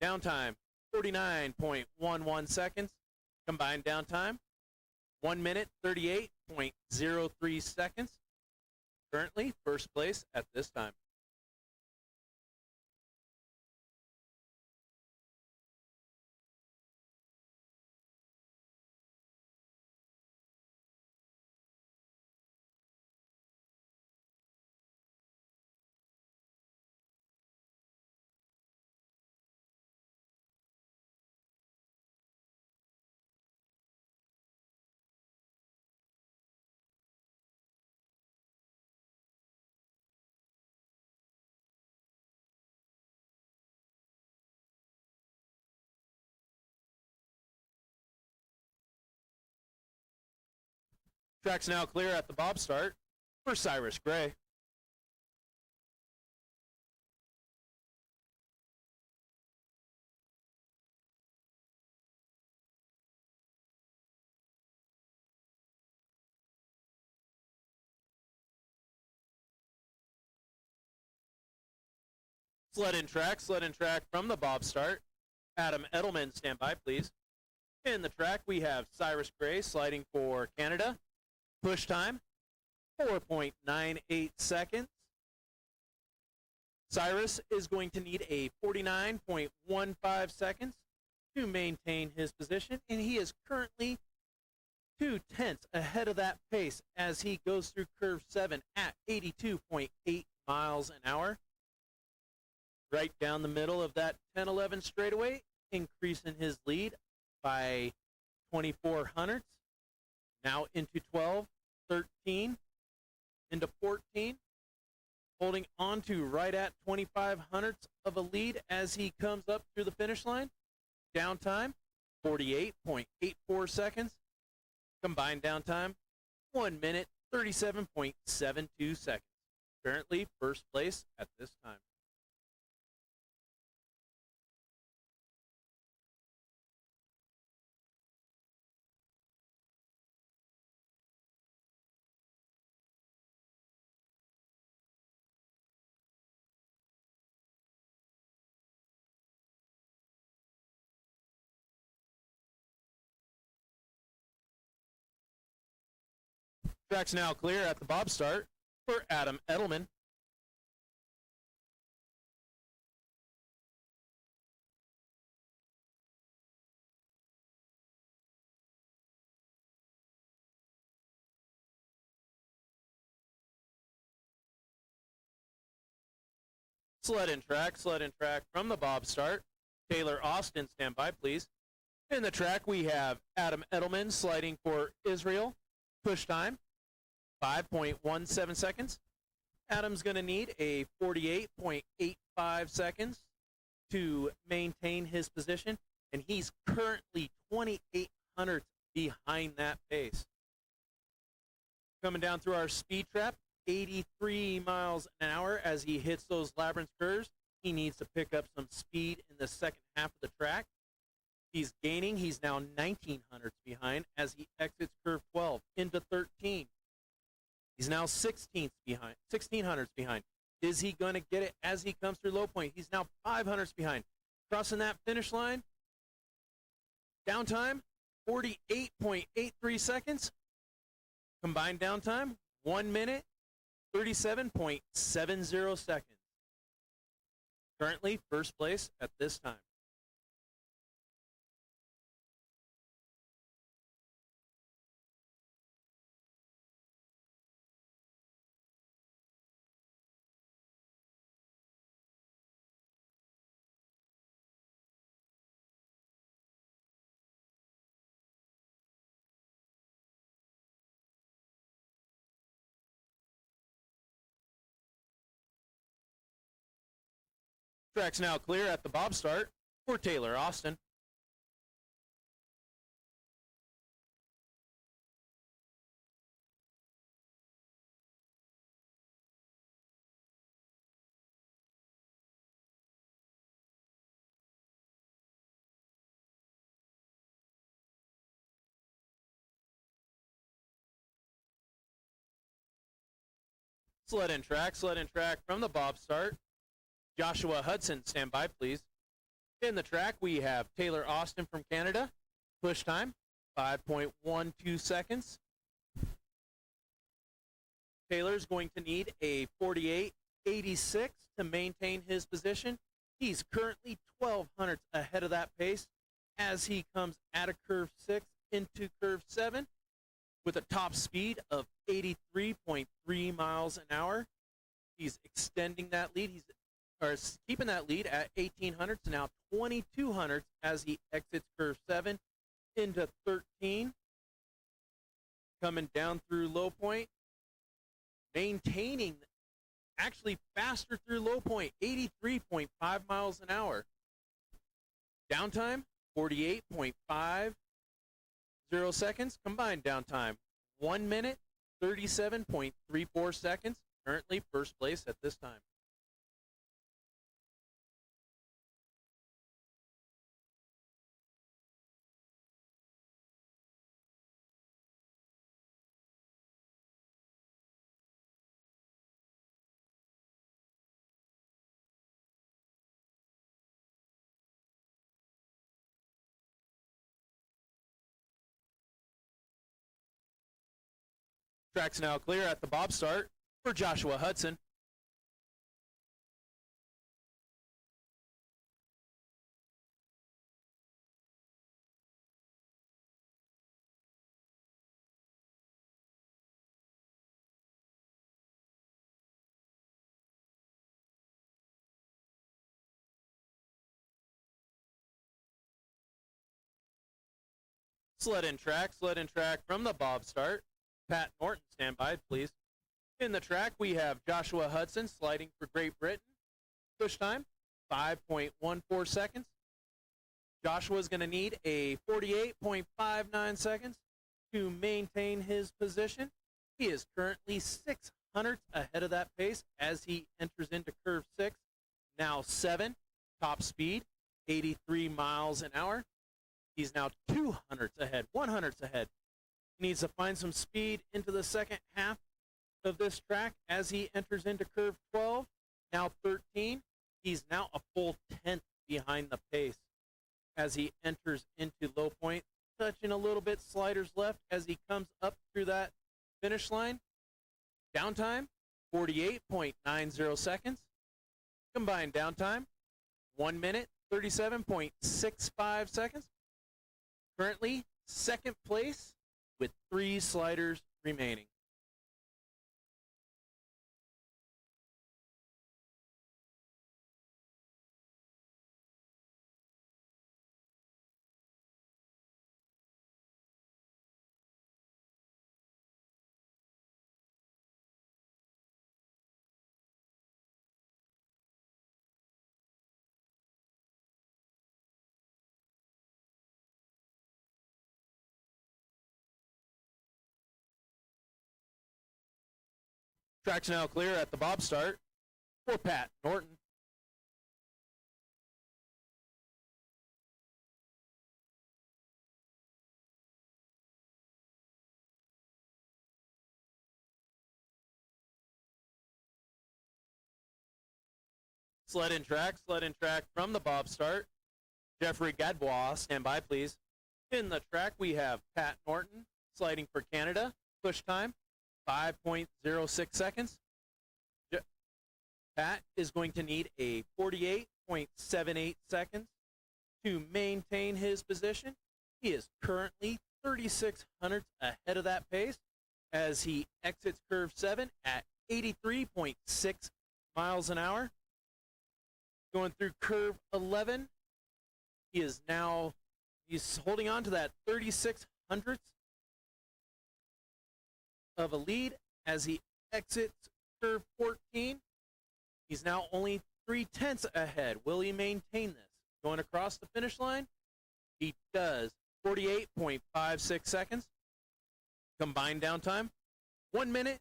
Downtime, 49.11 seconds. Combined downtime, 1 minute, 38.03 seconds. Currently, first place at this time. Track's now clear at the bob start for Cyrus Gray. Sled and track from the bob start. Adam Edelman, stand by, please. In the track, we have Cyrus Gray sliding for Canada. Push time, 4.98 seconds. Cyrus is going to need a 49.15 seconds to maintain his position, and he is currently 0.2 ahead of that pace as he goes through curve 7 at 82.8 miles an hour. Right down the middle of that 10-11 straightaway, increasing his lead by 24 hundredths. Now into 12, 13, into 14, holding on to right at 25 hundredths of a lead as he comes up through the finish line. Downtime, 48.84 seconds. Combined downtime, 1 minute, 37.72 seconds. Currently first place at this time. Track's now clear at the bob start for Adam Edelman. Sled and track from the bob start. Taylor Austin, stand by, please. In the track, we have Adam Edelman sliding for Israel. Push time, 5.17 seconds. Adam's going to need a 48.85 seconds to maintain his position, and he's currently 28 hundredths behind that pace. Coming down through our speed trap, 83 miles an hour as he hits those labyrinth curves. He needs to pick up some speed in the second half of the track. He's gaining. He's now 19 hundredths behind as he exits curve 12 into 13. He's now 16 hundredths behind. Is he going to get it as he comes through low point? He's now 5 hundredths behind. Crossing that finish line. Downtime, 48.83 seconds. Combined downtime, 1 minute, 37.70 seconds. Currently first place at this time. Track's now clear at the bob start for Taylor Austin. Sled in track from the bob start. Joshua Hudson, stand by, please. In the track, we have Taylor Austin from Canada. Push time, 5.12 seconds. Taylor's going to need a 48.86 to maintain his position. He's currently 12 hundredths ahead of that pace as he comes out of curve 6 into curve 7 with a top speed of 83.3 miles an hour. He's extending that lead. He's keeping that lead at 18 hundredths, now 22 hundredths as he exits curve 7 into 13. Coming down through low point, maintaining actually faster through low point, 83.5 miles an hour. Downtime, 48.50 seconds. Combined downtime, 1 minute, 37.34 seconds. Currently first place at this time. Track's now clear at the bob start for Joshua Hudson. Sled in track from the bob start. Pat Norton, stand by, please. In the track, we have Joshua Hudson sliding for Great Britain. Push time, 5.14 seconds. Joshua's going to need a 48.59 seconds to maintain his position. He is currently 600ths ahead of that pace as he enters into curve 6. Now 7, top speed, 83 miles an hour. He's now 200ths ahead, 100ths ahead. He needs to find some speed into the second half of this track as he enters into curve 12. Now 13. He's now a full 10th behind the pace as he enters into low point, touching a little bit sliders left as he comes up through that finish line. Downtime, 48.90 seconds. Combined downtime, 1 minute, 37.65 seconds. Currently, second place with 3 sliders remaining. Track's now clear at the bob start for Pat Norton. Sled in track from the bob start. Jeffrey Gadbois, stand by, please. In the track, we have Pat Norton sliding for Canada. Push time, 5.06 seconds. Pat is going to need a 48.78 seconds to maintain his position. He is currently 36 hundredths ahead of that pace as he exits curve 7 at 83.6 miles an hour. Going through curve 11, he's holding on to that 36 hundredths of a lead as he exits curve 14. He's now only 0.3 ahead. Will he maintain this? Going across the finish line? He does. 48.56 seconds. Combined downtime, 1 minute,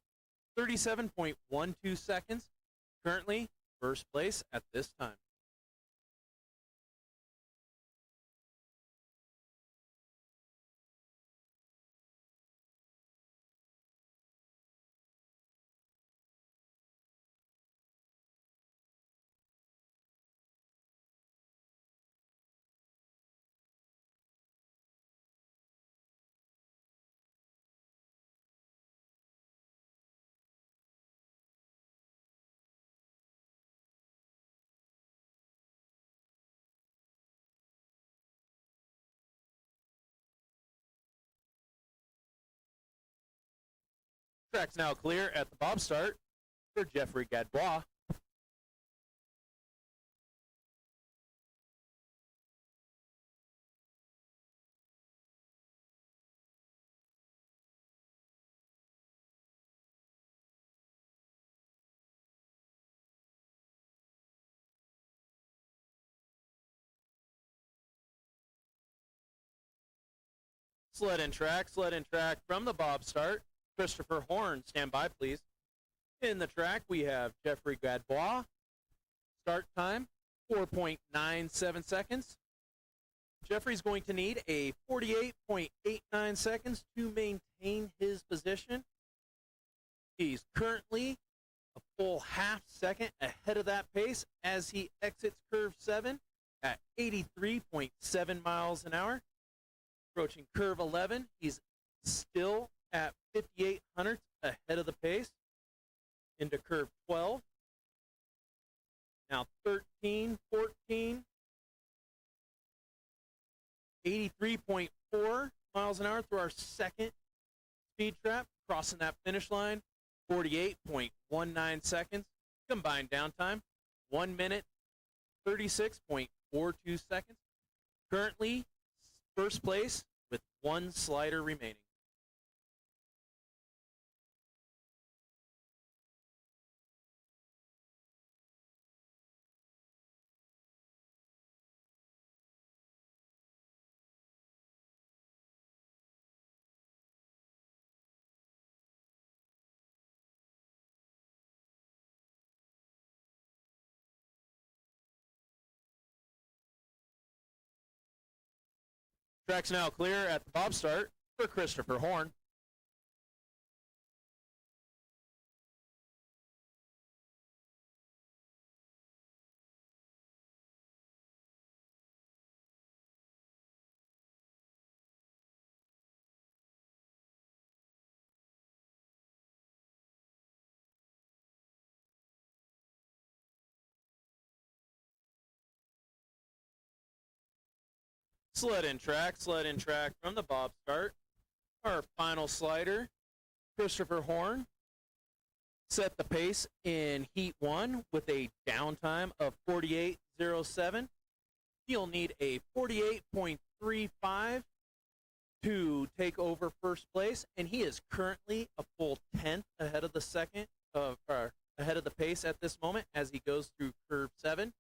37.12 seconds. Currently, first place at this time. Track's now clear at the bob start for Jeffrey Gadbois. Sled and track from the bob start. Christopher Horn, stand by, please. In the track, we have Jeffrey Gadbois. Start time, 4.97 seconds. Jeffrey's going to need a 48.89 seconds to maintain his position. He's currently a full half second ahead of that pace as he exits curve 7 at 83.7 miles an hour. Approaching curve 11, he's still at 58 hundredths ahead of the pace. Into curve 12. Now 13, 14, 83.4 miles an hour through our second speed trap, crossing that finish line, 48.19 seconds. Combined downtime, 1 minute, 36.42 seconds. Currently, first place with one slider remaining. Track's now clear at the bob start for Christopher Horn. Sled in track from the bob start. Our final slider, Christopher Horn, set the pace in Heat 1 with a downtime of 48.07. He'll need a 48.35 to take over first place, and he is currently a full 10th ahead of ahead of the pace at this moment as he goes through curve 7.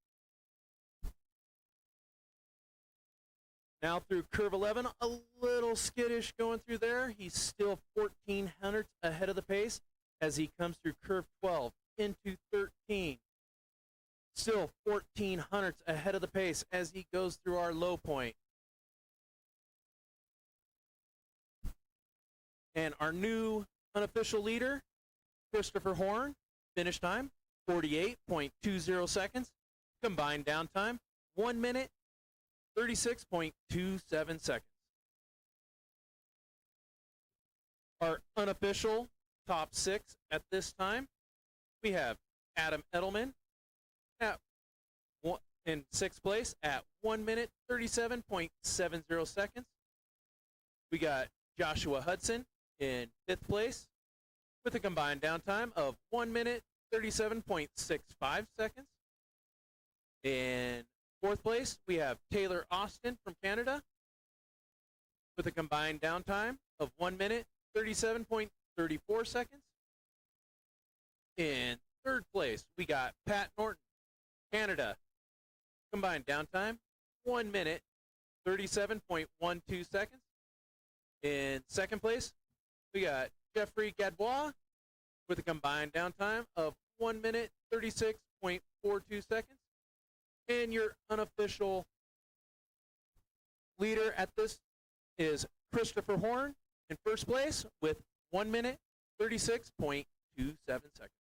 Now through curve 11, a little skittish going through there. He's still 14 hundredths ahead of the pace as he comes through curve 12 into 13. Still 14 hundredths ahead of the pace as he goes through our low point. And our new unofficial leader, Christopher Horn, finish time, 48.20 seconds. Combined downtime, 1 minute, 36.27 seconds. Our unofficial top 6 at this time, we have Adam Edelman in 6th place at 1 minute, 37.70 seconds. We got Joshua Hudson in 5th place with a combined downtime of 1 minute, 37.65 seconds. In 4th place, we have Taylor Austin from Canada with a combined downtime of 1 minute, 37.34 seconds. In 3rd place, we got Pat Norton, Canada, combined downtime, 1 minute, 37.12 seconds. In second place, we got Jeffrey Gadbois with a combined downtime of 1 minute, 36.42 seconds. And your unofficial leader at this is Christopher Horn in first place with 1 minute, 36.27 seconds.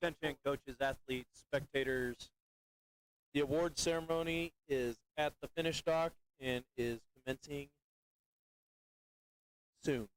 Attention coaches, athletes, spectators. The award ceremony is at the finish dock and is commencing soon.